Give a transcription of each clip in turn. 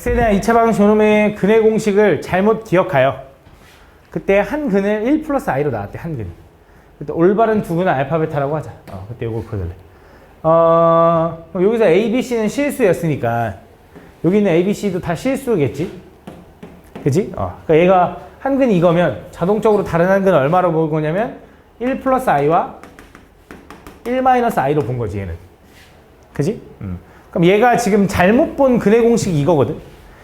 x에 대한 2차 방정식 요놈의 근의 공식을 잘못 기억하여 그때 한 근을 1 플러스 i로 나왔대. 한 근이. 그때 올바른 두 근은 알파 베타라고 하자. 그때 요거 풀어줄래. 여기서 a, b, c는 실수였으니까 여기 있는 a, b, c도 다 실수겠지? 그치? 그러니까 얘가 한 근이 이거면 자동적으로 다른 한 근은 얼마로 볼 거냐면 1 플러스 i와 1 마이너스 i로 본 거지 얘는. 그치? 그럼 얘가 지금 잘못 본 근의 공식이 이거거든.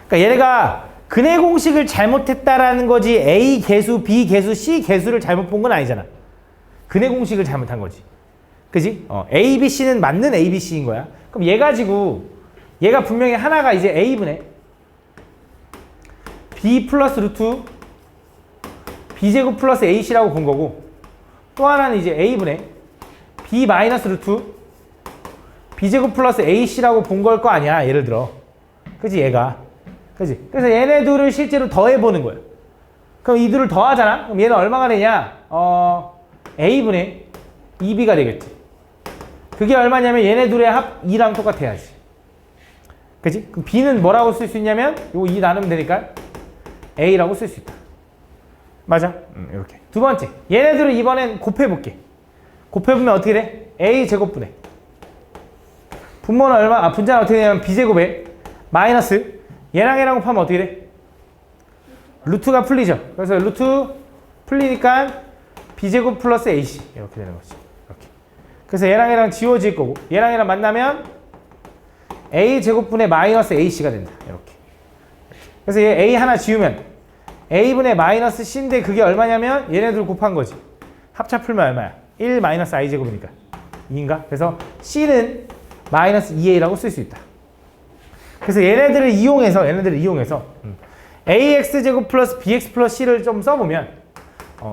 그러니까 얘가 근의 공식을 잘못했다라는 거지 a 개수, b 개수, c 개수를 잘못 본 건 아니잖아. 근의 공식을 잘못한 거지. 그지? a, b, c는 맞는 a, b, c인 거야. 그럼 얘 가지고 얘가 분명히 하나가 이제 a분의 b 플러스 루트 b제곱 플러스 ac라고 본 거고 또 하나는 이제 a분의 b 마이너스 루트 b제곱 플러스 ac라고 본 걸 거 아니야. 예를 들어. 그지? 얘가. 그지? 그래서 얘네 둘을 실제로 더해보는 거야. 그럼 이 둘을 더하잖아? 그럼 얘는 얼마가 되냐? a분의 2b가 되겠지. 그게 얼마냐면 얘네 둘의 합 2랑 똑같아야지. 그지? 그럼 b는 뭐라고 쓸 수 있냐면 요거 2 나누면 되니까 a라고 쓸 수 있다. 맞아? 이렇게. 두 번째. 얘네들을 이번엔 곱해볼게. 곱해보면 어떻게 돼? a 제곱분의 분모는 얼마? 분자는 어떻게 되냐면 b제곱에 마이너스 얘랑 얘랑 곱하면 어떻게 돼? 루트가 풀리죠. 그래서 루트 풀리니까 b제곱 플러스 ac 이렇게 되는 거지. 이렇게. 그래서 얘랑 얘랑 지워질 거고 얘랑 얘랑 만나면 a 제곱분의 마이너스 ac가 된다. 이렇게. 그래서 얘 a 하나 지우면 a분의 마이너스 c인데 그게 얼마냐면 얘네들 곱한 거지. 합차 풀면 얼마야? 1 마이너스 i 제곱이니까 2인가? 그래서 c는 마이너스 2a라고 쓸 수 있다. 그래서 얘네들을 이용해서 ax제곱 플러스 bx 플러스 c를 좀 써보면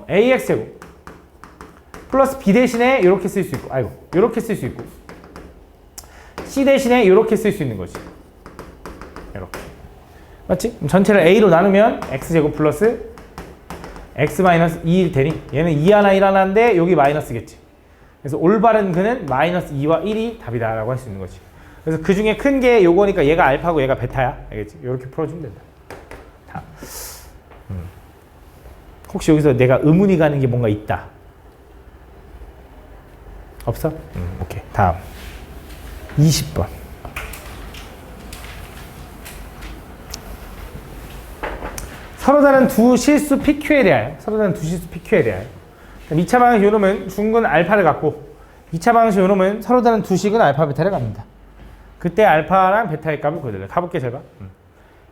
ax제곱 플러스 b 대신에 이렇게 쓸 수 있고 이렇게 쓸 수 있고 c 대신에 이렇게 쓸 수 있는 거지. 이렇게. 맞지? 그럼 전체를 a로 나누면 x제곱 플러스 x 마이너스 2일 테니 얘는 2 하나 1 하나인데 여기 마이너스겠지. 그래서 올바른 근은 마이너스 2와 1이 답이다 라고 할 수 있는 거지. 그래서 그 중에 큰 게 요거니까 얘가 알파고 얘가 베타야. 알겠지? 이렇게 풀어주면 된다. 다. 혹시 여기서 내가 의문이 가는 게 뭔가 있다? 없어? 오케이. 다음. 20번. 서로 다른 두 실수 PQ에 대하여. 2차 방정식 요놈은 중근 알파를 갖고 2차 방정식 요놈은 서로 다른 두 식은 알파 베타를 갖는다. 그때 알파랑 베타의 값을 구해달래. 가볼게 잘 봐.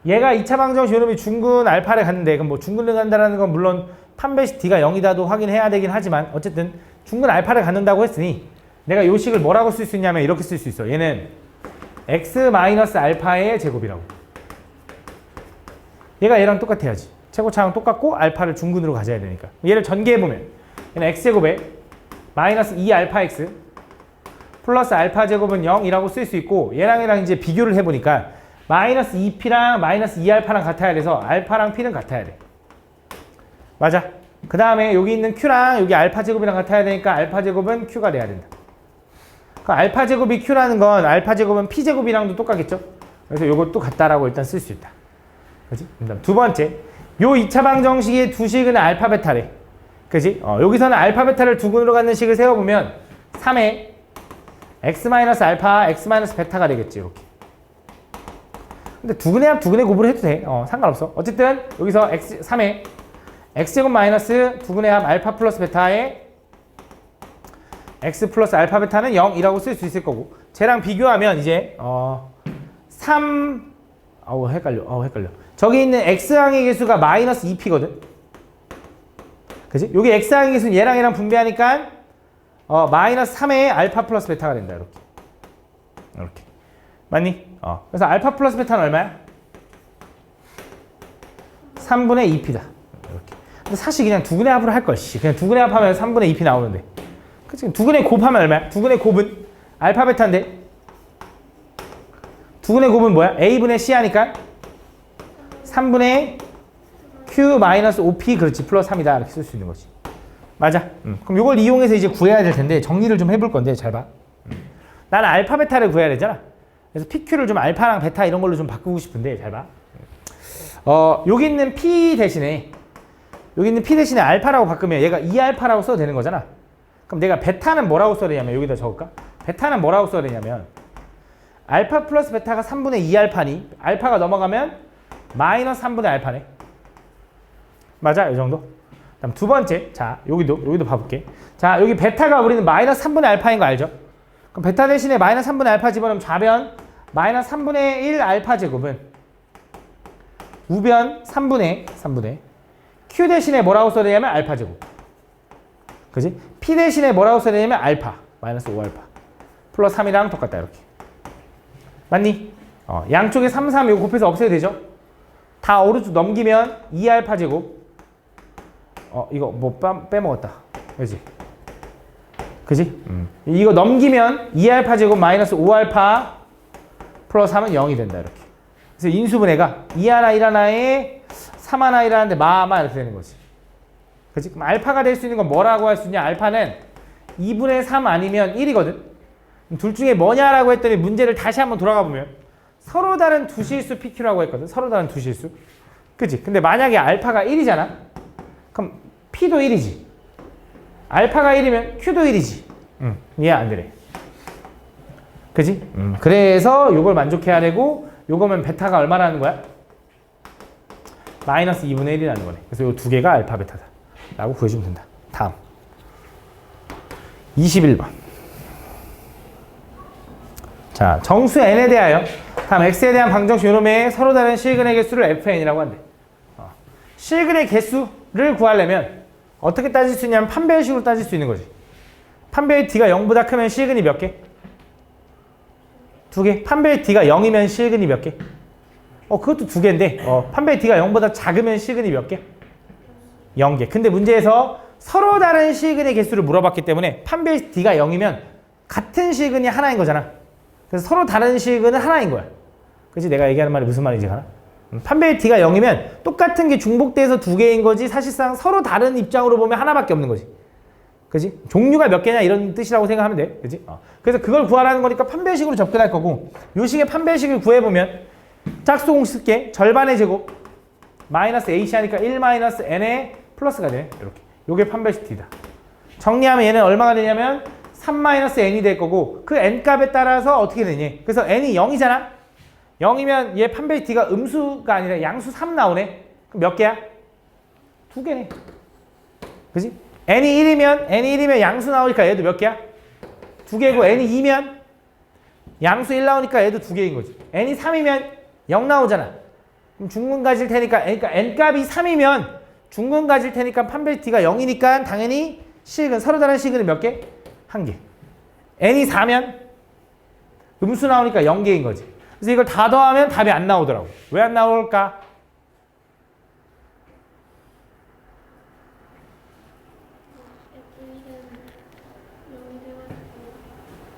얘가 2차 방정식 요놈이 중근 알파를 갖는데 그럼 뭐 중근을 갖는다는 건 물론 판별식 D가 0이다도 확인해야 되긴 하지만 어쨌든 중근 알파를 갖는다고 했으니 내가 요 식을 뭐라고 쓸 수 있냐면 이렇게 쓸 수 있어. 얘는 x 마이너스 알파의 제곱이라고. 얘가 얘랑 똑같아야지. 최고차랑 똑같고 알파를 중근으로 가져야 되니까. 얘를 전개해보면 얘는 x제곱에 마이너스 2알파x 플러스 알파 제곱은 0이라고 쓸 수 있고 얘랑 이제 비교를 해보니까 마이너스 2p랑 마이너스 2알파랑 같아야 돼서 알파랑 p는 같아야 돼. 맞아. 그 다음에 여기 있는 q랑 여기 알파 제곱이랑 같아야 되니까 알파 제곱은 q가 돼야 된다. 그러니까 알파 제곱이 q라는 건 알파 제곱은 p 제곱이랑도 똑같겠죠. 그래서 이것도 같다라고 일단 쓸 수 있다. 그렇지? 그다음 두 번째, 요 2차 방정식의 두 식은 알파 베타래. 그지? 여기서는 알파 베타를 두 근으로 갖는 식을 세워보면 3의 x 마이너스 알파, x 마이너스 베타가 되겠지. 이렇게. 근데 두 근의 합, 두 근의 곱으로 해도 돼. 상관없어. 어쨌든 여기서 3의 x제곱 마이너스 두 근의 합 알파 플러스 베타의 x 플러스 알파 베타는 0이라고 쓸 수 있을 거고 쟤랑 비교하면 이제 3 헷갈려. 저기 있는 x항의 개수가 마이너스 2p거든. 그치? 여기 x항의 개수는 얘랑 분배하니까 마이너스 3의 알파 플러스 베타가 된다. 이렇게. 맞니? 그래서 알파 플러스 베타는 얼마야? 3분의 2p다. 이렇게. 근데 사실 그냥 두 근의 합으로 할 걸. 그냥 두 근의 합하면 3분의 2p 나오는데. 그치? 두 근의 곱하면 얼마야? 두 근의 곱은 알파 베타인데 두 근의 곱은 뭐야? a분의 c 하니까 3분의 q 마이너스 5p 그렇지 플러스 3이다 이렇게 쓸 수 있는 거지. 맞아. 그럼 이걸 이용해서 이제 구해야 될 텐데 정리를 좀 해볼 건데 잘 봐. 나는 알파 베타를 구해야 되잖아. 그래서 PQ를 좀 알파랑 베타 이런 걸로 좀 바꾸고 싶은데 잘 봐. 여기 있는 P 대신에 알파라고 바꾸면 얘가 2알파라고 써도 되는 거잖아. 그럼 내가 베타는 뭐라고 써야 되냐면 여기다 적을까? 베타는 뭐라고 써야 되냐면 알파 플러스 베타가 3분의 2알파니 알파가 넘어가면 마이너스 3분의 알파네. 맞아? 이 정도? 그다음 두 번째, 자 여기도 봐볼게. 자 여기 베타가 우리는 마이너스 3분의 알파인 거 알죠? 그럼 베타 대신에 마이너스 3분의 알파 집어넣으면 좌변 마이너스 3분의 1 알파 제곱은 우변 3분의 Q 대신에 뭐라고 써야 되냐면 알파 제곱. 그지? P 대신에 뭐라고 써야 되냐면 알파 마이너스 5알파 플러스 3이랑 똑같다 이렇게. 맞니? 양쪽에 3, 3 이거 곱해서 없애도 되죠? 다 오른쪽 넘기면 2알파 제곱. 이거 뭐 빼먹었다. 그지? 그지? 이거 넘기면 2알파 제곱 마이너스 5알파 플러스 3은 0이 된다 이렇게. 그래서 인수분해가 2하나 1하나에 3하나 1하나인데 마마 이렇게 되는 거지. 그치? 그럼 알파가 될 수 있는 건 뭐라고 할 수 있냐? 알파는 2분의 3 아니면 1이거든. 둘 중에 뭐냐라고 했더니 문제를 다시 한번 돌아가 보면 서로 다른 두 실수 PQ라고 했거든. 서로 다른 두 실수. 그치? 근데 만약에 알파가 1이잖아. 그럼 P도 1이지. 알파가 1이면 Q도 1이지. 이해 안 되네. 그치? 그래서 요걸 만족해야 되고 요거면 베타가 얼마라는 거야? 마이너스 2분의 1이라는 거네. 그래서 요 두 개가 알파 베타다 라고 구해주면 된다. 다음 21번. 자, 정수 n에 대하여 다음 x에 대한 방정식 요놈의 서로 다른 실근의 개수를 fn이라고 한대. 실근의 개수를 구하려면 어떻게 따질 수 있냐면 판별식으로 따질 수 있는 거지. 판별 d가 0보다 크면 실근이 몇 개? 2개. 판별 d가 0이면 실근이 몇 개? 그것도 2개인데 판별 d가 0보다 작으면 실근이 몇 개? 0개. 근데 문제에서 서로 다른 실근의 개수를 물어봤기 때문에 판별 d가 0이면 같은 실근이 하나인 거잖아. 그래서 서로 다른 실근은 하나인 거야. 그치? 내가 얘기하는 말이 무슨 말인지 알아? 판별 d가 0이면 똑같은 게 중복돼서 2개인 거지 사실상 서로 다른 입장으로 보면 하나밖에 없는 거지. 그지? 종류가 몇 개냐 이런 뜻이라고 생각하면 돼. 그지? 그래서 그걸 구하라는 거니까 판별식으로 접근할 거고 요 식의 판별식을 구해보면 짝수 공식 쓸게. 절반의 제곱 마이너스 AC 하니까 1 마이너스 n의 플러스가 돼. 이렇게. 요게 판별식 d다. 정리하면 얘는 얼마가 되냐면 3 마이너스 n이 될 거고 그 n 값에 따라서 어떻게 되니? 그래서 n이 0이잖아. 0이면 얘 판별 d가 음수가 아니라 양수 3 나오네. 그럼 몇 개야? 2개네. 그지? n이 1이면 양수 나오니까 얘도 몇 개야? 2개고 n이 2면 양수 1 나오니까 얘도 2개인 거지. n이 3이면 0 나오잖아. 그럼 중근 가질 테니까 그러니까 n 값이 3이면 중근 가질 테니까 판별 d가 0이니까 당연히 실근 서로 다른 실근은 몇 개? 1개. n이 4면 음수 나오니까 0개인 거지. 그래서 이걸 다 더하면 답이 안 나오더라고. 왜 안 나올까?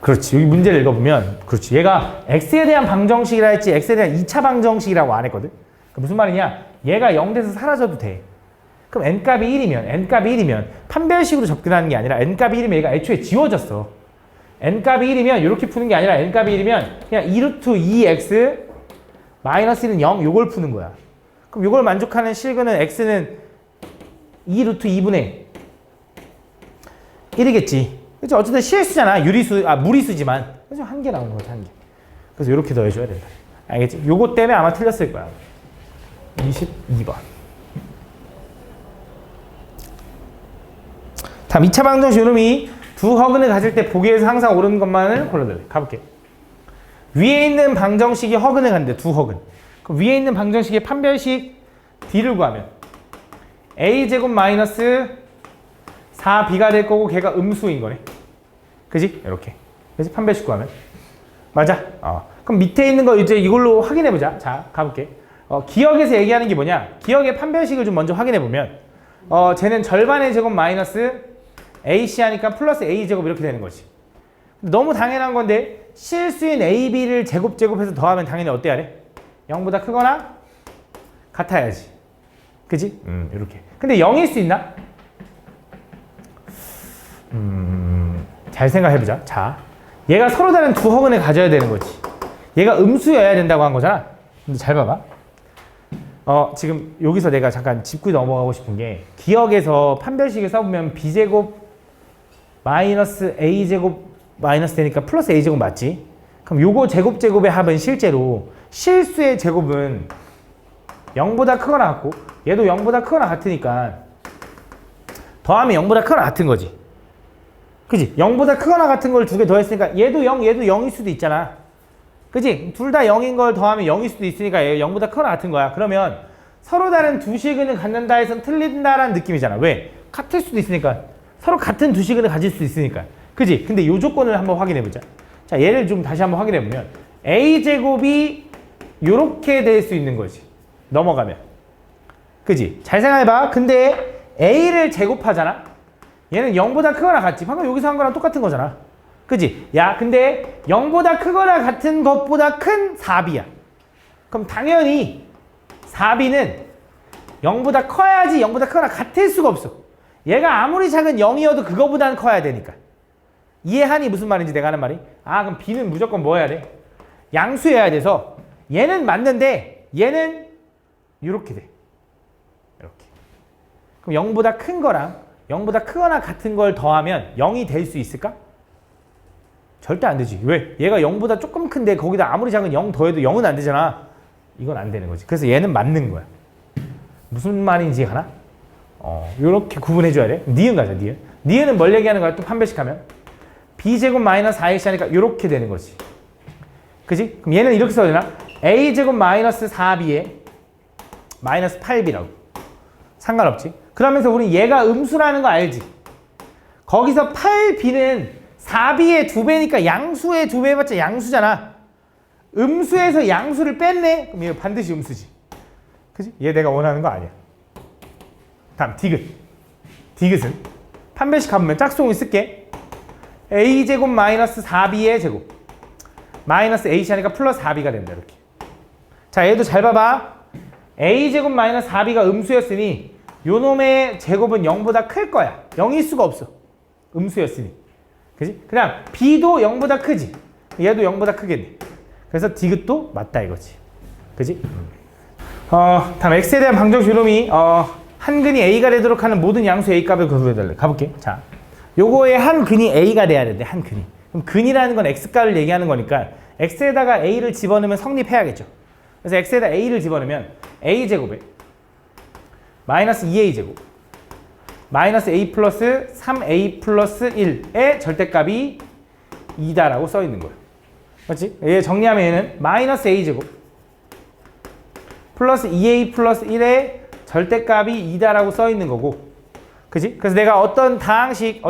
그렇지. 여기 문제를 읽어보면 그렇지. 얘가 x에 대한 방정식이라 했지 x에 대한 2차 방정식이라고 안 했거든. 그러니까 무슨 말이냐? 얘가 0돼서 사라져도 돼. 그럼 n값이 1이면 판별식으로 접근하는 게 아니라 n값이 1이면 얘가 애초에 지워졌어. n값이 1이면 이렇게 푸는 게 아니라 n값이 1이면 그냥 2루트 2x 마이너스 1은 0 요걸 푸는 거야. 그럼 요걸 만족하는 실근은 x는 2루트 2분의 1이겠지. 그렇죠? 어쨌든 실수잖아. 무리수지만. 그래서 1개 나오는 거지, 1개. 그래서 이렇게 더해줘야 된다. 알겠지? 요거 때문에 아마 틀렸을 거야. 22번. 다음 2차 방정식 요놈이 두 허근을 가질 때 보기에서 항상 옳은 것만을 골라달래. 가볼게. 위에 있는 방정식이 허근을 갖는데 두 허근. 그럼 위에 있는 방정식의 판별식 D를 구하면 A제곱 마이너스 4B가 될 거고 걔가 음수인 거네. 그지? 이렇게. 그래서 판별식 구하면. 맞아? 그럼 밑에 있는 거 이제 이걸로 확인해보자. 자, 가볼게. 기억에서 얘기하는 게 뭐냐? 기억의 판별식을 좀 먼저 확인해보면 쟤는 절반의 제곱 마이너스 AC 하니까 플러스 A제곱 이렇게 되는 거지. 너무 당연한 건데 실수인 AB를 제곱해서 더하면 당연히 어때야 돼? 0보다 크거나 같아야지. 그지? 이렇게. 근데 0일 수 있나? 잘 생각해보자. 자, 얘가 서로 다른 두 허근을 가져야 되는 거지. 얘가 음수여야 된다고 한 거잖아. 근데 잘 봐봐. 지금 여기서 내가 잠깐 짚고 넘어가고 싶은 게 기억에서 판별식에 써보면 b제곱 마이너스 a제곱 마이너스 되니까 플러스 a제곱 맞지? 그럼 요거 제곱제곱의 합은 실제로 실수의 제곱은 0보다 크거나 같고 얘도 0보다 크거나 같으니까 더하면 0보다 크거나 같은 거지. 그지? 0보다 크거나 같은 걸 두 개 더했으니까 얘도 0, 얘도 0일 수도 있잖아. 그지? 둘 다 0인 걸 더하면 0일 수도 있으니까 얘 0보다 크거나 같은 거야. 그러면 서로 다른 두 식을 갖는다 해서 틀린다라는 느낌이잖아. 왜? 같을 수도 있으니까. 서로 같은 두 식을 가질 수 있으니까. 그지? 근데 이 조건을 한번 확인해 보자. 자, 얘를 좀 다시 한번 확인해 보면 a제곱이 요렇게 될 수 있는 거지. 넘어가면. 그지? 잘 생각해봐. 근데 a를 제곱하잖아. 얘는 0보다 크거나 같지. 방금 여기서 한 거랑 똑같은 거잖아. 그지? 야, 근데 0보다 크거나 같은 것보다 큰 4b야. 그럼 당연히 4b는 0보다 커야지 0보다 크거나 같을 수가 없어. 얘가 아무리 작은 0이어도 그거보다는 커야 되니까. 이해하니 무슨 말인지 내가 하는 말이? 아, 그럼 b는 무조건 뭐 해야 돼? 양수해야 돼서 얘는 맞는데 얘는 이렇게 돼. 이렇게. 그럼 0보다 큰 거랑 0보다 크거나 같은 걸 더하면 0이 될 수 있을까? 절대 안 되지. 왜? 얘가 0보다 조금 큰데 거기다 아무리 작은 0 더해도 0은 안 되잖아. 이건 안 되는 거지. 그래서 얘는 맞는 거야. 무슨 말인지 하나? 요렇게 구분해 줘야 돼. 니은 가자, 니은. 니은은 뭘 얘기하는 거야? 또 판별식하면 b제곱 마이너스 4x 하니까 요렇게 되는 거지. 그지? 그럼 얘는 이렇게 써야 되나? a제곱 마이너스 4b에 마이너스 8b라고. 상관없지. 그러면서 우린 얘가 음수라는 거 알지? 거기서 8b는 4b의 2배니까 양수의 2배 해봤자 양수잖아. 음수에서 양수를 뺐네? 그럼 얘 반드시 음수지. 그지? 얘 내가 원하는 거 아니야. 다음 디귿. 디귿은 판별식 가보면 짝수공을 쓸게. a제곱 마이너스 4b의 제곱 마이너스 ac 하니까 플러스 4b가 된다. 이렇게. 자, 얘도 잘 봐봐. a제곱 마이너스 4b가 음수였으니 요 놈의 제곱은 0보다 클 거야. 0일 수가 없어. 음수였으니. 그지? 그냥 b도 0보다 크지. 얘도 0보다 크겠네. 그래서 디귿도 맞다 이거지. 그지? 다음 x에 대한 방정식 요놈이 한 근이 a가 되도록 하는 모든 양수 a 값을 구해달래. 가볼게. 자, 요거의 한 근이 a가 돼야 되는데 한 근이. 그럼 근이라는 건 x값을 얘기하는 거니까 x에다가 a를 집어넣으면 성립해야겠죠. 그래서 x에다 a를 집어넣으면 a제곱에 마이너스 2a제곱 마이너스 a 플러스 3a 플러스 1의 절대값이 2다라고 써 있는 거예요. 맞지? 얘 정리하면 얘는 마이너스 a제곱 플러스 2a 플러스 1의 절대값이 2다라고 써 있는 거고. 그지? 그래서 내가 어떤 다항식이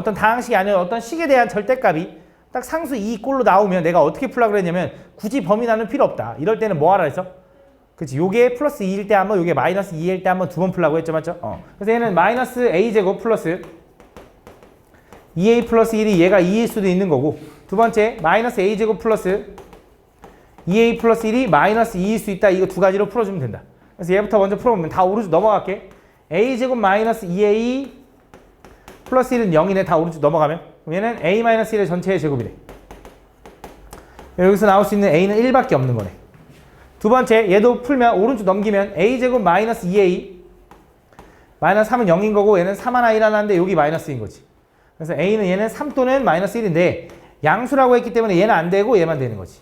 아니라 어떤 식에 대한 절대값이 딱 상수 2꼴로 나오면 내가 어떻게 풀라고 그랬냐면 굳이 범위 나눌 필요 없다. 이럴 때는 뭐 하라 했어? 그치? 요게 플러스 2일 때 한번, 요게 마이너스 2일 때 한번 두 번 풀라고 했죠, 맞죠? 그래서 얘는 마이너스 a제곱 플러스 2a 플러스 1이 얘가 2일 수도 있는 거고, 두 번째 마이너스 a제곱 플러스 2a 플러스 1이 마이너스 2일 수 있다. 이거 두 가지로 풀어주면 된다. 그래서 얘부터 먼저 풀어보면 다 오른쪽 넘어갈게. a제곱 마이너스 2a 플러스 1은 0이네. 다 오른쪽 넘어가면. 그럼 얘는 a 마이너스 1의 전체의 제곱이네. 여기서 나올 수 있는 a는 1밖에 없는 거네. 두 번째, 얘도 풀면 오른쪽 넘기면 a제곱 마이너스 2a 마이너스 3은 0인 거고 얘는 3 하나 1 하나인데 여기 마이너스인 거지. 그래서 a는 얘는 3 또는 마이너스 1인데 양수라고 했기 때문에 얘는 안 되고 얘만 되는 거지.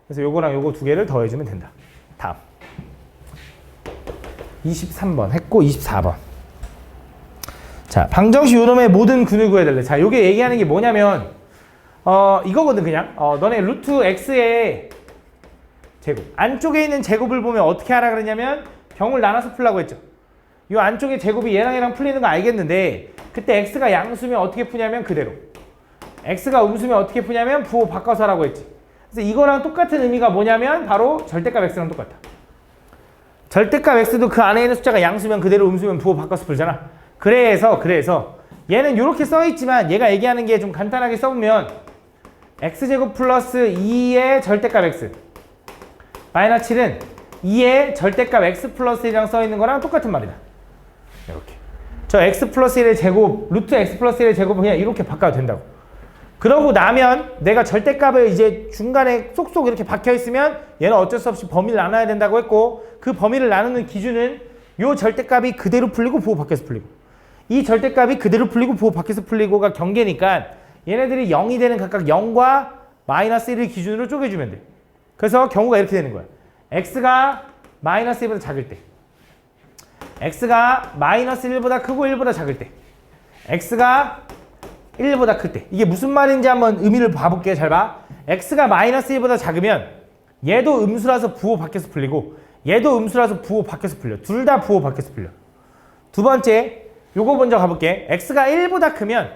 그래서 요거랑 요거 두 개를 더해주면 된다. 다음 23번 했고 24번. 자, 방정식 요놈의 모든 근을 구해달래. 자, 요게 얘기하는 게 뭐냐면 이거거든. 그냥 너네 루트 x의 제곱 안쪽에 있는 제곱을 보면 어떻게 하라 그랬냐면 병을 나눠서 풀라고 했죠. 이 안쪽에 제곱이 얘랑 얘랑 풀리는 거 알겠는데 그때 x가 양수면 어떻게 푸냐면 그대로, x가 음수면 어떻게 푸냐면 부호 바꿔서 하라고 했지. 그래서 이거랑 똑같은 의미가 뭐냐면 바로 절대값 x랑 똑같아. 절대값 x도 그 안에 있는 숫자가 양수면 그대로 음수면 부호 바꿔서 풀잖아. 그래서 얘는 이렇게 써있지만 얘가 얘기하는 게 좀 간단하게 써보면 x제곱 플러스 2의 절대값 x 마이너스 7은 2의 절대값 x 플러스 1이랑 써있는 거랑 똑같은 말이다. 이렇게 저 x 플러스 1의 제곱 루트 x 플러스 1의 제곱은 그냥 이렇게 바꿔도 된다고. 그러고 나면 내가 절대값을 이제 중간에 쏙쏙 이렇게 박혀 있으면 얘는 어쩔 수 없이 범위를 나눠야 된다고 했고, 그 범위를 나누는 기준은 요 절대값이 그대로 풀리고 부호 밖에서 풀리고, 이 절대값이 그대로 풀리고 부호 밖에서 풀리고가 경계니까 얘네들이 0이 되는 각각 0과 마이너스 1을 기준으로 쪼개주면 돼. 그래서 경우가 이렇게 되는 거야. x가 마이너스 1보다 작을 때, x가 마이너스 1보다 크고 1보다 작을 때, x가 1보다 클 때. 이게 무슨 말인지 한번 의미를 봐볼게요. 잘 봐. x가 마이너스 1보다 작으면 얘도 음수라서 부호 밖에서 풀리고 얘도 음수라서 부호 밖에서 풀려. 둘 다 부호 밖에서 풀려. 두 번째, 요거 먼저 가볼게. x가 1보다 크면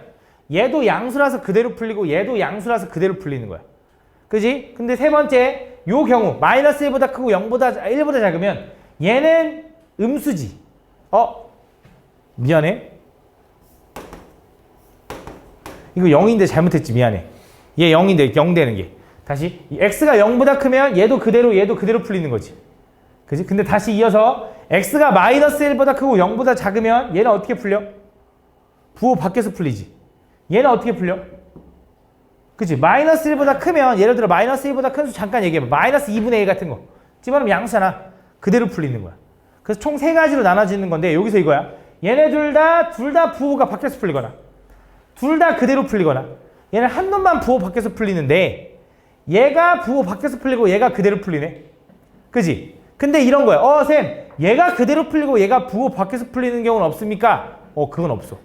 얘도 양수라서 그대로 풀리고 얘도 양수라서 그대로 풀리는 거야. 그지? 근데 세 번째, 요 경우 마이너스 1보다 크고 1보다 작으면 얘는 음수지. 미안해. 이거 0인데 잘못했지. 미안해. 얘 0인데 0 되는 게. 다시 x가 0보다 크면 얘도 그대로 풀리는 거지. 그지? 근데 다시 이어서 x가 마이너스 1보다 크고 0보다 작으면 얘는 어떻게 풀려? 부호 밖에서 풀리지. 얘는 어떻게 풀려? 그치? 마이너스 1보다 크면 예를 들어 마이너스 1보다 큰 수 잠깐 얘기해봐. 마이너스 2분의 1 같은 거. 집어넣으면 양수잖아. 그대로 풀리는 거야. 그래서 총 세 가지로 나눠지는 건데 여기서 이거야. 얘네 둘 다 부호가 밖에서 풀리거나 둘 다 그대로 풀리거나 얘는 한 놈만 부호 밖에서 풀리는데 얘가 부호 밖에서 풀리고 얘가 그대로 풀리네. 그지? 근데 이런 거야. 쌤, 얘가 그대로 풀리고 얘가 부호 밖에서 풀리는 경우는 없습니까? 그건 없어.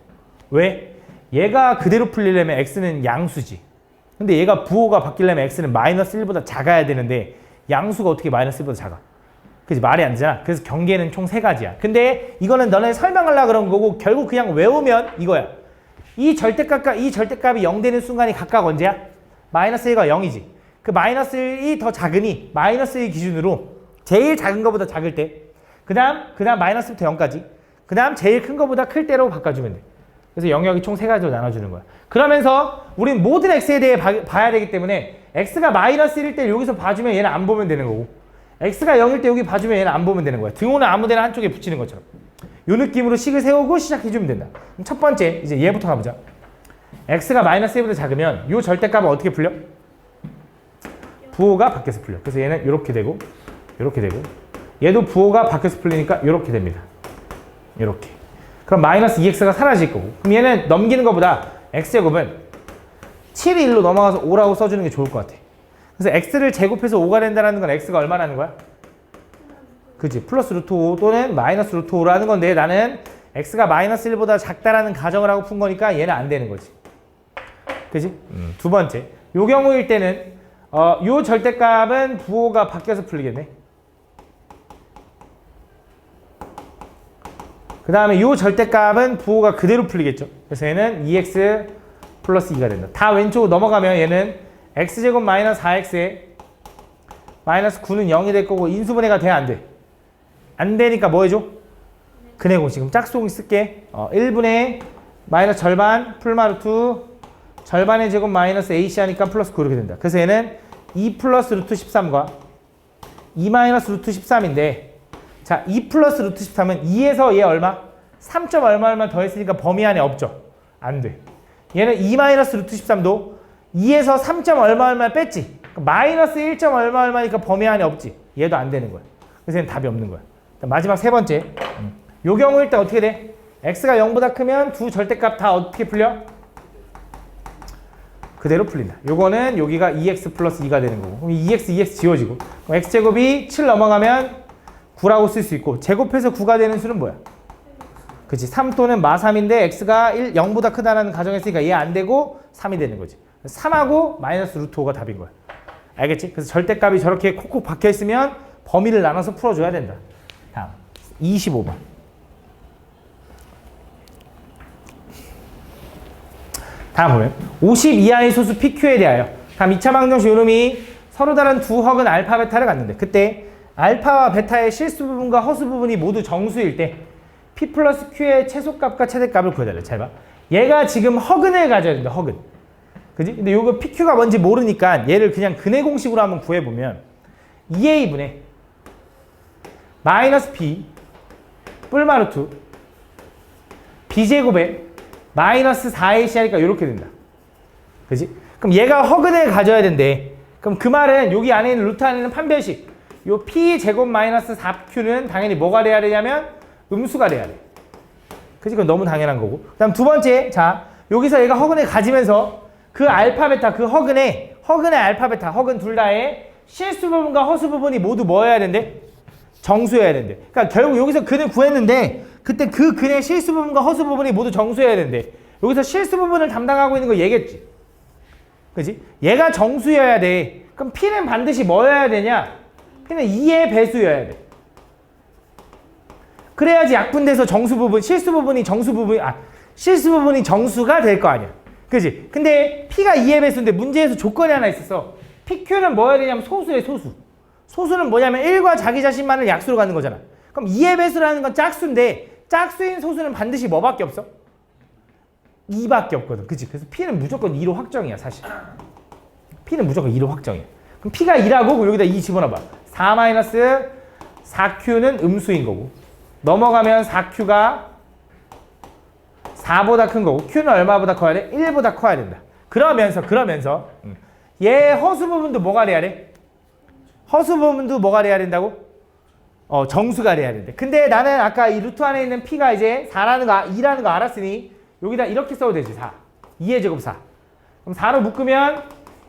왜? 얘가 그대로 풀리려면 x는 양수지. 근데 얘가 부호가 바뀌려면 x는 마이너스 1보다 작아야 되는데 양수가 어떻게 마이너스 1보다 작아? 그지? 말이 안 되잖아. 그래서 경계는 총 세 가지야. 근데 이거는 너네 설명하려고 그런 거고 결국 그냥 외우면 이거야. 이 절대값과 이 절대값이 0 되는 순간이 각각 언제야? 마이너스 1과 0이지. 그 마이너스 1이 더 작으니 마이너스 1 기준으로 제일 작은 것보다 작을 때, 그 다음 마이너스부터 0까지, 그 다음 제일 큰 것보다 클 때로 바꿔주면 돼. 그래서 영역이 총 세 가지로 나눠주는 거야. 그러면서 우린 모든 x에 대해 봐야 되기 때문에 x가 마이너스 1일 때 여기서 봐주면 얘는 안 보면 되는 거고, x가 0일 때 여기 봐주면 얘는 안 보면 되는 거야. 등호는 아무 데나 한쪽에 붙이는 것처럼. 이 느낌으로 식을 세우고 시작해주면 된다. 그럼 첫 번째, 이제 얘부터 가보자. x가 마이너스 1보다 작으면 이 절대값은 어떻게 풀려? 부호가 밖에서 풀려. 그래서 얘는 이렇게 되고 이렇게 되고, 얘도 부호가 밖에서 풀리니까 이렇게 됩니다. 이렇게. 그럼 마이너스 2x가 사라질 거고, 그럼 얘는 넘기는 것보다 x제곱은 7이 1로 넘어가서 5라고 써주는 게 좋을 것 같아. 그래서 x를 제곱해서 5가 된다는 건 x가 얼마라는 거야? 그치? 플러스 루트 5 또는 마이너스 루트 5라는 건데 나는 x가 마이너스 1보다 작다라는 가정을 하고 푼 거니까 얘는 안 되는 거지. 그치? 두 번째, 요 경우일 때는 요 절대값은 부호가 밖에서 풀리겠네. 그 다음에 이 절대값은 부호가 그대로 풀리겠죠. 그래서 얘는 2x 플러스 2가 된다. 다 왼쪽으로 넘어가면 얘는 x제곱 마이너스 4x에 마이너스 9는 0이 될 거고 인수분해가 돼? 안 돼? 안 되니까 뭐 해줘? 근해 공식. 지금 짝수공 쓸게. 1분의 마이너스 절반 풀마루트 절반의 제곱 마이너스 ac 하니까 플러스 9 이렇게 된다. 그래서 얘는 2 플러스 루트 13과 2 마이너스 루트 13인데, 자, 2 플러스 루트 13은 2에서 얘 얼마? 3점 얼마 더했으니까 범위 안에 없죠. 안 돼. 얘는 2 마이너스 루트 13도 2에서 3점 얼마 뺐지. 마이너스 1점 얼마니까 범위 안에 없지. 얘도 안 되는 거야. 그래서 얘는 답이 없는 거야. 마지막 세 번째. 요 경우 일단 어떻게 돼? x가 0보다 크면 두 절대값 다 어떻게 풀려? 그대로 풀린다. 요거는 여기가 2x 플러스 2가 되는 거고, 그럼 2x 지워지고, 그럼 x제곱이 7 넘어가면 9라고 쓸 수 있고, 제곱해서 9가 되는 수는 뭐야? 그치? 3 또는 마3인데 x가 0보다 크다는 가정했으니까 얘 안 되고 3이 되는 거지. 3하고 마이너스 루트 5가 답인 거야. 알겠지? 그래서 절대값이 저렇게 콕콕 박혀있으면 범위를 나눠서 풀어줘야 된다. 다음 25번. 다음 보면 50 이하의 소수 PQ에 대하여 다음 2차 방정식 요놈이 서로 다른 두 허근 알파 베타를 갖는데, 그때 알파와 베타의 실수 부분과 허수 부분이 모두 정수일 때 P 플러스 Q의 최소값과 최대값을 구해달래. 잘 봐. 얘가 지금 허근을 가져야 된다. 허근. 그지? 근데 요거 PQ가 뭔지 모르니까 얘를 그냥 근해 공식으로 한번 구해보면 2A분의 마이너스 B 뿔마루트 B제곱에 마이너스 4AC 하니까 이렇게 된다. 그지? 그럼 얘가 허근을 가져야 된대. 그럼 그 말은 여기 안에 있는 루트 안에 있는 판별식 요 p 제곱 마이너스 4q는 당연히 뭐가 돼야 되냐면 음수가 돼야 돼. 그지? 그건 너무 당연한 거고. 그 다음 두 번째, 자 여기서 얘가 허근을 가지면서 그 알파 베타, 그 허근의 알파 베타, 허근 둘 다의 실수 부분과 허수 부분이 모두 뭐여야 된대? 정수여야 된대. 그러니까 결국 여기서 근을 구했는데 그때 그 근의 실수 부분과 허수 부분이 모두 정수여야 된대. 여기서 실수 부분을 담당하고 있는 거 얘겠지. 그지? 얘가 정수여야 돼. 그럼 P는 반드시 뭐여야 되냐? P는 2의 배수여야 돼. 그래야지 약분돼서 정수 부분, 실수 부분이 정수가 될 거 아니야. 그지? 근데 P가 2의 배수인데 문제에서 조건이 하나 있었어. PQ는 뭐여야 되냐면 소수의 소수. 소수는 뭐냐면 1과 자기 자신만을 약수로 갖는 거잖아. 그럼 2의 배수라는 건 짝수인데 짝수인 소수는 반드시 뭐밖에 없어? 2밖에 없거든. 그치? 그래서 P는 무조건 2로 확정이야, 사실. P는 무조건 2로 확정이야. 그럼 P가 2라고 여기다 2 집어넣어봐. 4-4Q는 음수인 거고. 넘어가면 4Q가 4보다 큰 거고. Q는 얼마보다 커야 돼? 1보다 커야 된다. 그러면서 얘 허수 부분도 뭐가 돼야 돼? 허수 부분도 뭐가 돼야 된다고? 정수가 돼야 된대. 근데 나는 아까 이 루트 안에 있는 P가 이제 4라는 거, 2라는 거 알았으니 여기다 이렇게 써도 되지. 4. 2의 제곱 4. 그럼 4로 묶으면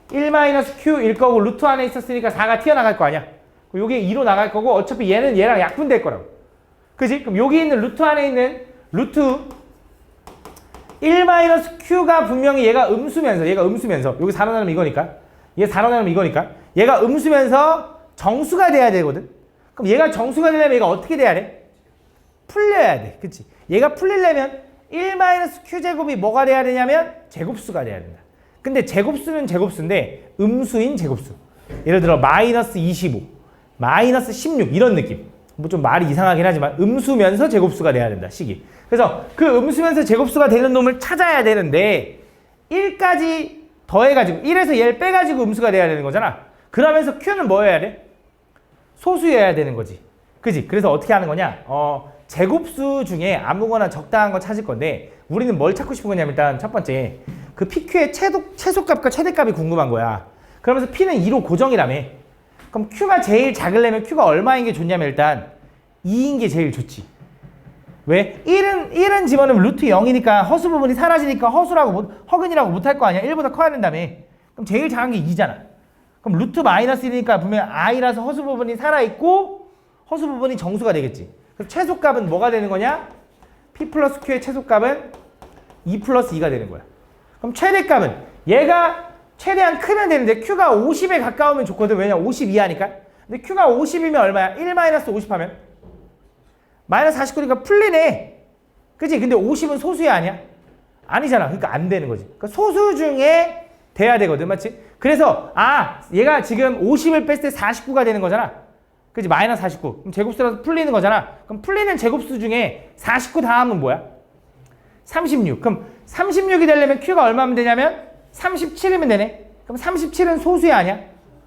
1-Q일 거고 루트 안에 있었으니까 4가 튀어나갈 거 아니야. 요게 2로 나갈 거고 어차피 얘는 얘랑 약분될 거라고. 그지? 그럼 여기 있는 루트 안에 있는 루트 1-Q가 분명히 얘가 음수면서 여기 4로 나누면 이거니까 얘 4로 나누면 이거니까 얘가 음수면서 정수가 돼야 되거든. 그럼 얘가 정수가 되려면 얘가 어떻게 돼야 돼? 풀려야 돼. 그치? 얘가 풀리려면 1-Q제곱이 뭐가 돼야 되냐면 제곱수가 돼야 된다. 근데 제곱수는 제곱수인데 음수인 제곱수. 예를 들어 마이너스 25, 마이너스 16 이런 느낌. 뭐 좀 말이 이상하긴 하지만 음수면서 제곱수가 돼야 된다. 식이. 그래서 그 음수면서 제곱수가 되는 놈을 찾아야 되는데 1까지 더해가지고 1에서 얘를 빼가지고 음수가 돼야 되는 거잖아. 그러면서 Q는 뭐여야 돼? 소수여야 되는 거지. 그지? 그래서 어떻게 하는 거냐? 제곱수 중에 아무거나 적당한 거 찾을 건데 우리는 뭘 찾고 싶은 거냐면 일단 첫 번째 그 PQ의 최소값과 최대값이 궁금한 거야. 그러면서 P는 2로 고정이라며. 그럼 Q가 제일 작으려면 Q가 얼마인 게 좋냐면 일단 2인 게 제일 좋지. 왜? 1은 집어넣으면 루트 0이니까 허수 부분이 사라지니까 허근이라고 못할 거 아니야. 1보다 커야 된다며. 그럼 제일 작은 게 2잖아. 그럼 루트 마이너스 1이니까 분명 i라서 허수 부분이 살아있고 허수 부분이 정수가 되겠지. 그래서 최소값은 뭐가 되는 거냐? P 플러스 Q의 최소값은 2 플러스 2가 되는 거야. 그럼 최대값은 얘가 최대한 크면 되는데 Q가 50에 가까우면 좋거든. 왜냐면 52 하니까. 근데 Q가 50이면 얼마야? 1-50 하면? 마이너스 49니까 풀리네. 그치? 근데 50은 소수야 아니야? 아니잖아. 그러니까 안 되는 거지. 그러니까 소수 중에 돼야 되거든. 맞지? 그래서 얘가 지금 50을 뺐을 때 49가 되는 거잖아. 그치? 마이너스 49. 그럼 제곱수라서 풀리는 거잖아. 그럼 풀리는 제곱수 중에 49 다음은 뭐야? 36. 그럼 36이 되려면 Q가 얼마면 되냐면 37이면 되네. 그럼 37은 소수야 아니야?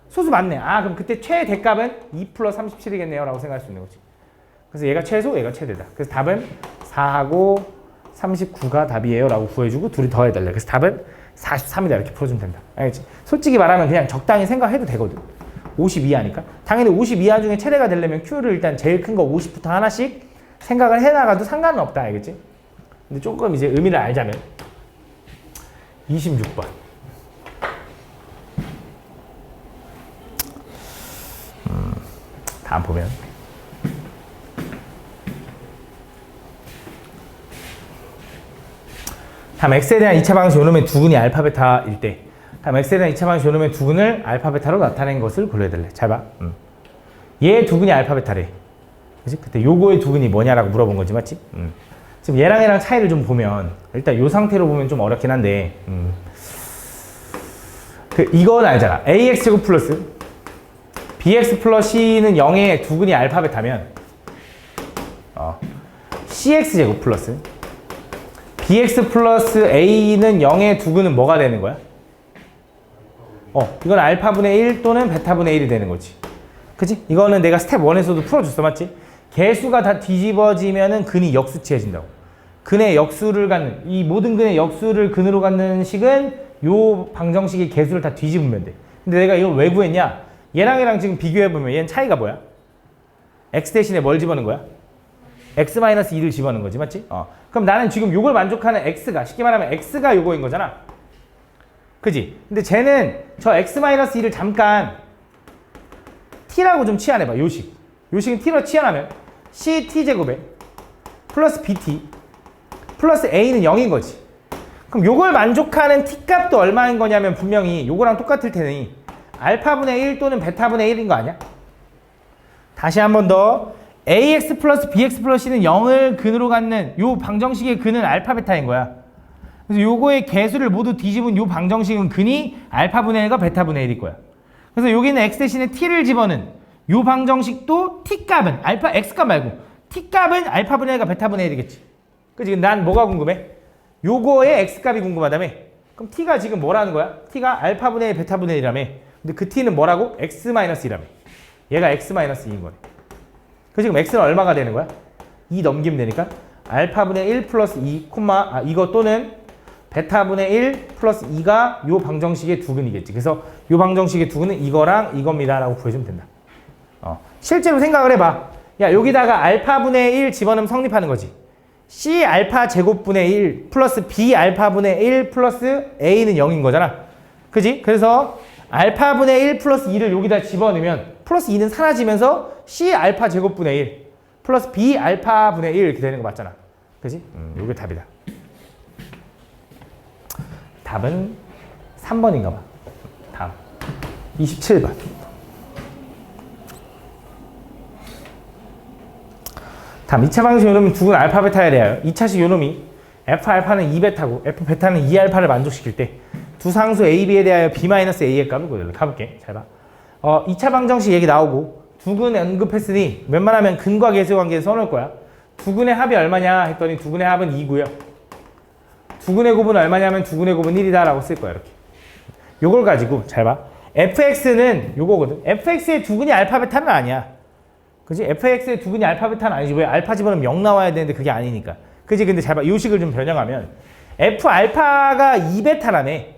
소수 맞네. 그럼 그때 최대값은 2 플러스 37이겠네요 라고 생각할 수 있는 거지. 그래서 얘가 최소, 얘가 최대다. 그래서 답은 4하고 39가 답이에요 라고 구해주고 둘이 더해달래. 그래서 답은 43이다 이렇게 풀어주면 된다. 알겠지? 솔직히 말하면 그냥 적당히 생각해도 되거든. 52 하니까. 당연히 52하 중에 최대가 되려면 Q를 일단 제일 큰 거 50부터 하나씩 생각을 해나가도 상관은 없다. 알겠지? 근데 조금 이제 의미를 알자면 26번. 다음 보면 다음 x에 대한 2차 방식 요놈의 두근이 알파 베타일 때 다음 x에 대한 2차 방식 요놈의 두근을 알파 베타로 나타낸 것을 고려해달래. 잘 봐. 얘 두근이 알파 베타래. 그치? 그때 요거의 두근이 뭐냐라고 물어본 거지. 맞지? 지금 얘랑 차이를 좀 보면 일단 요 상태로 보면 좀 어렵긴 한데 이건 알잖아. ax 제곱 플러스 bx 플러스 c는 0의 두근이 알파 베타면 cx 제곱 플러스 bx 플러스 a는 0의 두근은 뭐가 되는 거야? 이건 알파분의 1 또는 베타분의 1이 되는 거지. 그치? 이거는 내가 스텝 1에서도 풀어줬어. 맞지? 개수가 다 뒤집어지면은 근이 역수치해진다고. 근의 역수를 갖는, 이 모든 근의 역수를 근으로 갖는 식은 요 방정식의 개수를 다 뒤집으면 돼. 근데 내가 이걸 왜 구했냐? 얘랑 지금 비교해보면 얘는 차이가 뭐야? x 대신에 뭘 집어넣은 거야? x-2를 집어넣은 거지, 맞지? 그럼 나는 지금 요걸 만족하는 x가, 쉽게 말하면 x가 요거인 거잖아. 그지? 근데 쟤는 저 x-2를 잠깐 t라고 좀 치환해봐, 요식. 요식은 t로 치환하면 ct제곱에 플러스 bt 플러스 a는 0인 거지. 그럼 요걸 만족하는 t값도 얼마인 거냐면 분명히 요거랑 똑같을 테니 알파분의 1 또는 베타분의 1인 거 아니야? 다시 한 번 더. ax 플러스 bx 플러스 c는 0을 근으로 갖는 요 방정식의 근은 알파 베타인 거야. 그래서 요거의 개수를 모두 뒤집은 요 방정식은 근이 알파분의 1과 베타분의 1일 거야. 그래서 여기는 x 대신에 t를 집어넣은 요 방정식도 t값은 알파 x값 말고 t값은 알파분의 1과 베타분의 1이겠지. 그치? 난 뭐가 궁금해? 요거의 x값이 궁금하다며. 그럼 t가 지금 뭐라는 거야? t가 알파분의 1, 베타분의 1이라며. 근데 그 t는 뭐라고? x-2라며. 얘가 x-2인 거네. 그 지금 x는 얼마가 되는 거야? 2 넘기면 되니까 알파분의 1 플러스 2, 이거 또는 베타분의 1 플러스 2가 요 방정식의 두근이겠지. 그래서 요 방정식의 두근은 이거랑 이겁니다 라고 구해주면 된다. 실제로 생각을 해봐. 야, 여기다가 알파분의 1 집어넣으면 성립하는 거지. c 알파 제곱분의 1 플러스 b 알파분의 1 플러스 a는 0인 거잖아. 그지? 그래서 알파분의 1 플러스 2를 여기다 집어넣으면 플러스 2는 사라지면서 c 알파 제곱분의 1 플러스 b 알파분의 1 이렇게 되는 거 맞잖아. 그지? 요게 답이다. 답은 3번인가 봐. 다음 27번. 다음 2차 방정식 요놈이 두근 알파 베타에 대하여 2차식 요놈이 f 알파는 2베타고 f 베타는 2알파를 만족시킬 때 두 상수 a, b에 대하여 b-a의 값을 구해달래. 가볼게. 잘 봐. 2차 방정식 얘기 나오고 두근 언급했으니 웬만하면 근과 계수 관계에 써놓을 거야. 두근의 합이 얼마냐 했더니 두근의 합은 2고요. 두근의 곱은 얼마냐면 두근의 곱은 1이다 라고 쓸 거야. 이렇게. 요걸 가지고 잘 봐. fx는 요거거든. fx의 두근이 알파 베타는 아니야. 그지? fx의 두근이 알파 베타는 아니지. 왜 알파 집어넣으면 0 나와야 되는데 그게 아니니까. 그지? 근데 잘 봐. 이 식을 좀 변형하면 f 알파가 2베타라며.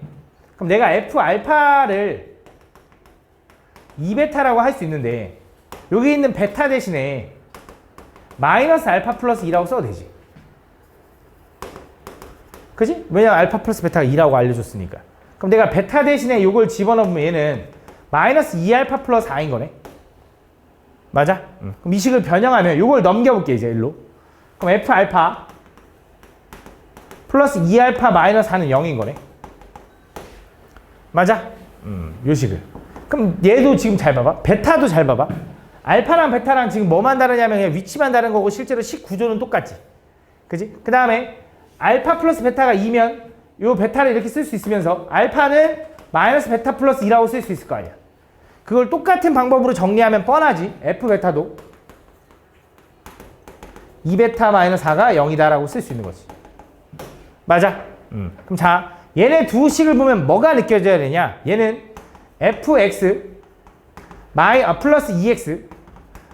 그럼 내가 f 알파를 2베타라고 할 수 있는데 여기 있는 베타 대신에 마이너스 알파 플러스 2라고 써도 되지. 그지? 왜냐면 알파 플러스 베타가 2라고 알려줬으니까. 그럼 내가 베타 대신에 이걸 집어넣으면 얘는 마이너스 2알파 플러스 4인 거네. 맞아? 그럼 이 식을 변형하면 이걸 넘겨볼게 이제 일로. 그럼 f 알파 플러스 2알파 마이너스 4는 0인 거네. 맞아? 요 식을. 그럼 얘도 지금 잘 봐봐. 베타도 잘 봐봐. 알파랑 베타랑 지금 뭐만 다르냐면 그냥 위치만 다른 거고 실제로 식 구조는 똑같지. 그지? 그 다음에 알파 플러스 베타가 2면 요 베타를 이렇게 쓸 수 있으면서 알파는 마이너스 베타 플러스 2라고 쓸 수 있을 거 아니야. 그걸 똑같은 방법으로 정리하면 뻔하지. f 베타도 2베타 마이너스 4가 0이다 라고 쓸 수 있는 거지. 맞아? 그럼 자, 얘네 두 식을 보면 뭐가 느껴져야 되냐? 얘는 fx 플러스 2x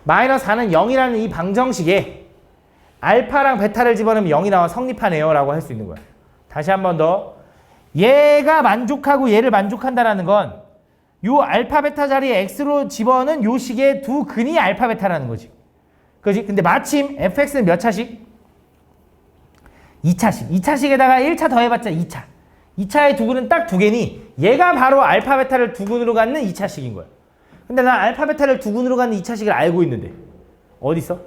마이너스 4는 0이라는 이 방정식에 알파랑 베타를 집어넣으면 0이 나와 성립하네요 라고 할 수 있는 거야. 다시 한 번 더. 얘가 만족하고 얘를 만족한다라는 건 요 알파 베타 자리에 x로 집어넣은 요 식의 두 근이 알파 베타라는 거지. 그지? 근데 마침 fx는 몇 차식? 2차식. 2차식에다가 1차 더해봤자 2차. 2차의 두 근은 딱 두 개니 얘가 바로 알파 베타를 두 근으로 갖는 2차식인 거야. 근데 난 알파 베타를 두 근으로 갖는 2차식을 알고 있는데 어디 있어?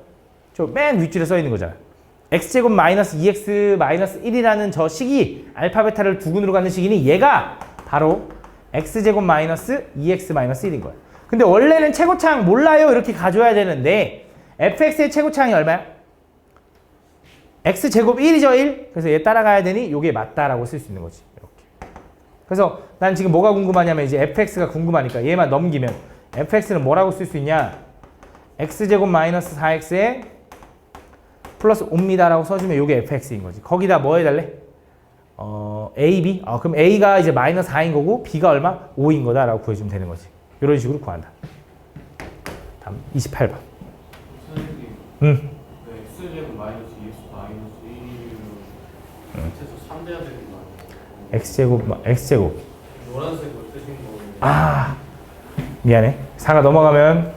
저 맨 윗줄에 써 있는 거잖아. x제곱 마이너스 2x 마이너스 1이라는 저 식이 알파 베타를 두 근으로 갖는 식이니 얘가 바로 x제곱 마이너스 2x 마이너스 1인 거야. 근데 원래는 최고차항 몰라요 이렇게 가져야 되는데 fx의 최고차항이 얼마야? x제곱 1이죠 1? 그래서 얘 따라가야 되니 요게 맞다라고 쓸 수 있는 거지. 이렇게. 그래서 난 지금 뭐가 궁금하냐면 이제 fx가 궁금하니까 얘만 넘기면 fx는 뭐라고 쓸 수 있냐? x제곱 마이너스 4x에 플러스 5입니다라고 써주면 요게 fx인 거지. 거기다 뭐 해달래? a, b? 그럼 a가 이제 마이너스 4인 거고 b가 얼마? 5인 거다라고 구해주면 되는 거지. 이런 식으로 구한다. 다음 28번. 선생님, x제곱 마이너스 2x 마이너스 1이면 최소 3돼야 되는 거 아니에요? x제곱. 노란색으로 뜨신 거. 아, 미안해. 4가 넘어가면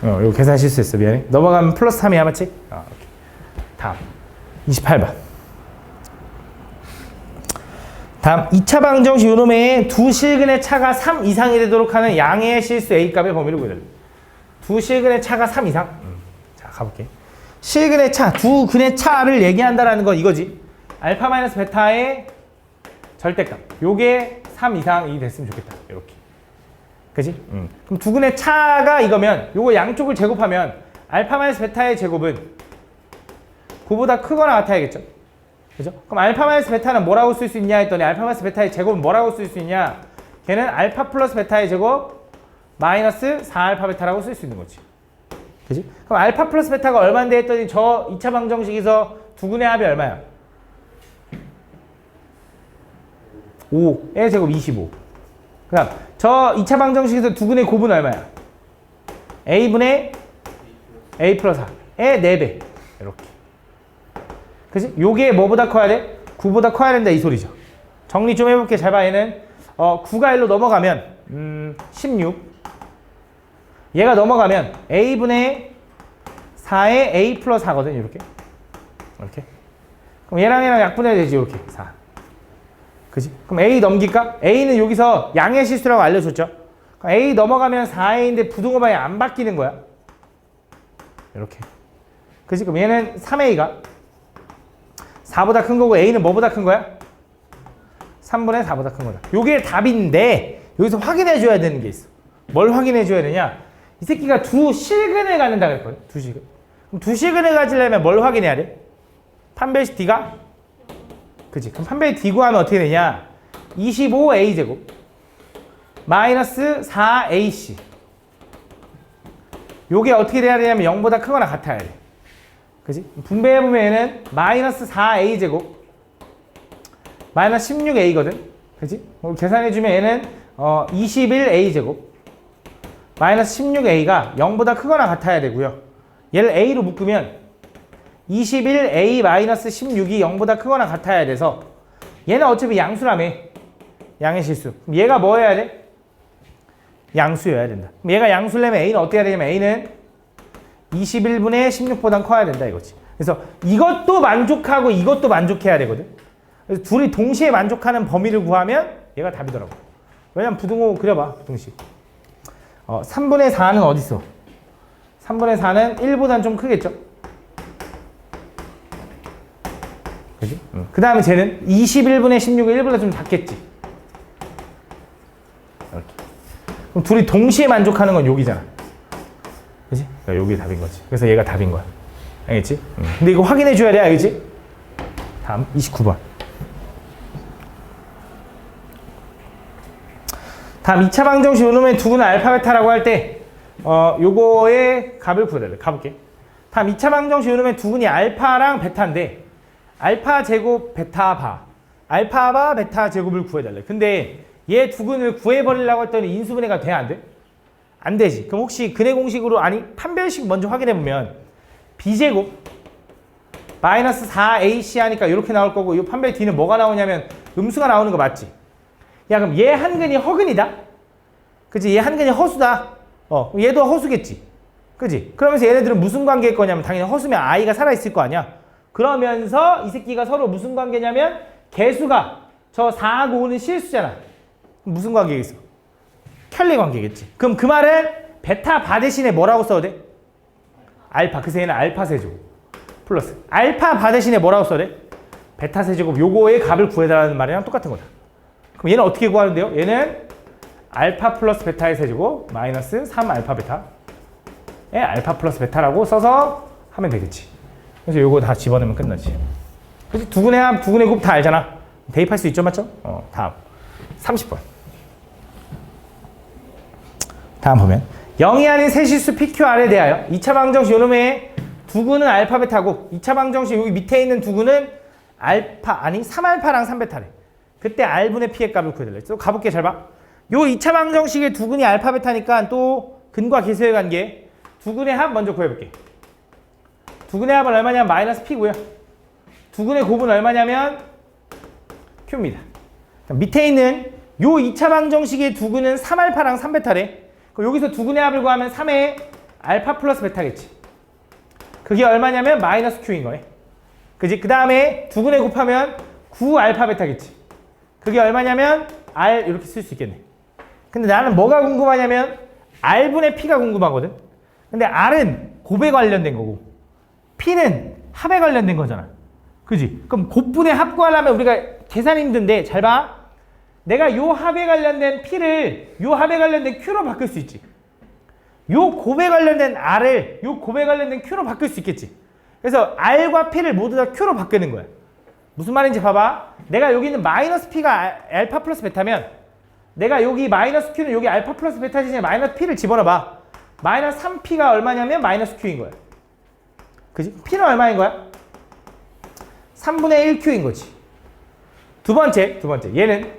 이거 계산 실수했어. 미안해. 넘어가면 플러스 3이야, 맞지? 오케이. 다음 28번. 다음 2차 방정식 요놈의 두 실근의 차가 3 이상이 되도록 하는 양의 실수 A값의 범위를 구해달래. 두 실근의 차가 3 이상. 자, 가볼게. 실근의 차, 두 근의 차를 얘기한다라는 건 이거지. 알파 마이너스 베타의 절대값. 요게 3 이상이 됐으면 좋겠다. 이렇게. 그지? 그럼 두 근의 차가 이거면 요거 양쪽을 제곱하면 알파 마이너스 베타의 제곱은 9보다 크거나 같아야겠죠? 그죠? 그럼 알파 마이너스 베타는 뭐라고 쓸 수 있냐 했더니 알파 마이너스 베타의 제곱은 뭐라고 쓸 수 있냐? 걔는 알파 플러스 베타의 제곱 마이너스 4알파 베타라고 쓸 수 있는 거지. 그지? 그럼 알파 플러스 베타가 얼마인데 했더니 저 2차 방정식에서 두 근의 합이 얼마야? 5의 제곱 25. 그 다음 저 2차 방정식에서 두 근의 곱은 얼마야? A분의 A 플러스 4의 4배. 이렇게. 그치? 요게 뭐보다 커야 돼? 9보다 커야 된다 이 소리죠. 정리 좀 해볼게. 잘 봐. 얘는 9가 1로 넘어가면 16. 얘가 넘어가면 A분의 4의 A 플러스 4거든. 이렇게. 이렇게. 그럼 얘랑 약분해야 되지. 이렇게. 4. 그지? 그럼 A 넘길까? A는 여기서 양의 실수라고 알려줬죠? 그럼 A 넘어가면 4A인데 부등호 방향 안 바뀌는 거야. 이렇게. 그지? 그럼 얘는 3A가 4보다 큰 거고 A는 뭐보다 큰 거야? 3분의 4보다 큰 거다. 요게 답인데 여기서 확인해 줘야 되는 게 있어. 뭘 확인해 줘야 되냐? 이 새끼가 두 실근을 갖는다 그랬거든. 두 실근. 그럼 두 실근을 가지려면 뭘 확인해야 돼? 판별식 D가? 그치? 그럼 판별식 D 구하면 어떻게 되냐? 25A제곱 마이너스 4AC. 요게 어떻게 돼야 되냐면 0보다 크거나 같아야 돼. 그지? 분배해보면 얘는 마이너스 4A제곱 마이너스 16A거든? 그지? 계산해주면 얘는 21A제곱 마이너스 16A가 0보다 크거나 같아야 되고요. 얘를 A로 묶으면 21A 마이너스 16이 0보다 크거나 같아야 돼서 얘는 어차피 양수라며. 양의 실수. 그럼 얘가 뭐 해야 돼? 양수여야 된다. 그럼 얘가 양수려면 A는 어떻게 해야 되냐면 A는 21분의 16보다 커야 된다 이거지. 그래서 이것도 만족하고 이것도 만족해야 되거든. 그래서 둘이 동시에 만족하는 범위를 구하면 얘가 답이더라고. 왜냐면 부등호 그려봐. 부등식. 3분의 4는 어디 있어? 3분의 4는 1보다는 좀 크겠죠? 그지? 그 다음에 쟤는 21분의 16은 1보다 좀 작겠지? 이렇게. 그럼 둘이 동시에 만족하는 건 여기잖아. 그지? 그러니까 여기 답인 거지. 그래서 얘가 답인 거야. 알겠지? 근데 이거 확인해 줘야 돼. 알겠지? 다음 29번. 다음 2차 방정식 요놈의 두 근의 알파 베타라고 할 때 요거의 값을 구해달래. 가볼게. 다음 2차 방정식 요놈의 두 근이 알파랑 베타인데 알파 제곱 베타 바 알파 바 베타 제곱을 구해달래. 근데 얘 두 근을 구해버리려고 했더니 인수분해가 돼? 안 돼? 안 되지. 그럼 혹시 근의 공식으로 아니 판별식 먼저 확인해보면 B제곱 마이너스 4AC 하니까 이렇게 나올 거고 이 판별 D는 뭐가 나오냐면 음수가 나오는 거 맞지? 야 그럼 얘 한 근이 허근이다? 그치? 얘 한 근이 허수다. 얘도 허수겠지? 그치? 그러면서 얘네들은 무슨 관계일 거냐면 당연히 허수면 I가 살아있을 거 아니야? 그러면서 이 새끼가 서로 무슨 관계냐면 개수가 저 4하고 5는 실수잖아. 무슨 관계겠어? 켤레 관계겠지. 그럼 그 말은 베타 바 대신에 뭐라고 써야 돼? 알파. 그래서 얘는 알파 세제곱 플러스 알파 바 대신에 뭐라고 써야 돼? 베타 세제곱. 요거의 값을 구해달라는 말이랑 똑같은 거다. 그럼 얘는 어떻게 구하는데요? 얘는 알파 플러스 베타의 세제곱 마이너스 3 알파 베타의 알파 플러스 베타라고 써서 하면 되겠지. 그래서 요거 다 집어넣으면 끝나지. 그치? 두 근의 합, 두 근의 곱 다 알잖아. 대입할 수 있죠, 맞죠? 다음 30번. 다음 보면 0이 아닌 세실수 PQR에 대하여 2차 방정식 요놈의 두 근은 알파 베타고 2차 방정식 여기 밑에 있는 두 근은 알파 아니 3알파랑 3베타래. 그때 R분의 P의 값을 구해달래. 또 가볼게. 잘 봐. 요 2차 방정식의 두 근이 알파 베타니까 또 근과 계수의 관계 두 근의 합 먼저 구해볼게. 두 근의 합은 얼마냐면 마이너스 P고요. 두 근의 곱은 얼마냐면 Q입니다. 밑에 있는 요 2차 방정식의 두근은 3알파랑 3베타래. 그럼 여기서 두근의 합을 구하면 3의 알파 플러스 베타겠지. 그게 얼마냐면 마이너스 Q인 거네. 그지? 그 다음에 두근에 곱하면 9알파 베타겠지. 그게 얼마냐면 R 이렇게 쓸 수 있겠네. 근데 나는 뭐가 궁금하냐면 R분의 P가 궁금하거든. 근데 R은 곱에 관련된 거고 P는 합에 관련된 거잖아. 그지? 그럼 곱분의 합 구하려면 우리가 계산이 힘든데 잘 봐. 내가 요 합에 관련된 P를 요 합에 관련된 Q로 바꿀 수 있지. 요 곱에 관련된 R을 요 곱에 관련된 Q로 바꿀 수 있겠지. 그래서 R과 P를 모두 다 Q로 바꾸는 거야. 무슨 말인지 봐봐. 내가 여기 있는 마이너스 P가 알파 플러스 베타면 내가 여기 마이너스 Q는 여기 알파 플러스 베타 대신에 마이너스 P를 집어넣어봐. 마이너스 3P가 얼마냐면 마이너스 Q인 거야. 그지? P는 얼마인 거야? 3분의 1Q인 거지. 두 번째. 얘는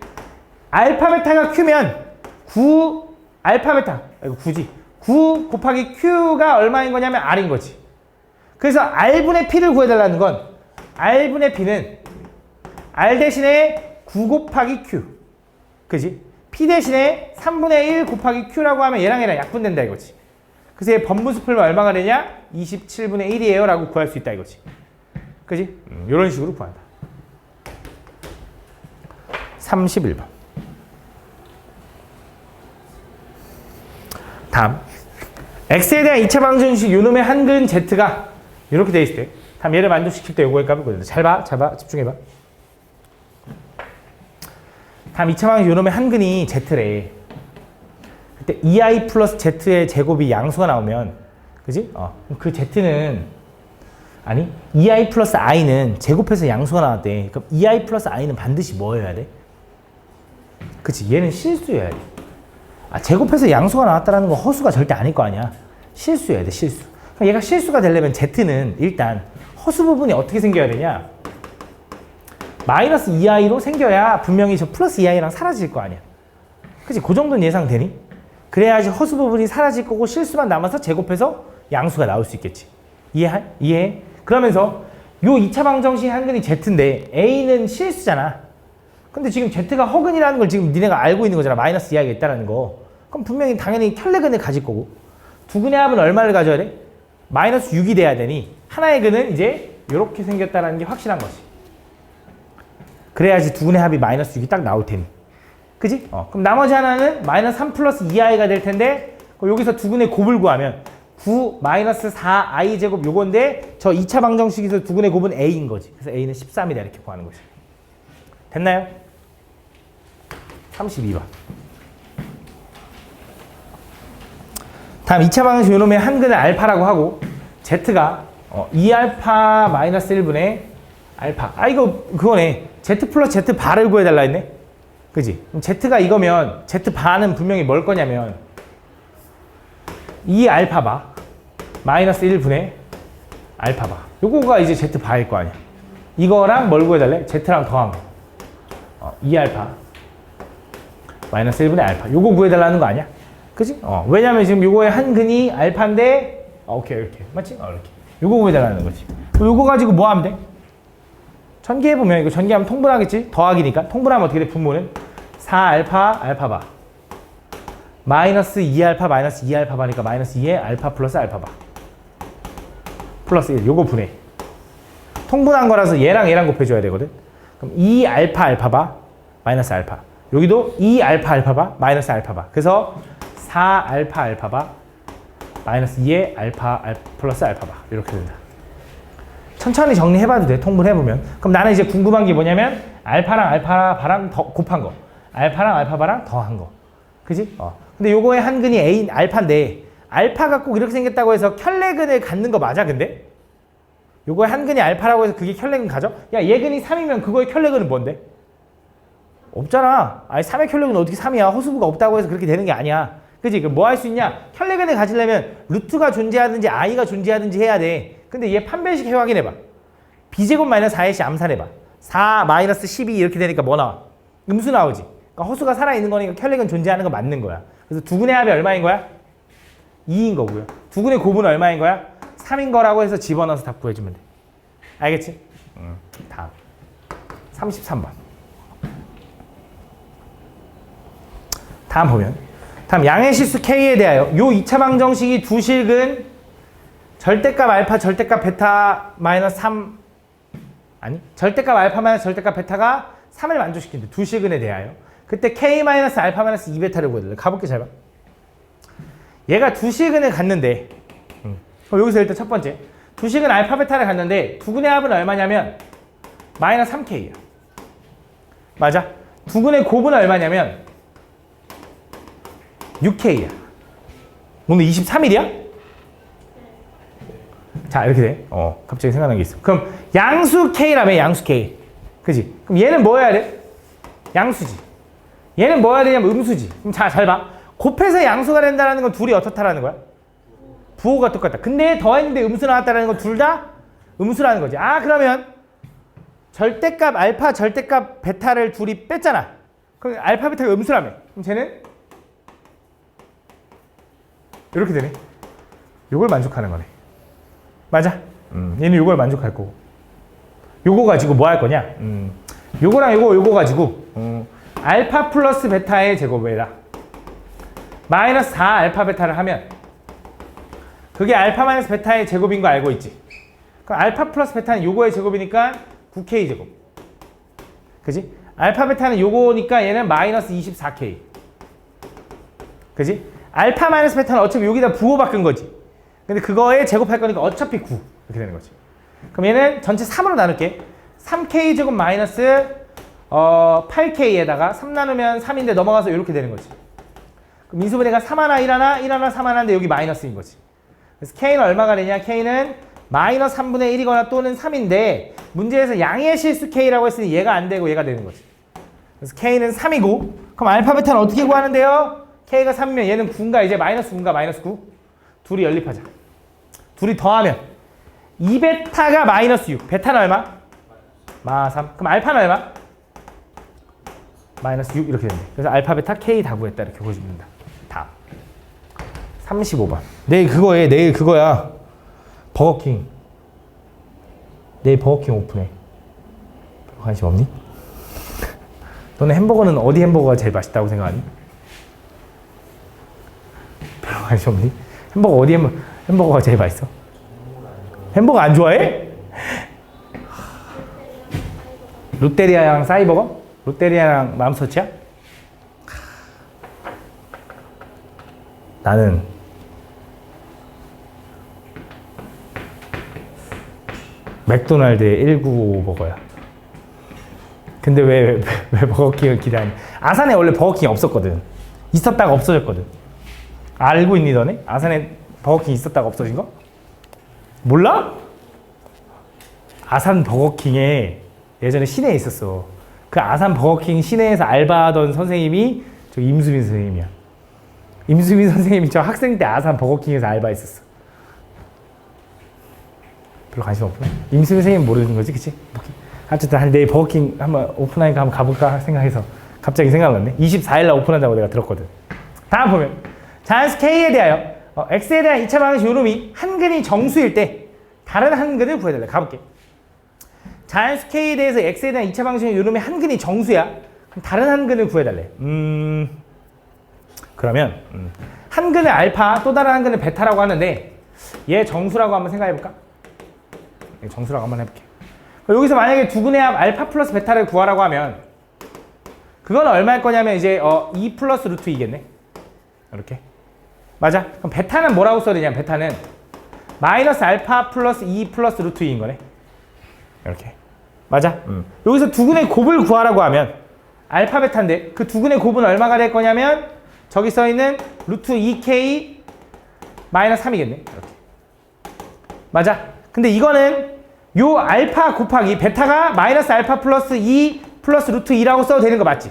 알파 베타가 Q면 9 알파 베타. 이거 9지. 9 곱하기 Q가 얼마인 거냐면 R인 거지. 그래서 R분의 P를 구해달라는 건 R분의 P는 R 대신에 9 곱하기 Q. 그지? P 대신에 3분의 1 곱하기 Q라고 하면 얘랑 약분된다 이거지. 그래서 얘 번분수 풀면 얼마가 되냐? 27분의 1이에요 라고 구할 수 있다 이거지. 그지? 이런 식으로 구한다. 31번. 다음. X에 대한 2차 방정식 요놈의 한근 Z가 이렇게 돼 있을 때 다음 얘를 만족시킬 때 요거의 값을 구해야 돼. 잘 봐. 집중해봐. 다음 2차 방정식 요놈의 한근이 Z래. 그때 2i 플러스 Z의 제곱이 양수가 나오면 그지? 그 Z는 아니 2i 플러스 i는 제곱해서 양수가 나왔대. 그럼 2i 플러스 i는 반드시 뭐여야 돼? 그치? 얘는 실수여야 돼. 제곱해서 양수가 나왔다는 건 허수가 절대 아닐 거 아니야. 실수여야 돼, 실수. 그럼 얘가 실수가 되려면 Z는 일단 허수 부분이 어떻게 생겨야 되냐? 마이너스 2i로 생겨야 분명히 저 플러스 2i랑 사라질 거 아니야. 그치? 그 정도는 예상되니? 그래야지 허수 부분이 사라질 거고 실수만 남아서 제곱해서 양수가 나올 수 있겠지. 이해해? 그러면서 요 2차 방정식 한근이 Z인데 A는 실수잖아. 근데 지금 Z가 허근이라는 걸 지금 니네가 알고 있는 거잖아. 마이너스 2i가 있다는 거. 그럼 분명히 당연히 켤레근을 가질 거고 두근의 합은 얼마를 가져야 돼? 마이너스 6이 돼야 되니 하나의 근은 이제 이렇게 생겼다는 게 확실한 거지. 그래야지 두근의 합이 마이너스 6이 딱 나올 테니. 그지? 그럼 나머지 하나는 마이너스 3 플러스 2i가 될 텐데 여기서 두근의 곱을 구하면 9 마이너스 4i 제곱 요건데 저 2차 방정식에서 두근의 곱은 a인 거지. 그래서 a는 13이다 이렇게 구하는 거지. 됐나요? 32번. 다음 2차 방정식 요놈의 한근을 알파라고 하고 Z가 2알파 마이너스 1분의 알파. 이거 그거네. Z 플러스 Z 바를 구해달라 했네. 그지? 그럼 Z가 이거면 Z 바는 분명히 뭘 거냐면 2알파 바 마이너스 1분의 알파 바. 요거가 이제 Z 바일 거 아니야. 이거랑 뭘 구해달래? Z랑 더한 거. 2알파 마이너스 1분의 알파. 요거 구해달라는 거 아니야? 그지? 왜냐면 지금 요거의 한근이 알파인데 오케이 이렇게 맞지? 이렇게 요거 구해달라는 거지. 요거 가지고 뭐 하면 돼? 전개해보면 이거 전개하면 통분하겠지? 더하기니까 통분하면 어떻게 돼? 분모는 4알파 알파바 마이너스 2알파 마이너스 2알파바니까 마이너스 2의 알파 플러스 알파바 플러스 1 요거 분해. 통분한 거라서 얘랑 곱해줘야 되거든. 그럼 2알파 알파바 마이너스 알파. 여기도 2알파 알파바 마이너스 알파바. 그래서 4알파 알파바 마이너스 2의 알파 플러스 알파바 이렇게 된다. 천천히 정리해봐도 돼. 통분해보면. 그럼 나는 이제 궁금한 게 뭐냐면 알파랑 알파바랑 더 곱한 거, 알파랑 알파바랑 더한 거. 그지? 근데 요거의 한근이 A 알파인데 알파가 꼭 이렇게 생겼다고 해서 켤레근을 갖는 거 맞아 근데? 요거의 한근이 알파라고 해서 그게 켤레근 가져? 야 얘근이 3이면 그거의 켤레근은 뭔데? 없잖아. 3의 켤레근은 어떻게 3이야? 허수부가 없다고 해서 그렇게 되는 게 아니야. 그지? 그럼 뭐 할 수 있냐? 켤레근을 가지려면 루트가 존재하든지 i가 존재하든지 해야 돼. 근데 얘 판별식 해 확인해봐. b제곱 마이너스 4의 시 암산해봐. 4 마이너스 12 이렇게 되니까 뭐 나와? 음수 나오지. 그러니까 허수가 살아있는 거니까 켤레근 존재하는 거 맞는 거야. 그래서 두근의 합이 얼마인 거야? 2인 거고요. 두근의 곱은 얼마인 거야? 3인 거라고 해서 집어넣어서 답 구해주면 돼. 알겠지? 다음 33번. 다음 보면 다음 양의 실수 K에 대하여 요 2차 방정식이 두 식은 절대값 알파 절대값 베타 마이너스 3 아니 절대값 알파 마이너스 절대값 베타가 3을 만족시킨대. 두 식은에 대하여 그때 K 마이너스 알파 마이너스 2베타를 구해달래. 가볼게 잘 봐. 얘가 두 식은을 갔는데 그럼 여기서 일단 첫 번째 두 식은 알파 베타를 갔는데 두근의 합은 얼마냐면 마이너스 3K야. 맞아? 두근의 곱은 얼마냐면 6K야. 오늘 23일이야? 자 이렇게 돼. 갑자기 생각난 게 있어. 그럼 양수 K라며 양수 K. 그지? 그럼 얘는 뭐 해야 돼? 양수지. 얘는 뭐 해야 되냐면 음수지. 그럼 잘 봐. 곱해서 양수가 된다는 건 둘이 어떻다라는 거야? 부호가 똑같다. 근데 더했는데 음수 나왔다는 건 둘 다 음수라는 거지. 아 그러면 절대값 알파 절대값 베타를 둘이 뺐잖아. 그럼 알파 베타가 음수라며. 그럼 쟤는 이렇게 되네. 요걸 만족하는 거네. 맞아? 얘는 요걸 만족할 거고. 요거 가지고 뭐 할 거냐? 요거랑 요거 가지고 알파 플러스 베타의 제곱에다 마이너스 4 알파 베타를 하면 그게 알파 마이너스 베타의 제곱인 거 알고 있지? 그럼 알파 플러스 베타는 요거의 제곱이니까 9K 제곱. 그지? 알파 베타는 요거니까 얘는 마이너스 24K. 그지? 알파 마이너스 베타는 어차피 여기다 부호 바꾼 거지. 근데 그거에 제곱할 거니까 어차피 9. 이렇게 되는 거지. 그럼 얘는 전체 3으로 나눌게. 3K 제곱 마이너스 8K에다가 3 나누면 3인데 넘어가서 이렇게 되는 거지. 그럼 인수분해가 3 하나 1 하나 1 하나 3 하나인데 여기 마이너스인 거지. 그래서 K는 얼마가 되냐? K는 마이너스 3분의 1이거나 또는 3인데 문제에서 양의 실수 K라고 했으니 얘가 안 되고 얘가 되는 거지. 그래서 K는 3이고 그럼 알파 베타는 어떻게 구하는데요? K가 3이면 얘는 9인가 이제 마이너스 9인가 마이너스 9? 둘이 연립하자. 둘이 더하면 2베타가 마이너스 6. 베타는 얼마? 마 3. 그럼 알파는 얼마? 마이너스 6 이렇게 된대. 그래서 알파 베타 K 다 구했다 이렇게 보여주면 된다. 다음 35번. 내일 그거야. 버거킹. 내일 버거킹 오픈해. 관심 없니? 너네 햄버거는 어디 햄버거가 제일 맛있다고 생각하니? 별로 관심 없니? 햄버거 어디 햄버거가 제일 맛있어? 햄버거 안 좋아해? 롯데리아랑 싸이버거? 롯데리아랑 맘스터치야? 나는 맥도날드의 195 버거야. 근데 왜 버거킹을 기대하니? 아산에 원래 버거킹이 없었거든. 있었다가 없어졌거든. 알고 있니 너네? 아산에 버거킹 있었다가 없어진 거? 몰라? 아산 버거킹에 예전에 시내에 있었어. 그 아산 버거킹 시내에서 알바하던 선생님이 저 임수민 선생님이야. 임수민 선생님이 저 학생 때 아산 버거킹에서 알바했었어. 별로 관심 없구나. 임수민 선생님 모르는 거지, 그치? 어쨌든 내일 버거킹 한번 오픈하니까 한번 가볼까 생각해서 갑자기 생각났네. 24일날 오픈한다고 내가 들었거든. 다음 보면 자연수 K에 대하여 X에 대한 2차 방정식 요놈이 한근이 정수일 때 다른 한근을 구해달래. 가볼게. 자연수 K에 대해서 X에 대한 2차 방정식 요놈이 한근이 정수야. 그럼 다른 한근을 구해달래. 그러면 한근을 알파 또 다른 한근을 베타라고 하는데 얘 정수라고 한번 생각해볼까? 정수라고 한번 해볼게. 여기서 만약에 두근의 합 알파 플러스 베타를 구하라고 하면 그건 얼마일 거냐면 이제 2 플러스 루트 2겠네. 이렇게. 맞아? 그럼 베타는 뭐라고 써야 되냐면 베타는 마이너스 알파 플러스 2 플러스 루트 2인 거네. 이렇게. 맞아? 여기서 두근의 곱을 구하라고 하면 알파 베타인데 그 두근의 곱은 얼마가 될 거냐면 저기 써있는 루트 2k 마이너스 3이겠네. 이렇게. 맞아? 근데 이거는 요 알파 곱하기 베타가 마이너스 알파 플러스 2 플러스 루트 2라고 써도 되는 거 맞지?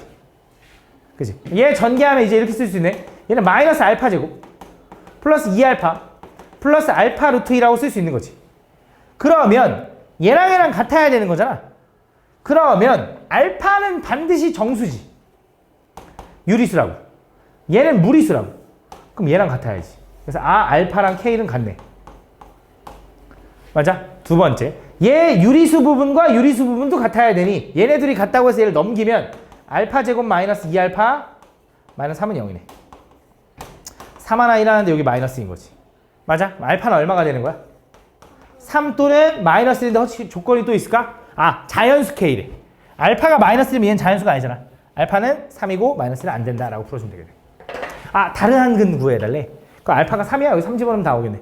그치? 얘 전개하면 이제 이렇게 쓸 수 있네. 얘는 마이너스 알파 제곱 플러스 2알파 플러스 알파 루트 2라고 쓸 수 있는 거지. 그러면 얘랑 같아야 되는 거잖아. 그러면 알파는 반드시 정수지. 유리수라고. 얘는 무리수라고. 그럼 얘랑 같아야지. 그래서 알파랑 K는 같네. 맞아? 두 번째. 얘 유리수 부분과 유리수 부분도 같아야 되니 얘네들이 같다고 해서 얘를 넘기면 알파 제곱 마이너스 2알파 마이너스 3은 0이네. 3 하나 일하는데 여기 마이너스인 거지. 맞아? 알파는 얼마가 되는 거야? 3 또는 마이너스인데 혹시 조건이 또 있을까? 아, 자연수 K래. 알파가 마이너스면 얘는 자연수가 아니잖아. 알파는 3이고 마이너스는 안 된다라고 풀어주면 되겠네. 아, 다른 한근 구해달래. 그 알파가 3이야. 여기 3 집어넣으면 다 오겠네.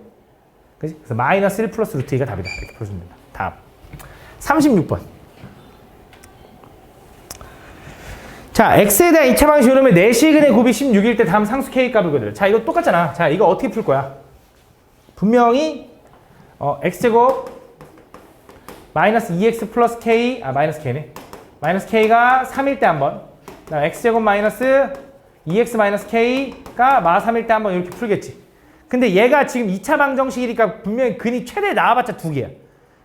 그치? 그래서 마이너스 1 플러스 루트 2가 답이다. 이렇게 풀어주면 된다. 다음. 36번. 자, x에 대한 2차 방식 요놈의 4시근의 곱이 16일 때 다음 상수 k 값을 구해달래. 자, 이거 똑같잖아. 자, 이거 어떻게 풀 거야? 분명히 x제곱 마이너스 2x 플러스 k, 마이너스 k네. 마이너스 k가 3일 때 한 번. 그다음 x제곱 마이너스 2x 마이너스 k가 마 3일 때 한 번 이렇게 풀겠지. 근데 얘가 지금 2차 방정식이니까 분명히 근이 최대 나와봤자 2개야.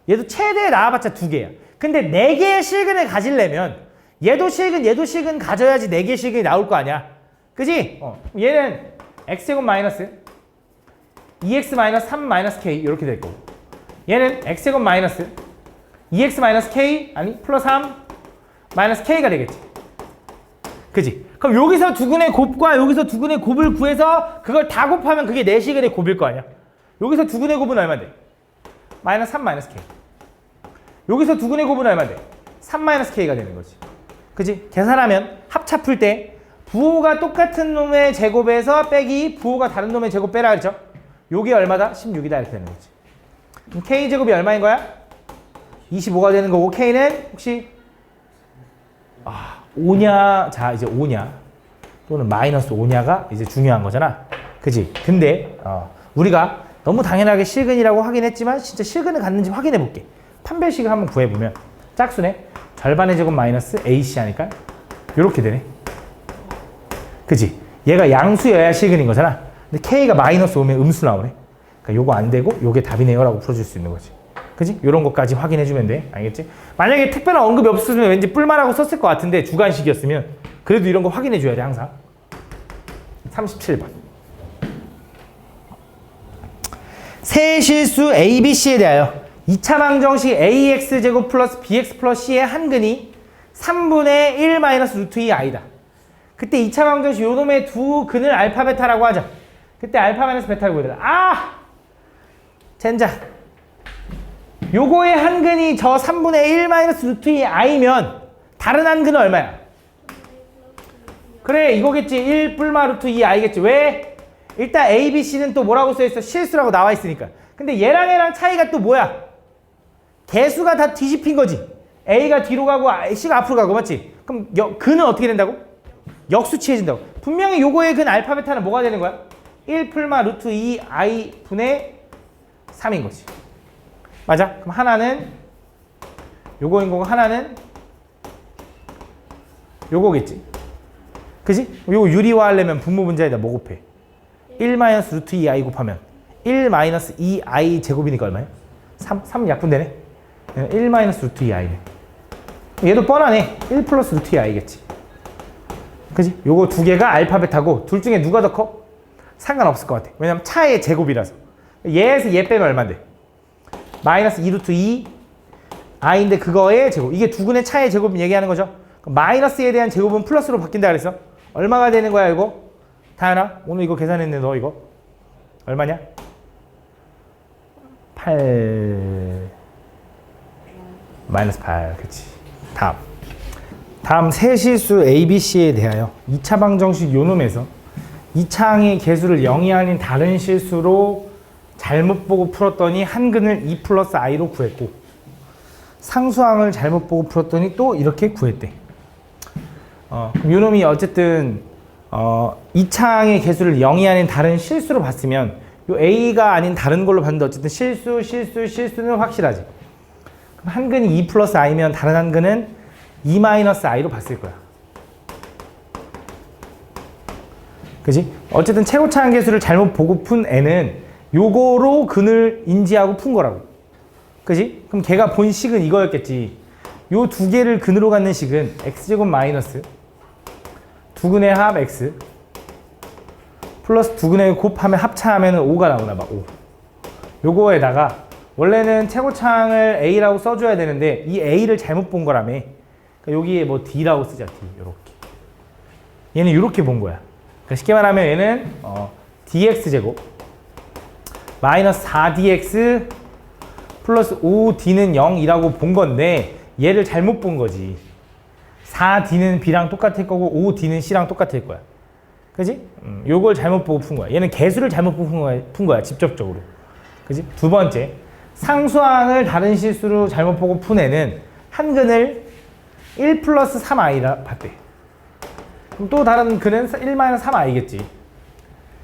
얘도 최대 나와봤자 2개야. 근데 4개의 실근을 가지려면 얘도 실근 가져야지 4개의 실근이 나올 거 아니야. 그지? 얘는 x제곱 마이너스 2x 마이너스 3 마이너스 k 이렇게 될 거고, 얘는 x제곱 마이너스 2x 마이너스 k 아니 플러스 3 마이너스 k가 되겠지. 그지? 그럼 여기서 두근의 곱과 여기서 두근의 곱을 구해서 그걸 다 곱하면 그게 4시근의 곱일 거 아니야. 여기서 두근의 곱은 얼마인데? 마이너스 3 마이너스 k. 여기서 두근의 곱은 얼마인데? 3 마이너스 k가 되는 거지. 그지? 계산하면 합차 풀 때 부호가 똑같은 놈의 제곱에서 빼기 부호가 다른 놈의 제곱 빼라 그랬죠? 요게 얼마다? 16이다 이렇게 되는 거지. 그럼 k제곱이 얼마인 거야? 25가 되는 거고, k는 혹시 5냐, 자 이제 5냐 또는 마이너스 5냐가 이제 중요한 거잖아. 그지? 근데 우리가 너무 당연하게 실근이라고 하긴 했지만 진짜 실근을 갖는지 확인해 볼게. 판별식을 한번 구해보면 짝수네. 절반의 제곱 마이너스 AC 하니까 이렇게 되네. 그지? 얘가 양수여야 실근인 거잖아. 근데 K가 마이너스 5면 음수 나오네. 그러니까 요거 안 되고 요게 답이네요 라고 풀어줄 수 있는 거지. 그지? 요런 것까지 확인해주면 돼. 알겠지? 만약에 특별한 언급이 없었으면 왠지 뿔만하고 썼을 것 같은데 주관식이었으면 그래도 이런 거 확인해줘야 돼 항상. 37번. 세실수 ABC에 대하여 2차 방정식 AX제곱 플러스 BX 플러스 C의 한근이 3분의 1 마이너스 루트 2 I다. 그때 2차 방정식 요놈의 두 근을 알파 베타라고 하자. 그때 알파 마이너스 베타를 구해달라. 젠장. 요거의 한근이 저 3분의 1 마이너스 루트 2 I면 다른 한근은 얼마야? 그래, 이거겠지. 1 뿔마 루트 2 I겠지. 왜? 일단 A, B, C는 또 뭐라고 써있어? 실수라고 나와 있으니까. 근데 얘랑 차이가 또 뭐야? 개수가 다 뒤집힌 거지. A가 뒤로 가고 C가 앞으로 가고, 맞지? 그럼 근은 어떻게 된다고? 역수치해진다고. 분명히 요거의 근 알파 베타는 뭐가 되는 거야? 1 풀마 루트 2 I 분의 3인 거지. 맞아? 그럼 하나는 요거인 거고 하나는 요거겠지. 그지? 요거 유리화하려면 분모 분자에다 뭐 곱해? 1 마이너스 루트 2 I 곱하면 1 마이너스 2 I 제곱이니까 얼마야? 3 약분되네? 1 마이너스 루트 2 I네. 얘도 뻔하네. 1 플러스 루트 2 I겠지. 그지? 요거 두 개가 알파 베타고 둘 중에 누가 더 커? 상관없을 것 같아. 왜냐면 차의 제곱이라서. 얘에서 얘 빼면 얼마인데? 마이너스 2 루트 2 I인데 그거의 제곱. 이게 두 근의 차의 제곱 얘기하는 거죠. 마이너스에 대한 제곱은 플러스로 바뀐다 그랬어. 얼마가 되는 거야 이거? 다현아 오늘 이거 계산했네. 너 이거 얼마냐? 8 마이너스 8. 그치. 다음 세실수 ABC에 대하여 2차 방정식 요놈에서 2차항의 개수를 0이 아닌 다른 실수로 잘못 보고 풀었더니 한근을 2 플러스 I로 구했고 상수항을 잘못 보고 풀었더니 또 이렇게 구했대. 그럼 요놈이 어쨌든 2차항의 개수를 0이 아닌 다른 실수로 봤으면 요 A가 아닌 다른 걸로 봤는데 어쨌든 실수는 확실하지. 그럼 한근이 2 플러스 I면 다른 한근은 2 마이너스 I로 봤을 거야. 그지? 어쨌든 최고차항 개수를 잘못 보고 푼 N은 요거로 근을 인지하고 푼 거라고. 그지? 그럼 걔가 본 식은 이거였겠지. 요 두 개를 근으로 갖는 식은 x제곱 마이너스 두 근의 합 x 플러스 두 근의 곱하면 합차하면 5가 나오나 봐. 5. 요거에다가 원래는 최고차항을 A라고 써줘야 되는데 이 A를 잘못 본 거라며. 그러니까 여기에 뭐 D라고 쓰자. D. 요렇게. 얘는 요렇게 본 거야. 그러니까 쉽게 말하면 얘는 dx제곱 마이너스 4dx 플러스 5d는 0이라고 본 건데 얘를 잘못 본 거지. 4d는 b랑 똑같을 거고 5d는 c랑 똑같을 거야. 그지? 요걸 잘못 보고 푼 거야. 얘는 개수를 잘못 푼 거야, 직접적으로. 그지? 두 번째, 상수항을 다른 실수로 잘못 보고 푼 애는 한근을 1 플러스 3i라 봤대. 그럼 또 다른 근은 1 마이너스 3i겠지.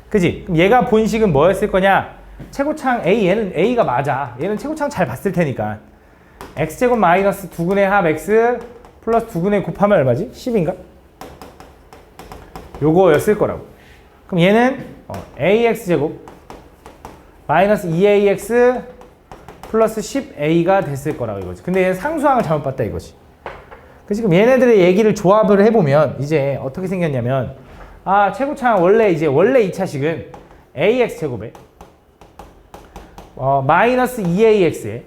그지? 그럼 얘가 본 식은 뭐였을 거냐? 최고창 A, 얘는 A가 맞아. 얘는 최고창 잘 봤을 테니까. x제곱 마이너스 2분의 합 x 플러스 2분의 곱하면 얼마지? 10인가? 요거였을 거라고. 그럼 얘는 ax제곱 마이너스 2ax 플러스 10a가 됐을 거라고 이거지. 근데 얘는 상수항을 잘못 봤다 이거지. 그래서 지금 얘네들의 얘기를 조합을 해보면 이제 어떻게 생겼냐면 최고창 원래 2차식은 ax제곱에 마이너스 2ax에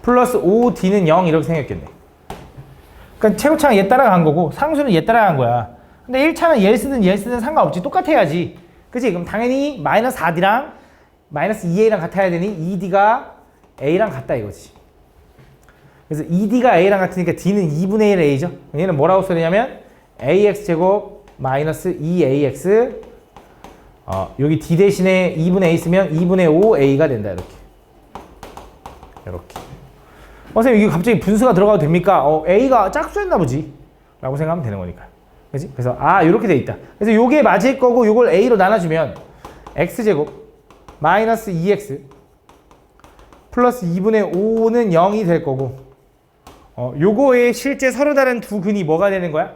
플러스 5d는 0 이렇게 생겼겠네. 그러니까 최고창은 얘 따라간 거고 상수는 얘 따라간 거야. 근데 1차는 얘를 쓰든 상관없지. 똑같아야지. 그치? 그럼 당연히 마이너스 4d랑 마이너스 2a랑 같아야 되니 2d가 a랑 같다 이거지. 그래서 2d가 a랑 같으니까 d는 2분의 1 a죠. 얘는 뭐라고 써냐면 ax제곱 마이너스 2ax 여기 d 대신에 2분의 a 쓰면 2분의 5a가 된다 이렇게. 선생님 이게 갑자기 분수가 들어가도 됩니까? a가 짝수였나 보지 라고 생각하면 되는 거니까. 그치? 그래서 이렇게 돼 있다. 그래서 요게 맞을 거고 요걸 a로 나눠주면 x제곱 마이너스 2x 플러스 2분의 5는 0이 될 거고 요거의 실제 서로 다른 두 근이 뭐가 되는 거야?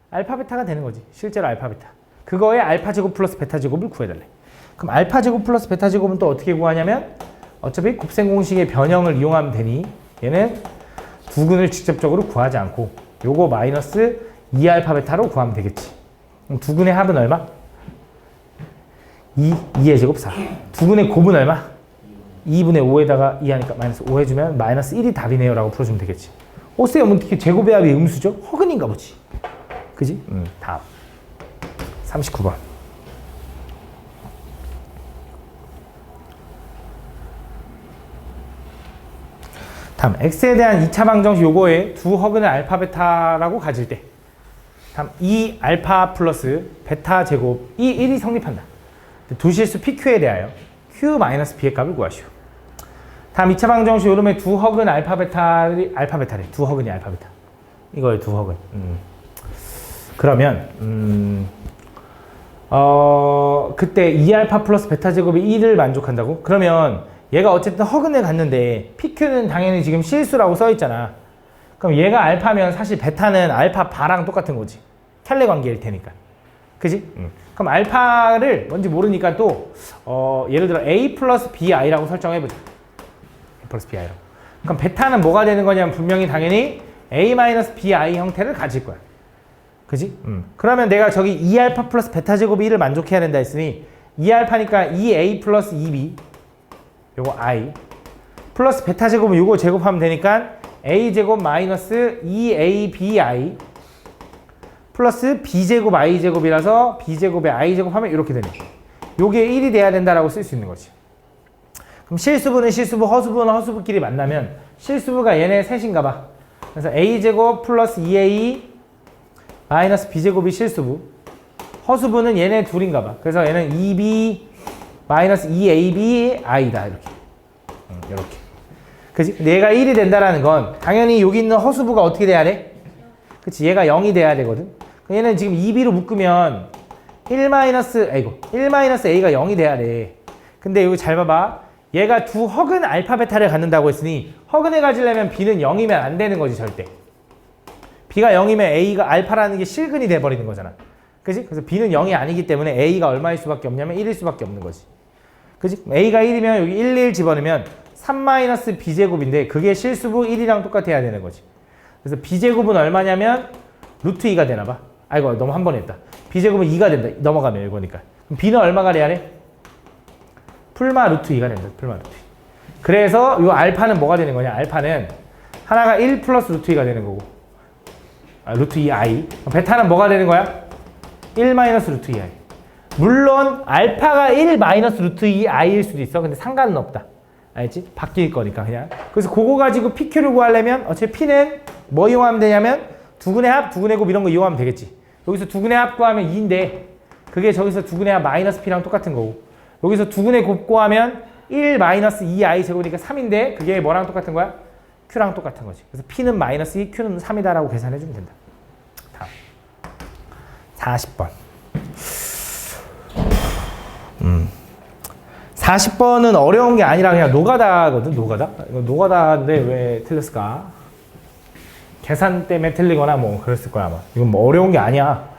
알파 베타가 되는 거지. 실제로 알파 베타. 그거의 알파 제곱 플러스 베타 제곱을 구해달래. 그럼 알파 제곱 플러스 베타 제곱은 또 어떻게 구하냐면 어차피 곱셈 공식의 변형을 이용하면 되니 얘는 두 근을 직접적으로 구하지 않고 요거 마이너스 2알파 베타로 구하면 되겠지. 그럼 두 근의 합은 얼마? 2의 제곱 4. 두 근의 곱은 얼마? 2분의 5에다가 2 하니까 마이너스 5 해주면 마이너스 1이 답이네요 라고 풀어주면 되겠지. 쌤 어떻게 제곱의 합이 음수죠? 허근인가 보지. 그지? 다음 39번. 다음 x에 대한 2차 방정식 요거에 두 허근을 알파 베타라고 가질 때 다음 2 알파 플러스 베타 제곱 이 1이 성립한다. 두 실수 PQ에 대하여 Q 마이너스 B의 값을 구하시오. 다음 2차 방정식 요놈의 두 허근 알파 베타래. 두 허근이 알파 베타. 이거의 두 허근. 그러면 그때 2알파 플러스 베타 제곱이 1을 만족한다고? 그러면 얘가 어쨌든 허근을 갖는데 PQ는 당연히 지금 실수라고 써있잖아. 그럼 얘가 알파면 사실 베타는 알파 바랑 똑같은 거지. 켤레 관계일 테니까. 그지? 그럼 알파를 뭔지 모르니까 또 예를 들어 A 플러스 BI라고 설정해보자. A 플러스 BI라고. 그럼 베타는 뭐가 되는 거냐면 분명히 당연히 A 마이너스 BI 형태를 가질 거야. 그지? 그러면 내가 저기 2알파 플러스 베타 제곱이 1을 만족해야 된다 했으니 2알파니까 2A 플러스 2B 요거 I 플러스 베타 제곱은 요거 제곱하면 되니까 A 제곱 마이너스 2ABI 플러스 B제곱 I제곱이라서 B제곱에 I제곱 하면 이렇게 되네. 요게 1이 돼야 된다라고 쓸 수 있는 거지. 그럼 실수부는 실수부, 허수부는 허수부끼리 만나면 실수부가 얘네 셋인가 봐. 그래서 A제곱 플러스 2A 마이너스 B제곱이 실수부, 허수부는 얘네 둘인가 봐. 그래서 얘는 2B 마이너스 2AB I다 이렇게. 이렇게. 그치? 근데 얘가 1이 된다라는 건 당연히 여기 있는 허수부가 어떻게 돼야 돼? 그치? 얘가 0이 돼야 되거든. 얘는 지금 2B로 묶으면 1-A가 0이 돼야 돼. 근데 여기 잘 봐봐. 얘가 두 허근 알파 베타를 갖는다고 했으니 허근을 가지려면 B는 0이면 안 되는 거지 절대. B가 0이면 A가 알파라는 게 실근이 돼버리는 거잖아. 그치? 그래서 B는 0이 아니기 때문에 A가 얼마일 수밖에 없냐면 1일 수밖에 없는 거지. 그치? A가 1이면 여기 1 집어넣으면 3-B제곱인데 그게 실수부 1이랑 똑같아야 되는 거지. 그래서 B제곱은 얼마냐면 루트 2가 되나 봐. 아이고 너무 한 번에 했다. B제곱은 2가 된다. 넘어가면 이거니까. 그럼 B는 얼마가 돼야 돼? 풀마 루트 2가 된다. 풀마 루트 2. 그래서 이 알파는 뭐가 되는 거냐? 알파는 하나가 1 플러스 루트 2가 되는 거고 루트 2i. 베타는 뭐가 되는 거야? 1 마이너스 루트 2i. 물론 알파가 1 마이너스 루트 2i일 수도 있어. 근데 상관은 없다. 알지? 바뀔 거니까 그냥. 그래서 그거 가지고 PQ를 구하려면 어차피 P는 뭐 이용하면 되냐면 두근의 합, 두근의 곱 이런 거 이용하면 되겠지. 여기서 두근의 합 구하면 2인데 그게 저기서 두근의 합 마이너스 P랑 똑같은 거고 여기서 두근의 곱 구하면 1 마이너스 2i 제곱이니까 3인데 그게 뭐랑 똑같은 거야? Q랑 똑같은 거지. 그래서 P는 마이너스 2, Q는 3이다라고 계산해주면 된다. 다음 40번 40번은 어려운 게 아니라 그냥 노가다거든. 노가다? 이거 노가다인데 왜 틀렸을까? 계산 때문에 틀리거나 뭐 그랬을 거야 아마. 이건 뭐 어려운 게 아니야.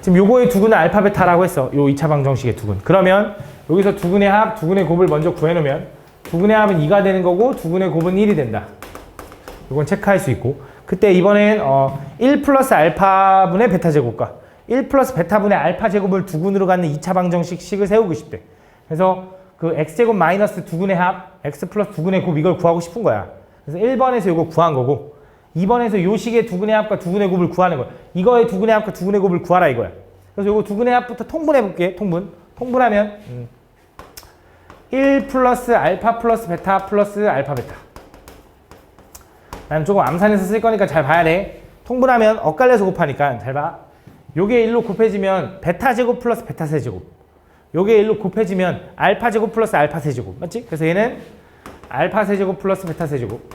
지금 요거의 두근은 알파 베타라고 했어. 요 2차 방정식의 두근. 그러면 여기서 두근의 합, 두근의 곱을 먼저 구해놓으면 두근의 합은 2가 되는 거고 두근의 곱은 1이 된다. 이건 체크할 수 있고 그때 이번엔 1 플러스 알파분의 베타 제곱과 1 플러스 베타분의 알파 제곱을 두근으로 갖는 2차 방정식식을 세우고 싶대. 그래서 그 x제곱 마이너스 두근의 합, x 플러스 두근의 곱 이걸 구하고 싶은 거야. 그래서 1번에서 이거 구한 거고 2번에서 요 식의 두근의 합과 두근의 곱을 구하는 거야. 이거의 두근의 합과 두근의 곱을 구하라 이거야. 그래서 이거 두근의 합부터 통분해 볼게. 통분하면 1 플러스 알파 플러스 베타 플러스 알파 베타. 난 조금 암산해서 쓸 거니까 잘 봐야 돼. 통분하면 엇갈려서 곱하니까 잘 봐. 요게 1로 곱해지면 베타 제곱 플러스 베타 세제곱. 요게 1로 곱해지면 알파 제곱 플러스 알파 세제곱. 맞지? 그래서 얘는 알파 세제곱 플러스 베타 세제곱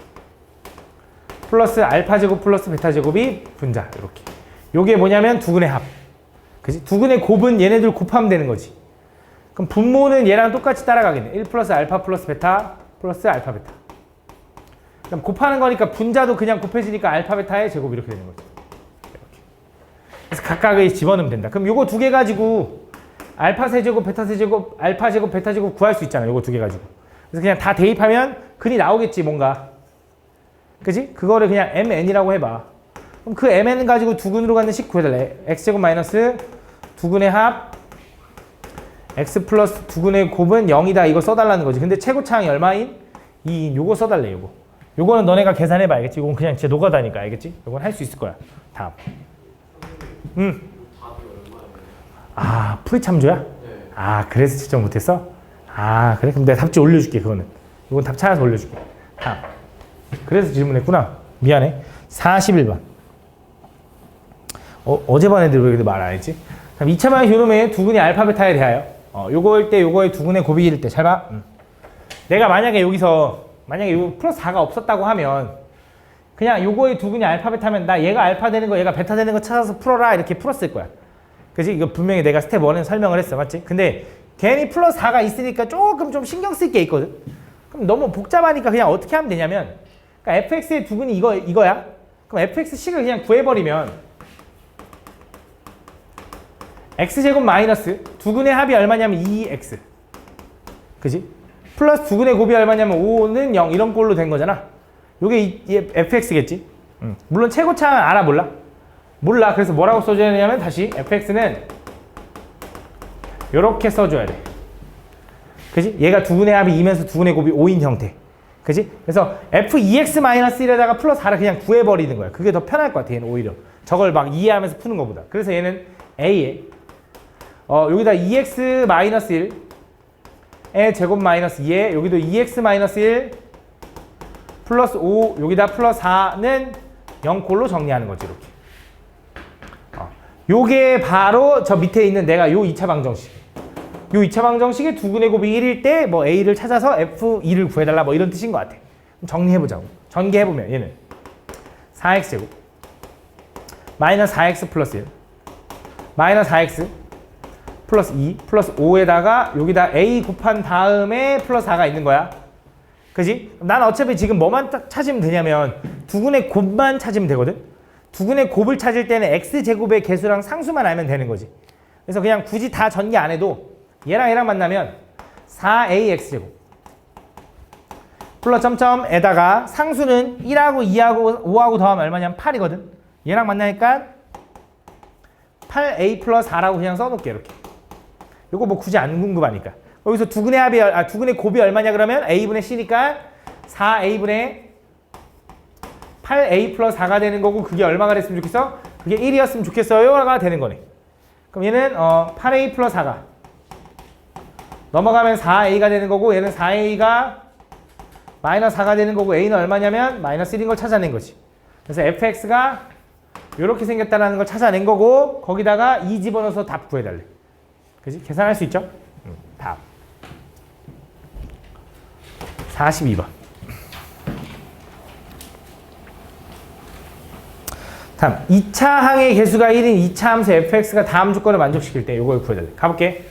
플러스 알파 제곱 플러스 베타 제곱이 분자. 이렇게. 요게 뭐냐면 두근의 합. 그지? 두근의 곱은 얘네들 곱하면 되는 거지. 그럼 분모는 얘랑 똑같이 따라가겠네. 1 플러스 알파 플러스 베타 플러스 알파 베타. 그럼 곱하는 거니까 분자도 그냥 곱해지니까 알파 베타의 제곱 이렇게 되는 거죠. 이렇게. 그래서 각각의 집어넣으면 된다. 그럼 요거 두 개 가지고 알파 세제곱, 베타 세제곱, 알파 제곱, 베타 제곱 구할 수 있잖아. 요거 두 개 가지고. 그래서 그냥 다 대입하면 근이 나오겠지, 뭔가. 그지? 그거를 그냥 mn이라고 해봐. 그럼 그 mn 가지고 두근으로 갖는 식 구해달래. x제곱 마이너스 두근의 합, x 플러스 두근의 곱은 0이다. 이거 써달라는 거지. 근데 최고차항이 얼마인? 2인. 요거 써달래, 요거. 요거는 너네가 계산해봐, 알겠지? 이건 그냥 진짜 노가다니까, 알겠지? 요건 할 수 있을 거야. 다음. 아, 풀이 참조야? 네. 아, 그래서 측정 못했어? 아, 그래? 그럼 내가 답지 올려줄게, 그거는. 이건 답 찾아서 올려줄게. 다음. 그래서 질문했구나. 미안해. 41번. 어제 반 애들 왜 그렇게 말 안 했지? 그럼 2차 방식 요놈의 두근의 알파 베타에 대하여 요거일 때 요거의 두근의 곱이일 때 잘 봐. 내가 만약에 여기서 만약에 요 플러스 4가 없었다고 하면 그냥 요거의 두근이 알파 베타면 나 얘가 알파 되는 거 얘가 베타 되는 거 찾아서 풀어라 이렇게 풀었을 거야. 그치? 이거 분명히 내가 스텝 1에서 설명을 했어. 맞지? 근데 괜히 플러스 4가 있으니까 조금 좀 신경 쓸 게 있거든. 그럼 너무 복잡하니까 그냥 어떻게 하면 되냐면 그러니까 fx의 두근이 이거야. 그럼 fx식을 그냥 구해버리면 x제곱 마이너스 두근의 합이 얼마냐면 2x. 그지? 플러스 두근의 곱이 얼마냐면 5는 0 이런 꼴로 된 거잖아. 요게 fx겠지? 물론 최고차항은 알아 몰라? 몰라. 그래서 뭐라고 써줘야 되냐면 다시 fx는 요렇게 써줘야 돼. 그지? 얘가 두근의 합이 2면서 두근의 곱이 5인 형태. 그지? 그래서 f2x-1에다가 플러스 4를 그냥 구해버리는 거야. 그게 더 편할 것 같아. 얘는 오히려. 저걸 막 이해하면서 푸는 것보다. 그래서 얘는 a에 여기다 2x-1의 제곱 마이너스 2에 여기도 2x-1 플러스 5 여기다 플러스 4는 0꼴로 정리하는 거지. 이렇게. 요게 바로 저 밑에 있는 내가 요 2차 방정식. 요 2차 방정식의 두근의 곱이 1일 때 뭐 a를 찾아서 f2를 구해달라 뭐 이런 뜻인 것 같아. 정리해보자고. 전개해보면 얘는 4x제곱 마이너스 4x 플러스 1 마이너스 4x 플러스 2 플러스 5에다가 여기다 a 곱한 다음에 플러스 4가 있는 거야. 그지? 난 어차피 지금 뭐만 딱 찾으면 되냐면 두근의 곱만 찾으면 되거든. 두근의 곱을 찾을 때는 x제곱의 개수랑 상수만 알면 되는 거지. 그래서 그냥 굳이 다 전개 안 해도 얘랑 얘랑 만나면 4ax제곱 플러스 점점에다가 상수는 1하고 2하고 5하고 더하면 얼마냐면 8이거든. 얘랑 만나니까 8a 플러스 4라고 그냥 써놓을게. 이렇게. 이거 뭐 굳이 안 궁금하니까. 여기서 두근의 합이 두근의 곱이 얼마냐 그러면 a분의 c니까 4a분의 8a 플러스 4가 되는 거고 그게 얼마가 됐으면 좋겠어? 그게 1이었으면 좋겠어요가 되는 거네. 그럼 얘는 8a 플러스 4가 넘어가면 4a가 되는 거고 얘는 4a가 마이너스 4가 되는 거고 a는 얼마냐면 마이너스 1인 걸 찾아낸 거지. 그래서 fx가 이렇게 생겼다는 걸 찾아낸 거고 거기다가 2 집어넣어서 답 구해달래. 그지? 계산할 수 있죠? 답 42번. 다음 2차 항의 개수가 1인 2차 함수 fx가 다음 조건을 만족시킬 때 이걸 구해달래. 가볼게.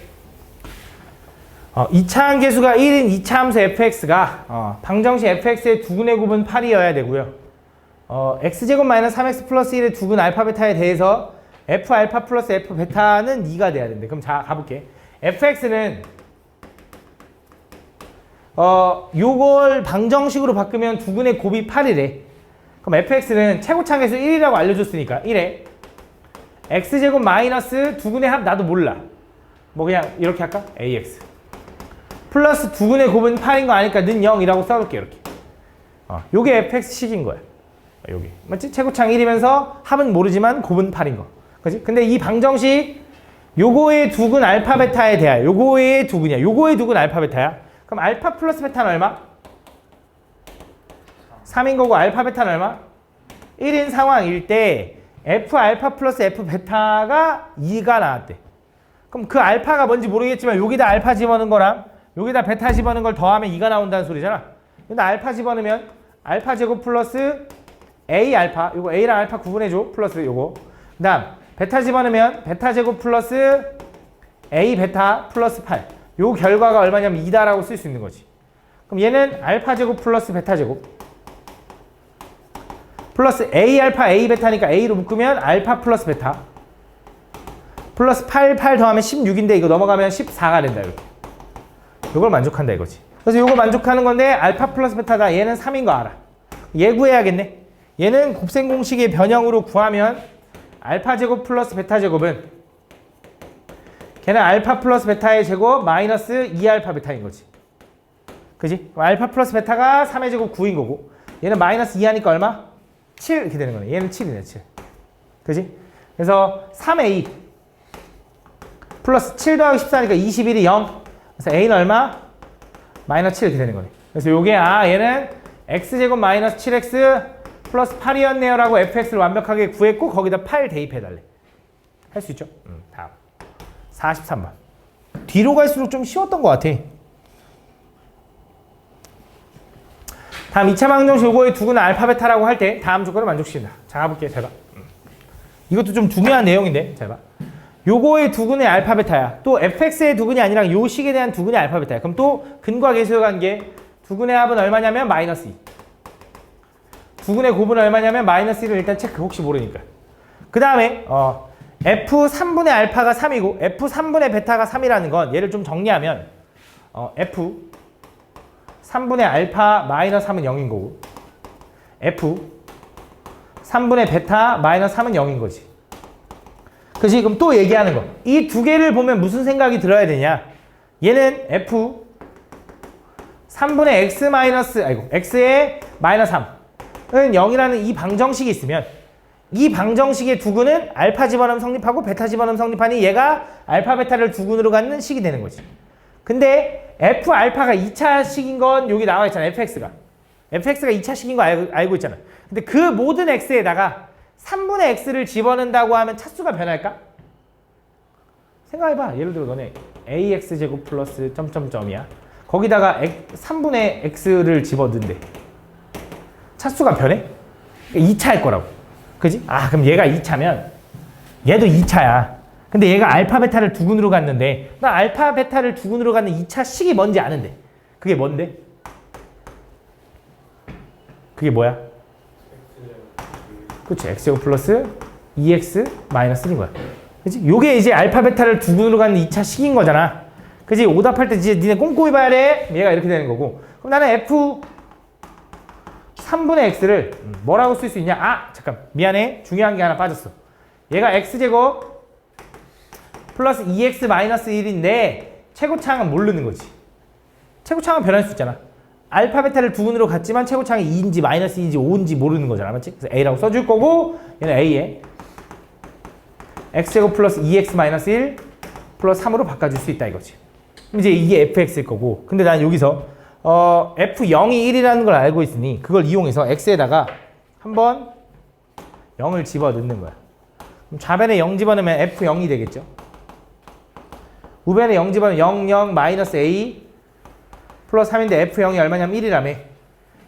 2차 항 개수가 1인 2차 함수 fx가 방정식 fx의 두근의 곱은 8이어야 되고요. x제곱 마이너스 3x 플러스 1의 두근 알파 베타에 대해서 f 알파 플러스 f 베타는 2가 돼야 된대. 그럼 자 가볼게. fx는 요걸 방정식으로 바꾸면 두근의 곱이 8이래. 그럼 fx는 최고차 계수 1이라고 알려줬으니까 1에 x제곱 마이너스 두근의 합 나도 몰라. 뭐 그냥 이렇게 할까? ax 플러스 두근의 곱은 8인 거 아니까 는 0이라고 써볼게. 이렇게 요게 fx식인 거야. 여기 맞지? 최고창 1이면서 합은 모르지만 곱은 8인 거. 그지? 근데 이 방정식 요거의 두근 알파 베타에 대하여 요거의 두근이야. 요거의 두근 알파 베타야. 그럼 알파 플러스 베타는 얼마? 3인 거고 알파 베타는 얼마? 1인 상황일 때 f 알파 플러스 f 베타가 2가 나왔대. 그럼 그 알파가 뭔지 모르겠지만 여기다 알파 집어넣은 거랑 여기다 베타 집어넣은 걸 더하면 2가 나온다는 소리잖아. 근데 알파 집어넣으면 알파 제곱 플러스 a 알파, 요거 a랑 알파 구분해줘. 플러스 요거. 그 다음 베타 집어넣으면 베타 제곱 플러스 a 베타 플러스 8. 요 결과가 얼마냐면 2다라고 쓸 수 있는 거지. 그럼 얘는 알파 제곱 플러스 베타 제곱 플러스 a 알파 a 베타니까 a로 묶으면 알파 플러스 베타 플러스 8 더하면 16인데 이거 넘어가면 14가 된다. 이렇게. 요걸 만족한다 이거지. 그래서 요걸 만족하는 건데 알파 플러스 베타다. 얘는 3인 거 알아. 얘 구해야겠네. 얘는 곱셈 공식의 변형으로 구하면 알파 제곱 플러스 베타 제곱은 걔는 알파 플러스 베타의 제곱 마이너스 2알파 베타인 거지. 그지? 알파 플러스 베타가 3의 제곱 9인 거고 얘는 마이너스 2하니까 얼마? 7 이렇게 되는 거네. 얘는 7이네 7. 그지? 그래서 3a 플러스 7 더하기 14니까 21이 0. 그래서 a는 얼마? 마이너스 7 이렇게 되는 거네. 그래서 요게 얘는 x제곱 마이너스 7x 플러스 8이었네요 라고 fx를 완벽하게 구했고 거기다 8 대입해달래. 할 수 있죠? 다음 43번. 뒤로 갈수록 좀 쉬웠던 것 같아. 다음 2차 방정식 요거의 두근은 알파 베타라고 할 때 다음 조건을 만족시킨다. 자 가볼게요. 잘 봐. 이것도 좀 중요한 내용인데 잘 봐. 요거의 두근의 알파 베타야. 또 fx의 두근이 아니라 요 식에 대한 두근이 알파 베타야. 그럼 또 근과 계수의 관계 두근의 합은 얼마냐면 마이너스 2. 두근의 곱은 얼마냐면 마이너스 1을 일단 체크. 혹시 모르니까. 그 다음에 f 3분의 알파가 3이고 f 3분의 베타가 3이라는 건 얘를 좀 정리하면 f 3분의 알파 마이너스 3은 0인 거고 f 3분의 베타 마이너스 3은 0인 거지. 그치? 그럼 또 얘기하는 거. 이 두 개를 보면 무슨 생각이 들어야 되냐. 얘는 f 3분의 x 마이너스 x의 마이너스 3은 0이라는 이 방정식이 있으면 이 방정식의 두근은 알파 집어넣으면 성립하고 베타 집어넣으면 성립하니 얘가 알파 베타를 두근으로 갖는 식이 되는 거지. 근데 f 알파가 2차 식인 건 여기 나와 있잖아. fx가 2차 식인 거 알고 있잖아. 근데 그 모든 x에다가 3분의 x를 집어넣는다고 하면 차수가 변할까? 생각해봐. 예를 들어 너네 ax제곱 플러스 점점점이야. 거기다가 3분의 x를 집어넣는데 차수가 변해? 2차일 거라고. 그지? 그럼 얘가 2차면 얘도 2차야. 근데 얘가 알파 베타를 두근으로 갔는데 나 알파 베타를 두근으로 가는 2차 식이 뭔지 아는데 그게 뭔데? 그게 뭐야? 그치? x제곱 플러스 2x 마이너스 1인 거야. 그치? 요게 이제 알파 베타를 두근으로 가는 2차 식인 거잖아. 그치? 오답할 때 이제 니네 꼼꼼히 봐야 돼. 얘가 이렇게 되는 거고. 그럼 나는 f 3분의 x를 뭐라고 쓸 수 있냐? 잠깐 미안해. 중요한 게 하나 빠졌어. 얘가 x제곱 플러스 2x 마이너스 1인데 최고차항은 모르는 거지. 최고차항은 변할 수 있잖아. 알파 베타를 두근으로 갔지만 최고차항이 2인지 마이너스 2인지 5인지 모르는 거잖아. 맞지? 그래서 a라고 써줄 거고 얘는 a에 x제곱 플러스 2x 마이너스 1 플러스 3으로 바꿔줄 수 있다 이거지. 그럼 이제 이게 fx일 거고, 근데 난 여기서 f0이 1이라는 걸 알고 있으니 그걸 이용해서 x에다가 한번 0을 집어넣는 거야. 그럼 좌변에 0 집어넣으면 f0이 되겠죠. 우변에 0 집어넣으면 0, 0, 마이너스 a 플러스 3인데 f0이 얼마냐면 1이라며.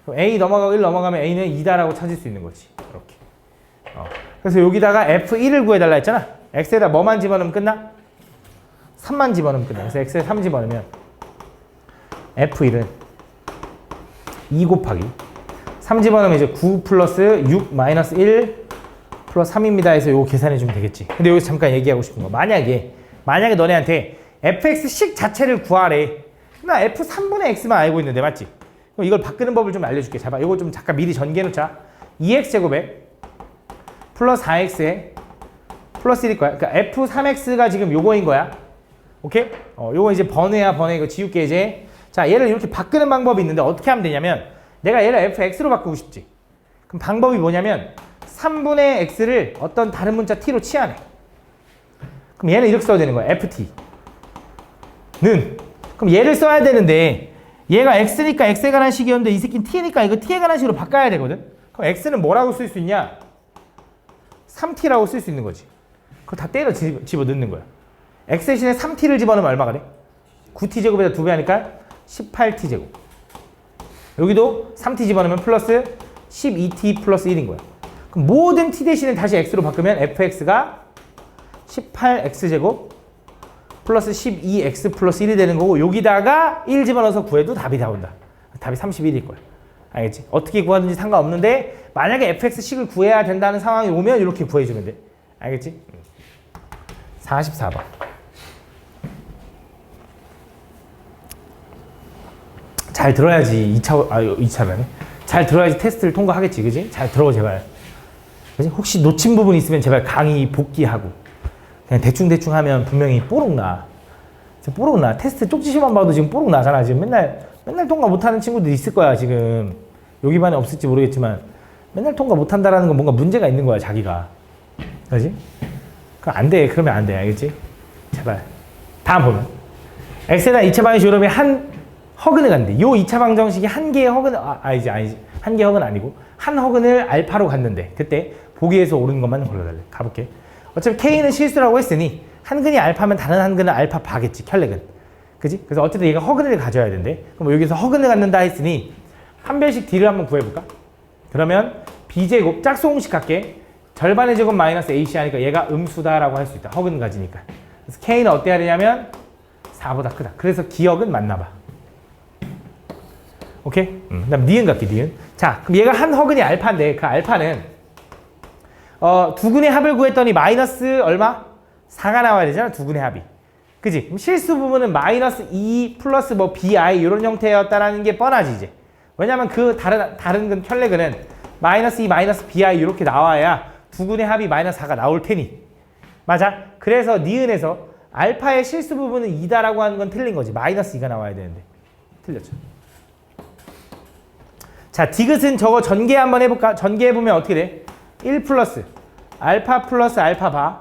그럼 a 넘어가고 1 넘어가면 a는 2다라고 찾을 수 있는 거지. 이렇게. 그래서 여기다가 f1을 구해달라 했잖아. x에다 뭐만 집어넣으면 끝나? 3만 집어넣으면 끝나. 그래서 x에 3 집어넣으면 f1은 2 곱하기 3 집어넣으면 이제 9 플러스 6 마이너스 1 플러스 3입니다 해서 요거 계산해주면 되겠지. 근데 여기서 잠깐 얘기하고 싶은 거, 만약에 너네한테 fx식 자체를 구하래. 나 f3분의 x만 알고 있는데 맞지? 그럼 이걸 바꾸는 법을 좀 알려줄게. 자, 봐. 이거 좀 잠깐 미리 전개해놓자. 2x제곱에 플러스 4x에 플러스 1일 거야. 그러니까 f3x가 지금 요거인 거야. 오케이? 요거 이제 번외야, 번외. 이거 지울게 이제. 자, 얘를 이렇게 바꾸는 방법이 있는데 어떻게 하면 되냐면, 내가 얘를 fx로 바꾸고 싶지. 그럼 방법이 뭐냐면 3분의 x를 어떤 다른 문자 t로 치환해. 그럼 얘는 이렇게 써야 되는 거야. ft는. 그럼 얘를 써야 되는데 얘가 x니까 x에 관한 식이었는데 이 새끼는 t니까 이거 t에 관한 식으로 바꿔야 되거든. 그럼 x는 뭐라고 쓸 수 있냐? 3t라고 쓸 수 있는 거지. 그거 다 때려 집어넣는 거야. x 대신에 3t를 집어넣으면 얼마가 돼? 9t제곱에다 2배 하니까 18t제곱. 여기도 3t 집어넣으면 플러스 12t 플러스 1인 거야. 그럼 모든 t 대신에 다시 x로 바꾸면 fx가 18x제곱 플러스 12x 플러스 1이 되는 거고, 여기다가 1 집어넣어서 구해도 답이 나온다. 답이 31일 거야. 알겠지? 어떻게 구하든지 상관없는데 만약에 fx식을 구해야 된다는 상황이 오면 이렇게 구해주면 돼. 알겠지? 44번. 잘 들어야지 2차라네. 잘 들어야지 테스트를 통과하겠지. 그지? 잘 들어 제발. 그지? 혹시 놓친 부분 있으면 제발 강의 복귀하고. 그냥 대충 하면 분명히 뽀록 나. 뽀록 나. 테스트 쪽지시만 봐도 지금 뽀록 나잖아. 지금 맨날 통과 못하는 친구들 있을 거야. 지금 여기 반에 없을지 모르겠지만 맨날 통과 못한다라는 건 뭔가 문제가 있는 거야. 자기가. 그지? 그럼 안 돼. 그러면 안 돼. 알겠지? 제발. 다음 보면 x에다 2차 방정식 요놈이 한 허근을 갔는데 요 2차 방정식이 한 개의 허근 아니지. 한 개의 허근 아니고 한 허근을 알파로 갔는데 그때 보기에서 옳은 것만 골라달래. 가볼게. 어차피 K는 실수라고 했으니 한 근이 알파면 다른 한 근은 알파 바겠지. 켤레근. 그지? 그래서 어쨌든 얘가 허근을 가져야 된대. 그럼 여기서 허근을 갖는다 했으니 한 별씩 D를 한번 구해볼까? 그러면 B제곱 짝수공식 할게. 절반의 제곱 마이너스 AC 하니까 얘가 음수다라고 할 수 있다. 허근 가지니까. 그래서 K는 어때야 되냐면 4보다 크다. 그래서 기억은 맞나 봐. 오케이? 그다음 니은 갈게. 니은. 자, 그럼 얘가 한 허근이 알파인데 그 알파는 두 근의 합을 구했더니 마이너스 얼마? 4가 나와야 되잖아. 두 근의 합이. 그지? 그럼 실수 부분은 마이너스 2 플러스 뭐 bi 이런 형태였다라는 게 뻔하지 이제. 왜냐면 그 다른 근 켤레근은 마이너스 2 마이너스 bi 이렇게 나와야 두 근의 합이 마이너스 4가 나올 테니. 맞아? 그래서 니은에서 알파의 실수 부분은 2다라고 하는 건 틀린 거지. 마이너스 2가 나와야 되는데. 틀렸죠. 자, 디귿은 저거 전개 한번 해볼까? 전개해보면 어떻게 돼? 1 플러스 알파 플러스 알파 바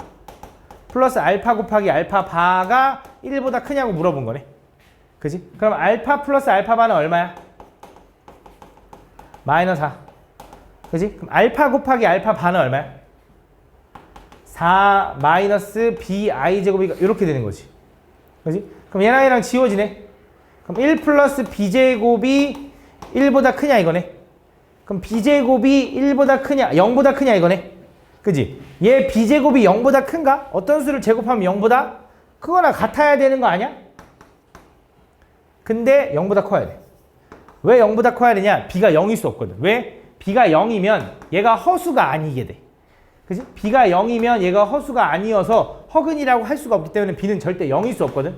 플러스 알파 곱하기 알파 바가 1보다 크냐고 물어본 거네. 그지? 그럼 알파 플러스 알파 바는 얼마야? 마이너스 4. 그지? 그럼 알파 곱하기 알파 바는 얼마야? 4 마이너스 bi 제곱이 이렇게 되는 거지. 그지? 그럼 얘랑 지워지네. 그럼 1 플러스 b제곱이 1보다 크냐 이거네. 그럼 b제곱이 1보다 크냐 0보다 크냐 이거네. 그지? 얘 b제곱이 0보다 큰가? 어떤 수를 제곱하면 0보다 크거나 같아야 되는 거 아니야? 근데 0보다 커야 돼. 왜 0보다 커야 되냐? b가 0일 수 없거든. 왜? b가 0이면 얘가 허수가 아니게 돼. 그지? b가 0이면 얘가 허수가 아니어서 허근이라고 할 수가 없기 때문에 b는 절대 0일 수 없거든.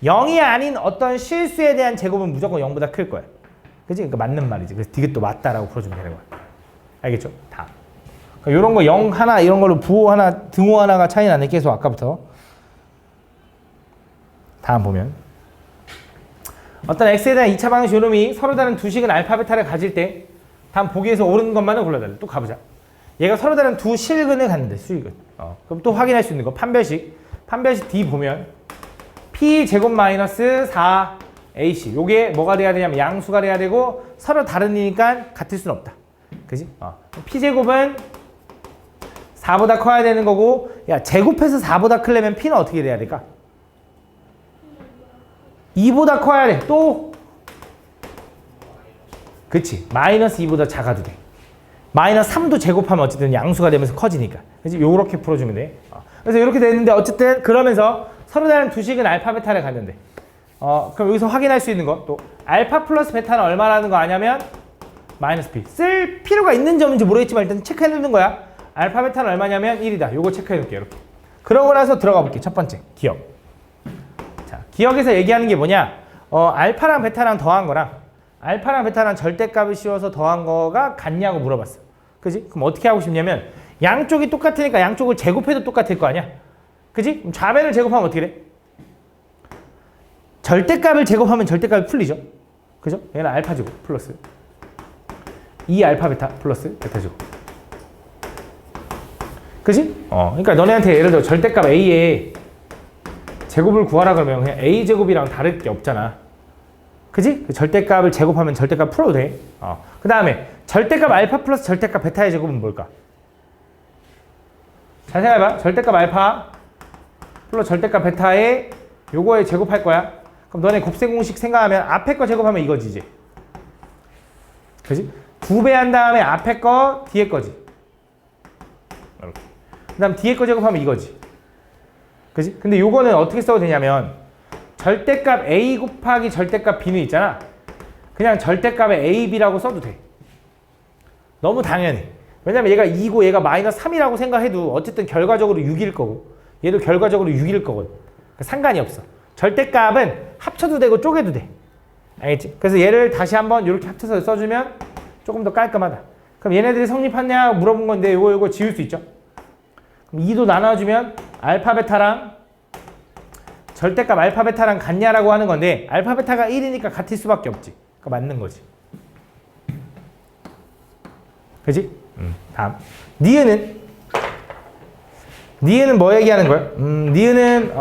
0이 아닌 어떤 실수에 대한 제곱은 무조건 0보다 클 거야. 그지? 그러니까 맞는 말이지. 그래서 디귿도 맞다라고 풀어주면 되는 거야. 알겠죠? 다음. 이런 거 0 하나 이런 걸로 부호 하나 등호 하나가 차이 나네. 계속 아까부터. 다음 보면 어떤 x에 대한 2차 방정식 요놈이 서로 다른 두 식은 알파 베타를 가질 때 다음 보기에서 옳은 것만을 골라달래. 또 가보자. 얘가 서로 다른 두 실근을 갖는데 수익은. 그럼 또 확인할 수 있는 거 판별식 D 보면 P 제곱 마이너스 4AC 요게 뭐가 돼야 되냐면 양수가 돼야 되고 서로 다르니까 같을 수는 없다. 그지? P 제곱은 4보다 커야 되는 거고 야 제곱해서 4보다 크려면 P는 어떻게 돼야 될까? 2보다 커야 돼. 또 그치 마이너스 2보다 작아도 돼. 마이너스 3도 제곱하면 어쨌든 양수가 되면서 커지니까. 그치? 요렇게 풀어주면 돼. 그래서 이렇게 됐는데 어쨌든 그러면서 서로 다른 두 식은 알파 베타를 갖는데 그럼 여기서 확인할 수 있는 거 또 알파 플러스 베타는 얼마라는 거 아냐면 마이너스 P. 쓸 필요가 있는지 없는지 모르겠지만 일단 체크해 놓는 거야. 알파 베타는 얼마냐면 1이다. 요거 체크해 놓을게요. 이렇게. 그러고 나서 들어가 볼게요. 첫 번째 기억. 자, 기억에서 얘기하는 게 뭐냐? 알파랑 베타랑 더한 거랑 알파랑 베타랑 절대값을 씌워서 더한 거가 같냐고 물어봤어. 그지? 그럼 어떻게 하고 싶냐면 양쪽이 똑같으니까 양쪽을 제곱해도 똑같을 거 아니야? 그지? 그럼 좌변을 제곱하면 어떻게 돼? 절대값을 제곱하면 절대값이 풀리죠? 그죠? 얘는 알파 제곱 플러스 2 알파 베타 플러스 베타 제곱. 그지? 그러니까 너네한테 예를 들어 절대값 A의 제곱을 구하라 그러면 그냥 A 제곱이랑 다를 게 없잖아. 그지? 절대값을 제곱하면 절대값 풀어도 돼. 그 다음에 절대값 알파 플러스 절대값 베타의 제곱은 뭘까? 잘 생각해봐. 절대값 알파 플러스 절대값 베타의 요거에 제곱할 거야. 그럼 너네 곱셈 공식 생각하면 앞에 거 제곱하면 이거지 이제. 그지? 2배 한 다음에 앞에 거 뒤에 거지. 이렇게. 그 다음 뒤에 거 제곱하면 이거지. 그지? 근데 요거는 어떻게 써도 되냐면 절대값 A 곱하기 절대값 B는 있잖아. 그냥 절대값에 A, B라고 써도 돼. 너무 당연해. 왜냐면 얘가 2고 얘가 마이너스 3이라고 생각해도 어쨌든 결과적으로 6일 거고 얘도 결과적으로 6일 거거든. 그러니까 상관이 없어. 절대값은 합쳐도 되고 쪼개도 돼. 알겠지? 그래서 얘를 다시 한번 이렇게 합쳐서 써주면 조금 더 깔끔하다. 그럼 얘네들이 성립하냐 물어본 건데 요거 지울 수 있죠? 그럼 2도 나눠주면 알파 베타랑 절대값 알파 베타랑 같냐라고 하는 건데 알파 베타가 1이니까 같을 수밖에 없지. 그러니까 맞는 거지. 그지? 다음 니은은 뭐 얘기하는 거야? 니은은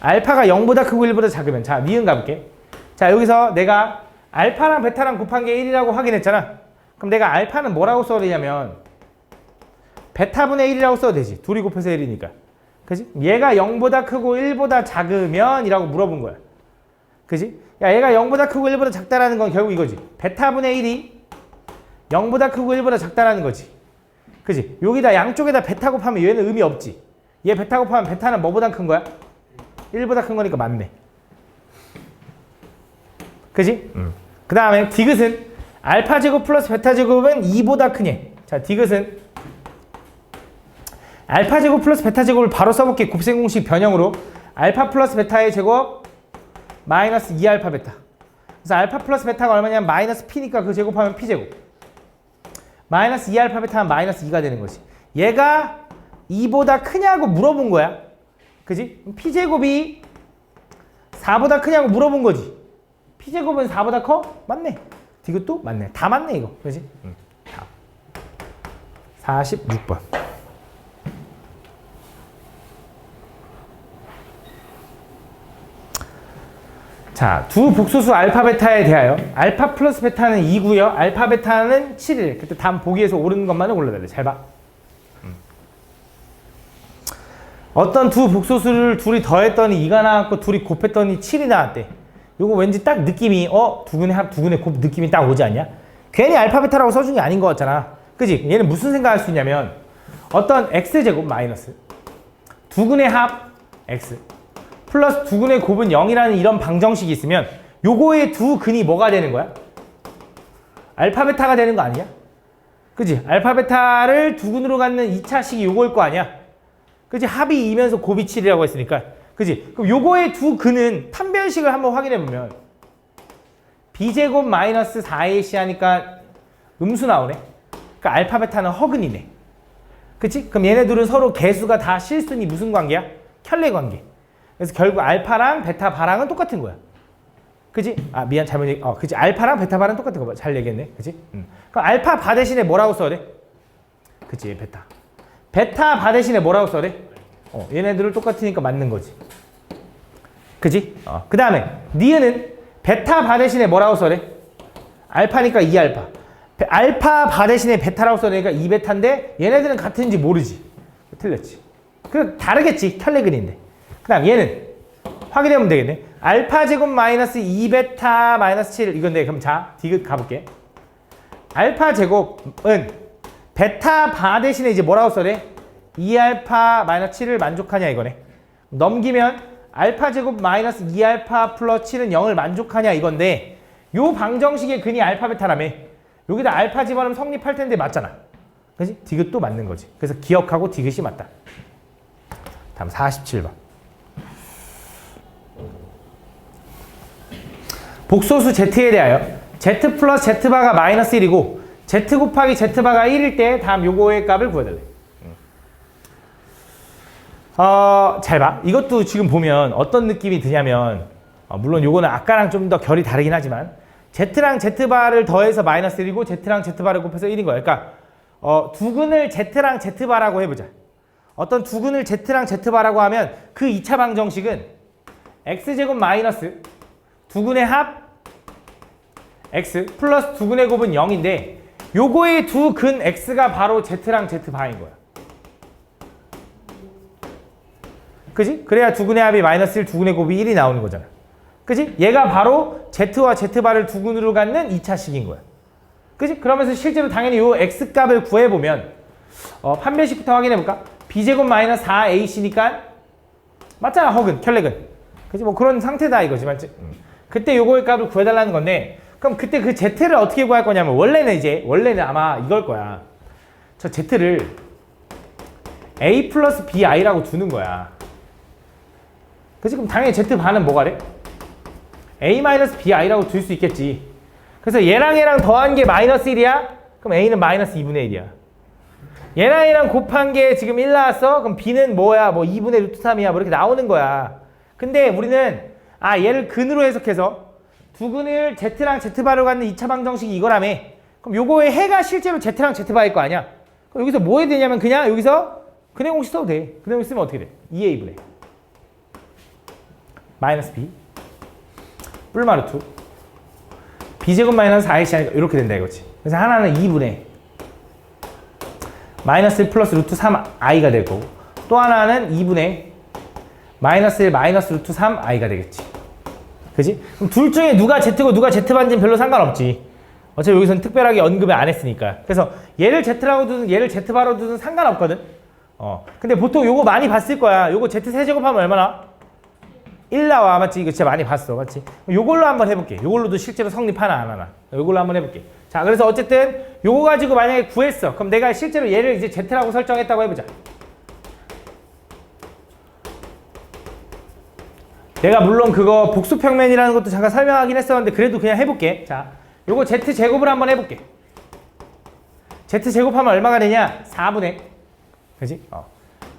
알파가 0보다 크고 1보다 작으면 자 니은 가볼게. 자 여기서 내가 알파랑 베타랑 곱한 게 1이라고 확인했잖아. 그럼 내가 알파는 뭐라고 써야 되냐면 베타분의 1이라고 써도 되지. 둘이 곱해서 1이니까. 그지? 얘가 0보다 크고 1보다 작으면 이라고 물어본 거야. 그지? 야 얘가 0보다 크고 1보다 작다라는 건 결국 이거지. 베타분의 1이 0보다 크고 1보다 작다라는 거지. 그지? 여기다 양쪽에다 베타 곱하면 얘는 의미 없지. 얘 베타 곱하면 베타는 뭐보다 큰 거야? 1보다 큰 거니까 맞네. 그지? 그 다음에 디귿은 알파 제곱 플러스 베타 제곱은 2보다 크니. 자 디귿은 알파 제곱 플러스 베타 제곱을 바로 써볼게. 곱셈 공식 변형으로 알파 플러스 베타의 제곱 마이너스 2알파 베타. 그래서 알파 플러스 베타가 얼마냐면 마이너스 P니까 그 제곱하면 P 제곱. 마이너스 2알파 베타는 마이너스 2가 되는 거지. 얘가 2보다 크냐고 물어본 거야. 그지? P 제곱이 4보다 크냐고 물어본 거지. P 제곱은 4보다 커? 맞네. 이것도 맞네. 다 맞네 이거. 그지? 다음 46번. 자, 두 복소수 알파 베타에 대하여 알파 플러스 베타는 2고요. 알파 베타는 7일. 그때 다음 보기에서 오르는 것만을 골라달래. 잘 봐. 어떤 두 복소수를 둘이 더했더니 2가 나왔고 둘이 곱했더니 7이 나왔대. 요거 왠지 딱 느낌이 두근의 합, 두근의 곱 느낌이 딱 오지 않냐? 괜히 알파 베타라고 써준 게 아닌 것 같잖아. 그지? 얘는 무슨 생각할 수 있냐면 어떤 x제곱 마이너스 두근의 합 x 플러스 두근의 곱은 0이라는 이런 방정식이 있으면 요거의 두 근이 뭐가 되는 거야? 알파 베타가 되는 거 아니야? 그지? 알파 베타를 두근으로 갖는 2차식이 요거일 거 아니야? 그지? 합이 2면서 곱이 7이라고 했으니까. 그지? 그럼 요거의 두 근은 판별식을 한번 확인해 보면 b제곱 마이너스 4ac 하니까 음수 나오네. 그러니까 알파 베타는 허근이네. 그치? 그럼 얘네들은 서로 개수가 다 실수니 무슨 관계야? 켤레 관계. 그래서 결국 알파랑 베타 바랑은 똑같은 거야. 그지? 아 미안 잘못 얘기. 그지? 알파랑 베타 바랑 똑같은 거 잘 얘기했네. 그지? 그럼 알파 바 대신에 뭐라고 써야 돼? 그치 베타. 베타 바 대신에 뭐라고 써래? 얘네들을 똑같으니까 맞는 거지. 그지? 그 다음에 니은은 베타 바 대신에 뭐라고 써래? 알파니까 2알파. 알파 바 대신에 베타라고 써내니까 2베타인데 얘네들은 같은지 모르지. 틀렸지. 그 다르겠지. 켤레근인데. 그 다음 얘는 확인해보면 되겠네. 알파 제곱 마이너스 2베타 마이너스 7 이건데 그럼 자 디귿 가볼게. 알파 제곱은 베타 바 대신에 이제 뭐라고 써래? 2알파 마이너스 7을 만족하냐 이거네. 넘기면 알파 제곱 마이너스 2알파 플러스 7은 0을 만족하냐 이건데 요 방정식의 근이 알파 베타라며. 여기다 알파 집어넣으면 성립할 텐데 맞잖아. 그지? 디귿도 맞는 거지. 그래서 기억하고 디귿이 맞다. 다음 47번. 복소수 Z에 대하여 Z 플러스 Z바가 마이너스 1이고 Z 곱하기 Z바가 1일 때 다음 요거의 값을 구해달래. 잘 봐. 이것도 지금 보면 어떤 느낌이 드냐면 물론 요거는 아까랑 좀 더 결이 다르긴 하지만 Z랑 Z바를 더해서 마이너스 1이고 Z랑 Z바를 곱해서 1인 거야. 그러니까 두 근을 Z랑 Z바라고 해보자. 어떤 두 근을 Z랑 Z바라고 하면 그 2차 방정식은 X제곱 마이너스 두 근의 합 X 플러스 두 근의 곱은 0인데 요거의 두 근 X가 바로 Z랑 Z바인 거야. 그지? 그래야 두 근의 합이 마이너스 1, 두 근의 곱이 1이 나오는 거잖아. 그지? 얘가 바로 Z와 Z바를 두 근으로 갖는 2차식인 거야. 그지? 그러면서 실제로 당연히 요 X값을 구해보면 판별식부터 확인해볼까? B제곱 마이너스 4AC니까 맞잖아. 허근, 켤레근. 그지? 뭐 그런 상태다 이거지. 맞지? 그때 요거의 값을 구해달라는 건데 그럼 그때 그 Z를 어떻게 구할 거냐면 원래는 아마 이걸 거야. 저 Z를 A 플러스 BI라고 두는 거야. 그치? 그럼 당연히 Z반은 뭐가래? A 마이너스 BI라고 둘 수 있겠지. 그래서 얘랑 더한 게 마이너스 1이야? 그럼 A는 마이너스 2분의 1이야. 얘랑 곱한 게 지금 1 나왔어? 그럼 B는 뭐야? 뭐 2분의 루트 3이야? 뭐 이렇게 나오는 거야. 근데 우리는 얘를 근으로 해석해서 두 근을 Z랑 Z바로 갖는 2차 방정식이 이거라며. 그럼 요거의 해가 실제로 Z랑 Z바일 거 아니야? 그럼 여기서 뭐 해야 되냐면 그냥 여기서 근의 공식 써도 돼. 근의 공식 쓰면 어떻게 돼? 2A분의 마이너스 B 뿔마루트 B제곱 마이너스 4AC 하니까 이렇게 된다 이거지. 그래서 하나는 2분의 마이너스 1 플러스 루트 3i가 될 거고 또 하나는 2분의 마이너스 1 마이너스 루트 3i가 되겠지. 그지? 그럼 둘 중에 누가 Z고 누가 Z반지는 별로 상관없지. 어차피 여기서는 특별하게 언급을 안 했으니까. 그래서 얘를 Z라고 두든 얘를 Z바로 두든 상관없거든. 근데 보통 요거 많이 봤을 거야. 요거 Z 세제곱하면 얼마나? 1 나와. 맞지? 이거 진짜 많이 봤어. 맞지? 요걸로 한번 해볼게. 요걸로도 실제로 성립하나 안 하나. 요걸로 한번 해볼게. 자, 그래서 어쨌든 요거 가지고 만약에 구했어. 그럼 내가 실제로 얘를 이제 Z라고 설정했다고 해보자. 내가 물론 그거 복수평면이라는 것도 잠깐 설명하긴 했었는데 그래도 그냥 해볼게. 자, 요거 Z제곱을 한번 해볼게. Z제곱하면 얼마가 되냐? 4분의 그지?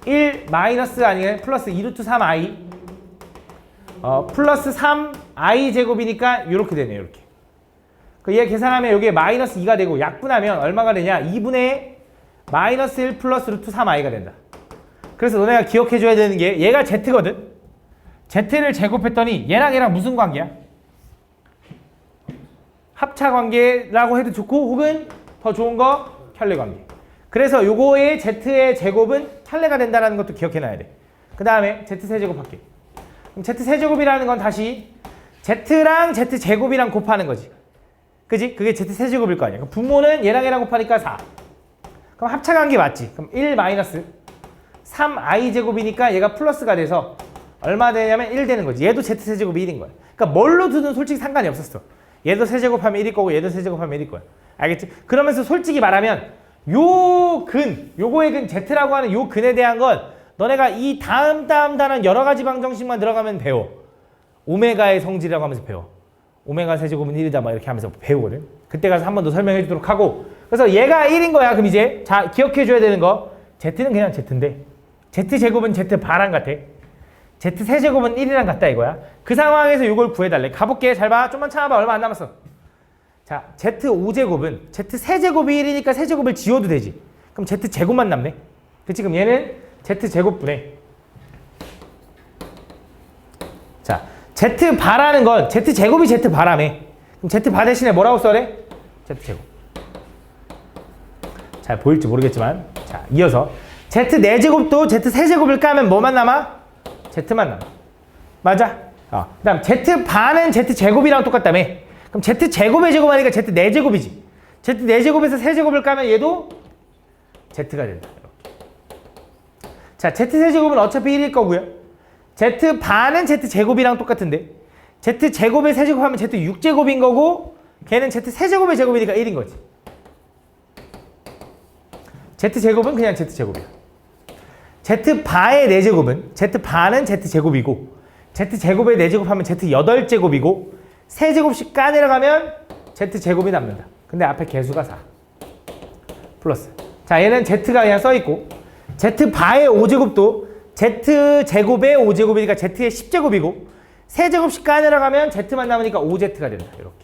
1 마이너스 아니면 플러스 2루트 3i 플러스 3i 제곱이니까 이렇게 되네요. 이렇게. 얘 계산하면 여기에 마이너스 2가 되고 약분하면 얼마가 되냐? 2분의 마이너스 1 플러스 루트 3i가 된다. 그래서 너네가 기억해줘야 되는 게 얘가 Z거든? Z를 제곱했더니 얘랑 무슨 관계야? 합차 관계라고 해도 좋고 혹은 더 좋은 거 켤레 관계. 그래서 요거의 Z의 제곱은 켤레가 된다는 것도 기억해놔야 돼. 그 다음에 Z 세제곱 할게. 그럼 Z 세제곱이라는 건 다시 Z랑 Z 제곱이랑 곱하는 거지. 그지? 그게 Z 세제곱일 거 아니야. 그럼 분모는 얘랑 곱하니까 4. 그럼 합차 관계 맞지? 그럼 1 마이너스 3i 제곱이니까 얘가 플러스가 돼서 얼마 되냐면 1 되는 거지. 얘도 Z 세제곱이 1인 거야. 그러니까 뭘로 두든 솔직히 상관이 없었어. 얘도 세제곱하면 1일 거고 얘도 세제곱하면 1일 거야. 알겠지? 그러면서 솔직히 말하면 요거의 근 Z라고 하는 요 근에 대한 건 너네가 이 다음 단원 여러 가지 방정식만 들어가면 배워. 오메가의 성질이라고 하면서 배워. 오메가 세제곱은 1이다 막 이렇게 하면서 배우거든. 그때 가서 한 번 더 설명해 주도록 하고. 그래서 얘가 1인 거야. 그럼 이제 자 기억해 줘야 되는 거 Z는 그냥 Z인데 Z 제곱은 Z 바랑 같아. Z 세제곱은 1이랑 같다 이거야. 그 상황에서 이걸 구해달래. 가볼게. 잘 봐. 좀만 참아봐. 얼마 안 남았어. 자, Z 5제곱은 Z 세제곱이 1이니까 세제곱을 지워도 되지. 그럼 Z제곱만 남네. 그치? 그럼 얘는 Z제곱분의 자, Z바라는 건 Z제곱이 Z바라며. 그럼 Z바 대신에 뭐라고 써래? Z제곱. 잘 보일지 모르겠지만 자, 이어서 Z4제곱도 Z3제곱을 까면 뭐만 남아? Z만 남아. 맞아? 그 다음 Z바는 Z제곱이랑 똑같다며. 그럼 Z제곱의 제곱하니까 Z4제곱이지. Z4제곱에서 3제곱을 까면 얘도 Z가 된다. 이렇게. 자, Z3제곱은 어차피 1일 거고요. Z바는 Z제곱이랑 똑같은데 Z제곱에 3제곱 하면 Z6제곱인 거고 걔는 Z3제곱의 제곱이니까 1인 거지. Z제곱은 그냥 Z제곱이야. Z바의 4제곱은 Z바는 Z제곱이고 Z제곱에 4제곱 하면 Z8제곱이고 3제곱씩 까내려가면 Z제곱이 남는다. 근데 앞에 개수가 4 플러스 자 얘는 Z가 그냥 써있고 Z바의 5제곱도 Z제곱의 5제곱이니까 Z의 10제곱이고 3제곱씩 까내려가면 Z만 남으니까 5Z가 된다. 이렇게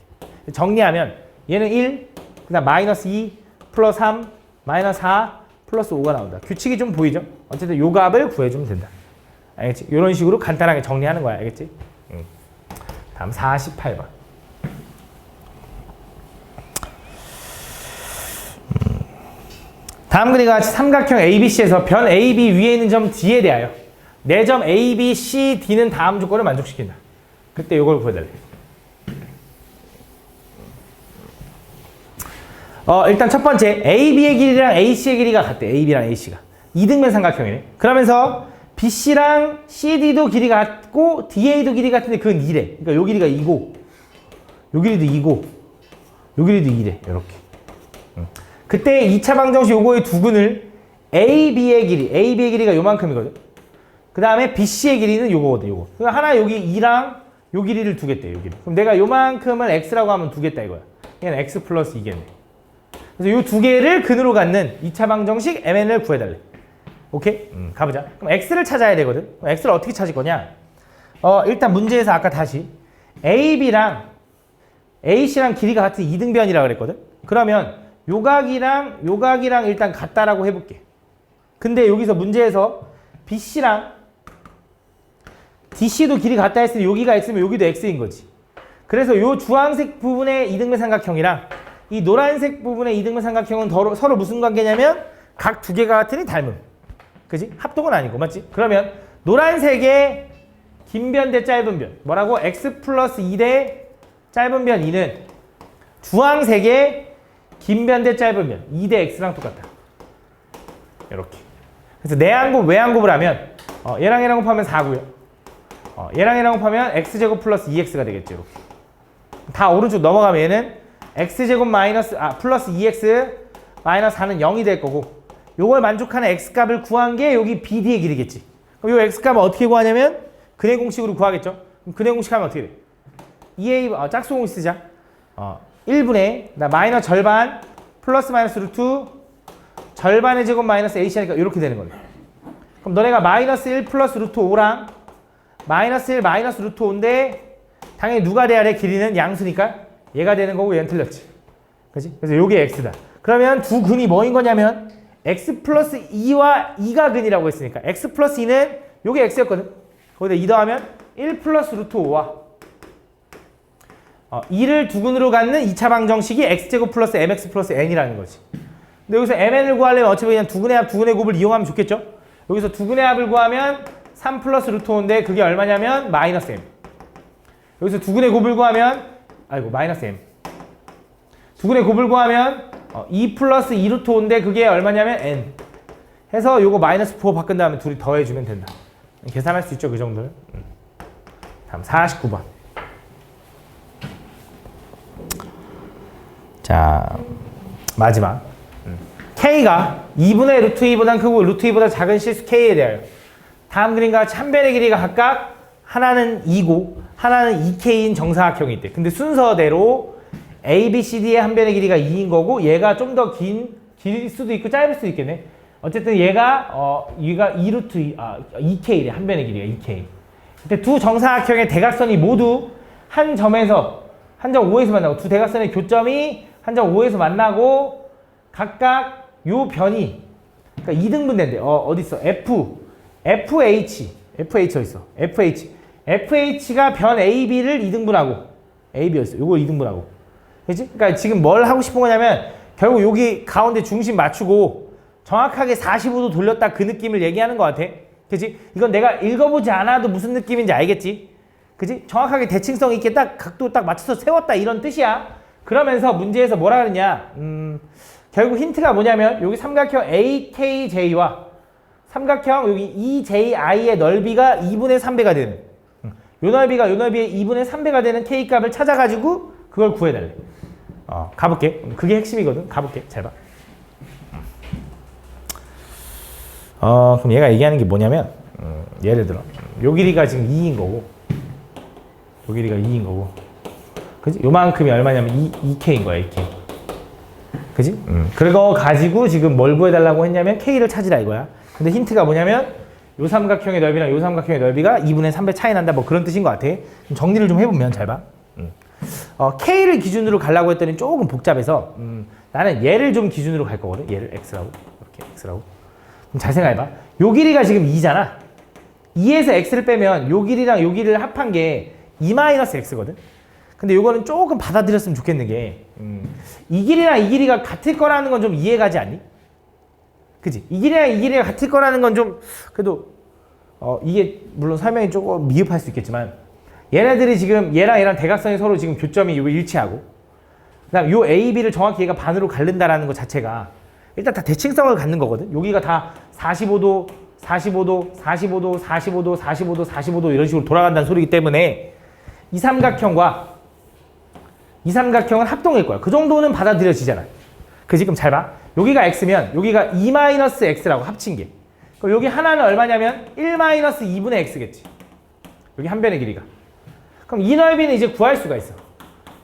정리하면 얘는 1, 그 다음 마이너스 2, 플러스 3, 마이너스 4, 플러스 5가 나온다. 규칙이 좀 보이죠? 어쨌든 요 값을 구해주면 된다. 알겠지? 이런 식으로 간단하게 정리하는 거야. 알겠지? 다음 48번. 다음 그림과 같이 삼각형 ABC에서 변 AB 위에 있는 점 D에 대하여 4점 A, B, C, D는 다음 조건을 만족시킨다. 그때 이걸 구해달래. 일단 첫 번째 AB의 길이랑 AC의 길이가 같대. AB랑 AC가 2등변 삼각형이네. 그러면서 BC랑 CD도 길이가 같고 DA도 길이 같은데 그건 2래. 그러니까 요 길이가 2고 요 길이도 2고 요 길이도 2래. 이렇게. 그때 2차 방정식 요거의 두근을 AB의 길이가 요만큼이거든. 그 다음에 BC의 길이는 요거거든. 요거. 그러니까 하나 여기 2랑 요 길이를 두겠대. 요 길이. 그럼 내가 요만큼을 X라고 하면 두겠다 이거야. 얘는 X 플러스 2겠네. 그래서 요 두 개를 근으로 갖는 2차 방정식 MN을 구해달래. 오케이? 가보자. 그럼 X를 찾아야 되거든. 그럼 X를 어떻게 찾을 거냐? 일단 문제에서 아까 다시 AB랑 AC랑 길이가 같은 2등변이라 그랬거든. 그러면 요각이랑 요각이랑 일단 같다라고 해볼게. 근데 여기서 문제에서 BC랑 DC도 길이 같다 했으니 여기가 X면 여기도 X인 거지. 그래서 요 주황색 부분의 이등변 삼각형이랑 이 노란색 부분의 이등변 삼각형은 서로 무슨 관계냐면 각 두 개가 같으니 닮음. 그지? 합동은 아니고 맞지? 그러면 노란색의 긴 변 대 짧은 변 뭐라고? X 플러스 2 대 짧은 변 2는 주황색의 긴 변 대 짧은 변 2 대 X랑 똑같다. 이렇게. 그래서 내항곱 외항곱을 하면 얘랑 얘랑 곱하면 4고요. 얘랑 얘랑 곱하면 X제곱 플러스 2X가 되겠죠. 이렇게. 다 오른쪽 넘어가면 얘는 X제곱 플러스 2X 마이너스 4는 0이 될 거고 요걸 만족하는 X값을 구한 게 여기 BD의 길이겠지. 그럼 요 X값을 어떻게 구하냐면 근해 공식으로 구하겠죠. 그럼 근해 공식 하면 어떻게 돼? 2A 짝수 공식 쓰자. 1분의 마이너스 절반 플러스 마이너스 루트 절반의 제곱 마이너스 AC 하니까 이렇게 되는 거네. 그럼 너네가 마이너스 1 플러스 루트 5랑 마이너스 1 마이너스 루트 5인데 당연히 누가 돼야 돼? 길이는 양수니까 얘가 되는 거고 얘는 틀렸지. 그치? 그래서 요게 X다. 그러면 두 근이 뭐인 거냐면 X 플러스 2와 2가 근이라고 했으니까 X 플러스 2는 요게 X였거든. 거기다 2 더하면 1 플러스 루트 5와 2를 두 근으로 갖는 2차 방정식이 X제곱 플러스 MX 플러스 N이라는 거지. 근데 여기서 MN을 구하려면 어차피 그냥 두 근의 합, 두 근의 곱을 이용하면 좋겠죠? 여기서 두 근의 합을 구하면 3 플러스 루트 5인데 그게 얼마냐면 마이너스 M. 여기서 두 근의 곱을 구하면 마이너스 M. 두 근의 곱을 구하면 2 플러스 2 루트 5인데 그게 얼마냐면 N. 해서 요거 마이너스 4 바꾼 다음에 둘이 더해주면 된다. 계산할 수 있죠, 그 정도는. 다음 49번. 자, 마지막. K가 2분의 루트 2보다 크고 루트 2보다 작은 실수 K에 대하여 다음 그림과 같이 한 변의 길이가 각각 하나는 2고 하나는 2K인 정사각형이 있대. 근데 순서대로 A, B, C, D의 한 변의 길이가 2인 거고 얘가 좀 더 길 수도 있고 짧을 수도 있겠네. 어쨌든 얘가 2K래. 한 변의 길이가 2K. 근데 두 정사각형의 대각선이 모두 한 점에서 한 점 O에서 만나고 두 대각선의 교점이 한 점 O에서 만나고 각각 요 변이 그러니까 2등분 된대. 어디 있어? FH 어디 있어? FH가 변 AB를 2등분하고 AB였어. 요걸 2등분하고. 그렇지? 그러니까 지금 뭘 하고 싶은 거냐면 결국 여기 가운데 중심 맞추고 정확하게 45도 돌렸다 그 느낌을 얘기하는 것 같아. 그렇지? 이건 내가 읽어보지 않아도 무슨 느낌인지 알겠지? 그지? 정확하게 대칭성 있게 딱 각도 딱 맞춰서 세웠다 이런 뜻이야. 그러면서 문제에서 뭐라 그러냐? 결국 힌트가 뭐냐면 여기 삼각형 AKJ와 삼각형 여기 EJI의 넓이가 2분의 3배가 되는 요 넓이가 요 넓이의 2분의 3배가 되는 K 값을 찾아가지고 그걸 구해달래. 가볼게. 그게 핵심이거든. 가볼게. 잘 봐. 그럼 얘가 얘기하는 게 뭐냐면 예를 들어 요 길이가 지금 2인 거고 요 길이가 2인 거고 그지? 요만큼이 얼마냐면 2K인 거야. 2K. 그지? 그거 가지고 지금 뭘 구해달라고 했냐면 K를 찾으라 이거야. 근데 힌트가 뭐냐면 요 삼각형의 넓이랑 요 삼각형의 넓이가 2분의 3배 차이 난다 뭐 그런 뜻인 것 같아. 정리를 좀 해보면 잘 봐. K를 기준으로 가려고 했더니 조금 복잡해서 나는 얘를 좀 기준으로 갈 거거든. 얘를 X라고 이렇게 X라고. 그럼 잘 생각해봐. 요 길이가 지금 2잖아. 2에서 X를 빼면 요 길이랑 요 길이를 합한 게 2-X거든. 근데 요거는 조금 받아들였으면 좋겠는 게 이 길이랑 이 길이가 같을 거라는 건 좀 이해가지 않니? 그치? 이 길이랑 이 길이가 같을 거라는 건 좀 그래도 이게 물론 설명이 조금 미흡할 수 있겠지만 얘네들이 지금 얘랑 얘랑 대각선이 서로 지금 교점이 일치하고 그다음 요 A, B를 정확히 얘가 반으로 가른다라는 것 자체가 일단 다 대칭성을 갖는 거거든. 여기가 다 45도, 45도, 45도, 45도, 45도, 45도 이런 식으로 돌아간다는 소리이기 때문에 이 삼각형과 이 삼각형은 합동일 거야. 그 정도는 받아들여지잖아. 그 지금 잘 봐. 여기가 X면 여기가 2-X라고 합친 게. 그럼 여기 하나는 얼마냐면 1-2분의 X겠지. 여기 한 변의 길이가. 그럼 이 넓이는 이제 구할 수가 있어.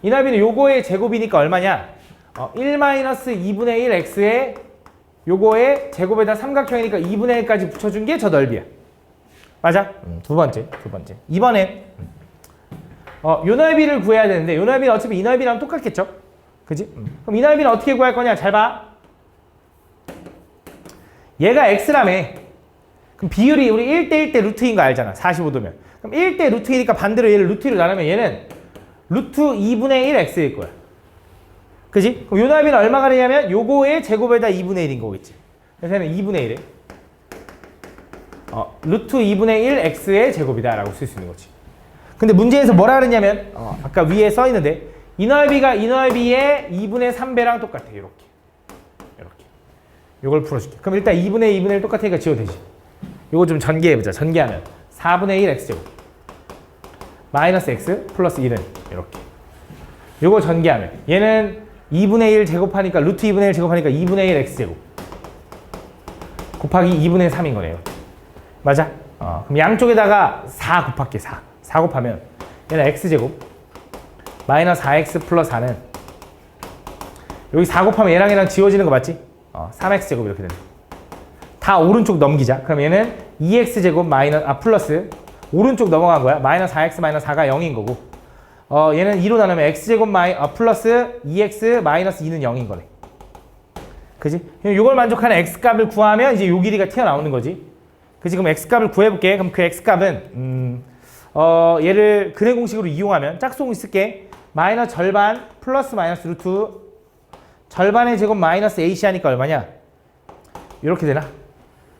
이 넓이는 요거의 제곱이니까 얼마냐? 1-2분의 1 X에 요거의 제곱에다 삼각형이니까 2분의 1까지 붙여준 게 저 넓이야. 맞아? 두 번째. 이번엔 요 넓이를 구해야 되는데 요 넓이는 어차피 이 넓이랑 똑같겠죠? 그지? 그럼 이 넓이는 어떻게 구할 거냐? 잘 봐. 얘가 X라며. 그럼 비율이 우리 1대1대 루트인 거 알잖아. 45도면. 그럼 1대 루트이니까 반대로 얘를 루트 2로 나누면 얘는 루트 2분의 1 X일 거야. 그지? 그럼 요 넓이는 얼마가 되냐면 요거의 제곱에다 2분의 1인 거겠지. 그래서 얘는 2분의 1에 루트 2분의 1 X의 제곱이다 라고 쓸 수 있는 거지. 근데 문제에서 뭐라 그랬냐면 아까 위에 써 있는데 이 넓이가 이 넓이의 2분의 3배랑 똑같아. 이렇게 요걸 풀어줄게. 그럼 일단 2분의 1 똑같으니까 지워도 되지. 요거 좀 전개해보자. 전개하면 4분의 1 X제곱 마이너스 X 플러스 1은 이렇게 요거 전개하면 얘는 2분의 1 제곱하니까 루트 2분의 1 제곱하니까 2분의 1 X제곱 곱하기 2분의 3인 거네요. 맞아? 그럼 양쪽에다가 4 곱할게. 4 곱하면 얘는 X제곱 마이너스 4X 플러스 4는 여기 4 곱하면 얘랑 지워지는 거 맞지? 3X제곱 이렇게 되네. 다 오른쪽 넘기자. 그럼 얘는 2X제곱 플러스 오른쪽 넘어간 거야. 마이너스 4X 마이너스 4가 0인 거고 얘는 2로 나누면 X제곱 플러스 2X 마이너스 2는 0인 거네. 그지? 이걸 만족하는 X값을 구하면 이제 요 길이가 튀어나오는 거지. 그지? 그럼 X값을 구해볼게. 그럼 그 X값은 얘를 근해 공식으로 이용하면 짝수공 쓸게. 마이너스 절반 플러스 마이너스 루트 절반의 제곱 마이너스 AC 하니까 얼마냐? 이렇게 되나?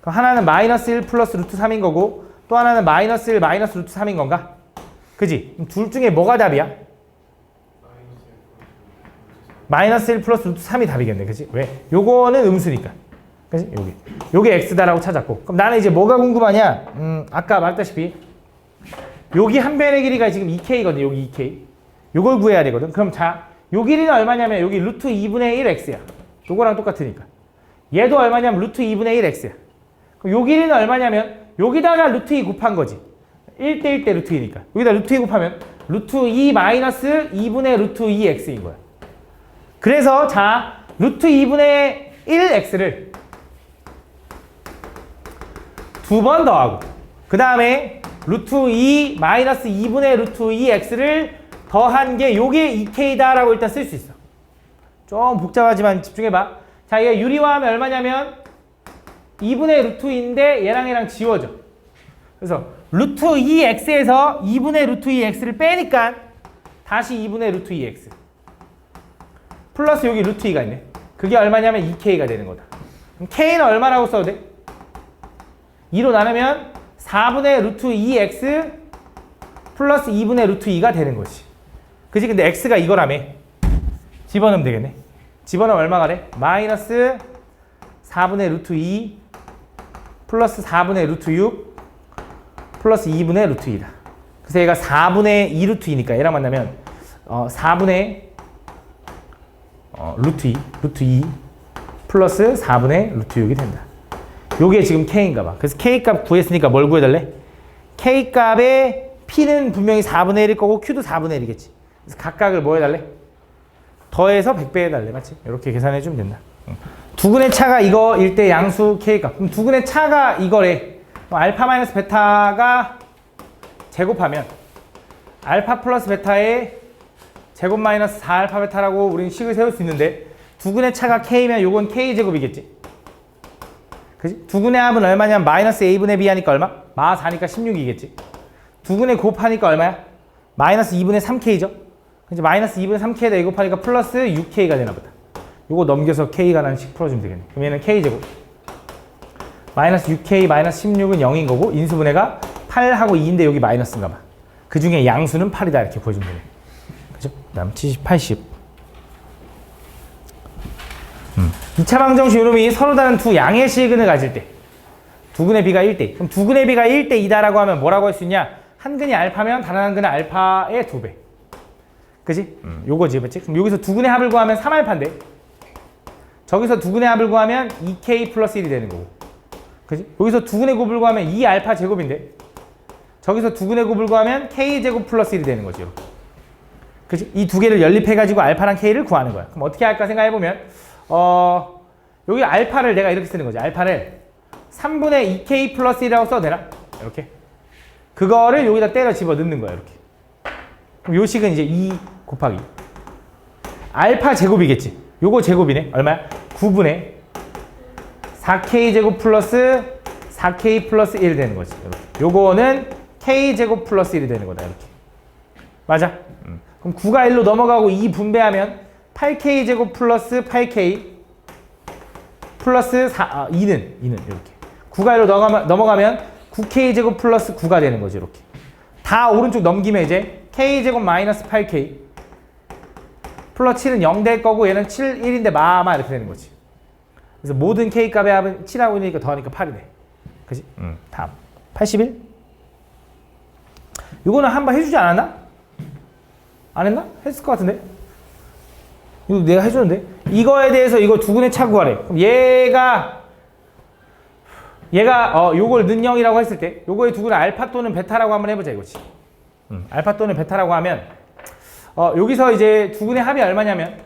그럼 하나는 마이너스 1 플러스 루트 3인 거고 또 하나는 마이너스 1 마이너스 루트 3인 건가? 그지? 둘 중에 뭐가 답이야? 마이너스 1 플러스 루트 3이 답이겠네. 그지? 왜? 요거는 음수니까. 그지? 요게 X다라고 찾았고. 그럼 나는 이제 뭐가 궁금하냐? 아까 말했다시피 여기 한 변의 길이가 지금 2K거든. 여기 2K. 요걸 구해야 되거든. 그럼 자, 요 길이는 얼마냐면 여기 루트 2분의 1 X야. 요거랑 똑같으니까. 얘도 얼마냐면 루트 2분의 1 X야. 그럼 요 길이는 얼마냐면 여기다가 루트 2 곱한 거지. 1대1대 루트 2니까. 여기다 루트 2 곱하면 루트 2 마이너스 2분의 루트 2 X인 거야. 그래서 자, 루트 2분의 1 X를 두 번 더하고 그 다음에 루트 2 마이너스 2분의 루트 2 X를 더한 게 요게 2K다라고 일단 쓸 수 있어. 좀 복잡하지만 집중해봐. 자, 자, 얘 유리화하면 얼마냐면 2분의 루트 2인데 얘랑 지워져. 그래서 루트 2x에서 2분의 루트 2x를 빼니까 다시 2분의 루트 2x 플러스 여기 루트 2가 있네. 그게 얼마냐면 2k가 되는 거다. 그럼 k는 얼마라고 써도 돼? 2로 나누면 4분의 루트 2x 플러스 2분의 루트 2가 되는 거지. 그지? 근데 x가 이거라며. 집어넣으면 되겠네. 집어넣으면 얼마가 돼? 마이너스 4분의 루트 2 플러스 4분의 루트 6 플러스 2분의 루트 2다. 그래서 얘가 4분의 2 루트 2니까 얘랑 만나면 4분의 루트 2 플러스 4분의 루트 6이 된다. 요게 지금 K인가 봐. 그래서 K 값 구했으니까 뭘 구해달래? K 값의 P는 분명히 4분의 1일 거고 Q도 4분의 1이겠지. 그래서 각각을 뭐 해달래? 더해서 100배 해달래. 맞지? 이렇게 계산해주면 된다. 두근의 차가 이거일 때 양수 K 값. 그럼 두근의 차가 이거래. 알파 마이너스 베타가 제곱하면 알파 플러스 베타의 제곱 마이너스 4알파 베타라고 우리는 식을 세울 수 있는데 두근의 차가 K면 요건 K제곱이겠지. 그지? 두근의 합은 얼마냐면 마이너스 A분의 B 하니까 얼마? 마 4니까 16이겠지. 두근의 곱하니까 얼마야? 마이너스 2분의 3K죠. 그치? 마이너스 2분의 3K에다 이거 곱하니까 플러스 6K가 되나 보다. 요거 넘겨서 K가 나는 식 풀어주면 되겠네. 그럼 얘는 K제곱. 마이너스 6K 마이너스 16은 0인 거고 인수분해가 8하고 2인데 여기 마이너스인가 봐. 그 중에 양수는 8이다 이렇게 보여주면 되네. 그죠? 그 다음 70, 80. 2차 방정식 요놈이 서로 다른 두 양의 실근을 가질 때 두근의 비가 1대. 그럼 두근의 비가 1대 2다라고 하면 뭐라고 할 수 있냐? 한 근이 알파면 다른 한 근은 알파의 2배. 그지? 요거지, 맞지? 그럼 여기서 두근의 합을 구하면 3알파인데 저기서 두근의 합을 구하면 2k 플러스 1이 되는 거고. 그지? 여기서 두근의 곱을 구하면 2알파 제곱인데 저기서 두근의 곱을 구하면 k제곱 플러스 1이 되는 거죠. 그지? 이 두 개를 연립해가지고 알파랑 k를 구하는 거야. 그럼 어떻게 할까 생각해보면 여기 알파를 내가 이렇게 쓰는 거지. 알파를 3분의 2k 플러스 1이라고 써도 되나? 이렇게. 그거를 여기다 때려 집어 넣는 거야. 이렇게. 그럼 요 식은 이제 2 곱하기. 알파 제곱이겠지. 요거 제곱이네. 얼마야? 9분의 4k 제곱 플러스 4k 플러스 1 되는 거지. 이렇게. 요거는 k 제곱 플러스 1이 되는 거다. 이렇게. 맞아? 그럼 9가 1로 넘어가고 2 분배하면 8k 제곱 플러스 8k 플러스 2는 이렇게 9가 1로 넘어가면 9k 제곱 플러스 9가 되는 거지. 이렇게 다 오른쪽 넘기면 이제 k 제곱 마이너스 8k 플러스 7은 0 될 거고 얘는 7, 1인데 마마 이렇게 되는 거지. 그래서 모든 k 값의 합은 7하고 1이니까 더하니까 8이네. 그지? 다음 81. 이거는 한번 해주지 않았나? 안 했나? 했을 것 같은데? 이거 내가 해줬는데? 이거에 대해서 이거 두근의 차 구하래. 그럼 얘가 요걸 는 0이라고 했을 때 요거의 두근을 알파 또는 베타라고 한번 해보자 이거지. 알파 또는 베타라고 하면 여기서 이제 두근의 합이 얼마냐면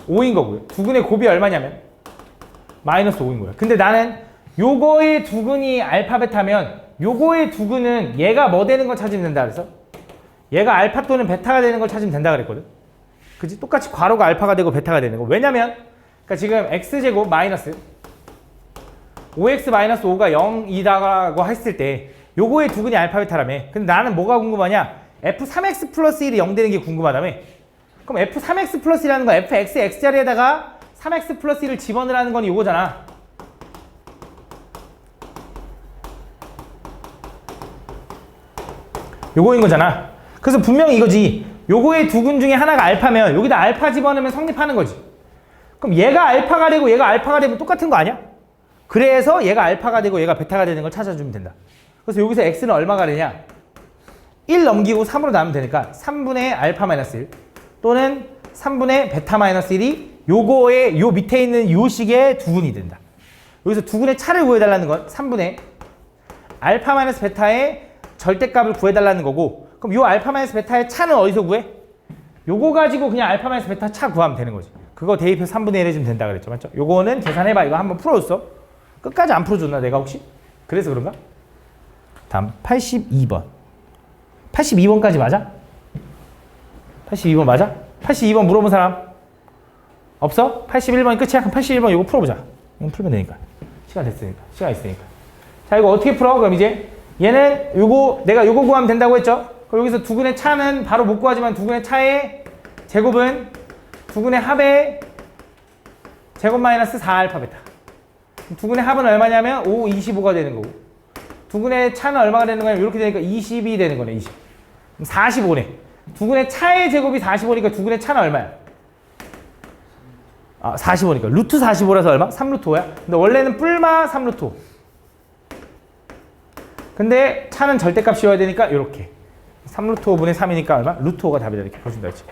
5인 거고요. 두근의 곱이 얼마냐면 마이너스 5인 거예요. 근데 나는 요거의 두근이 알파 베타면 요거의 두근은 얘가 뭐 되는 걸 찾으면 된다 그래서 얘가 알파 또는 베타가 되는 걸 찾으면 된다 그랬거든. 그치? 똑같이 괄호가 알파가 되고 베타가 되는 거. 왜냐면 그러니까 지금 x제곱 마이너스 5x 마이너스 5가 0이라고 했을 때 요거의 두근이 알파 베타라며. 근데 나는 뭐가 궁금하냐? f3x 플러스 1이 0 되는 게 궁금하다며. 그럼 f3x 플러스 1이라는 건 fx x자리에다가 3x 플러스 1을 집어넣으라는 건 요거잖아. 요거인 거잖아. 그래서 분명히 이거지. 요거의 두근 중에 하나가 알파면 여기다 알파 집어넣으면 성립하는 거지. 그럼 얘가 알파가 되고 얘가 알파가 되면 똑같은 거 아니야? 그래서 얘가 알파가 되고 얘가 베타가 되는 걸 찾아주면 된다. 그래서 여기서 x는 얼마가 되냐? 1 넘기고 3으로 나누면 되니까 3분의 알파 마이너스 1 또는 3분의 베타 마이너스 1이 요거의 요 밑에 있는 요 식의 두근이 된다. 여기서 두근의 차를 구해달라는 건 3분의 알파 마이너스 베타의 절대값을 구해달라는 거고, 그럼 요 알파 마이너스 베타의 차는 어디서 구해? 요거 가지고 그냥 알파 마이너스 베타 차 구하면 되는 거지. 그거 대입해서 3분의 1 해주면 된다 그랬죠. 맞죠? 요거는 계산해봐. 이거 한번 풀어줬어. 끝까지 안 풀어줬나 내가 혹시? 그래서 그런가? 다음 82번. 82번까지 맞아? 82번 맞아? 82번 물어본 사람? 없어? 81번이 끝이야? 그럼 81번 이거 풀어보자. 이거 풀면 되니까. 시간 됐으니까. 시간 있으니까. 자, 이거 어떻게 풀어? 그럼 이제 얘는 요거 내가 요거 구하면 된다고 했죠? 그럼 여기서 두근의 차는 바로 못 구하지만 두근의 차의 제곱은 두근의 합의 제곱 마이너스 4알파 베타. 두근의 합은 얼마냐면 5, 25가 되는 거고 두근의 차는 얼마가 되는 거냐면 이렇게 되니까 20이 되는 거네. 20. 그럼 45네. 두근의 차의 제곱이 45니까 두근의 차는 얼마야? 45니까 루트 45라서 얼마? 3루트 5야? 근데 원래는 뿔마 3루트 5. 근데 차는 절대값 씌워야 되니까 이렇게 3루트 5분의 3이니까 얼마? 루트 5가 답이다 이렇게 보신다 했지.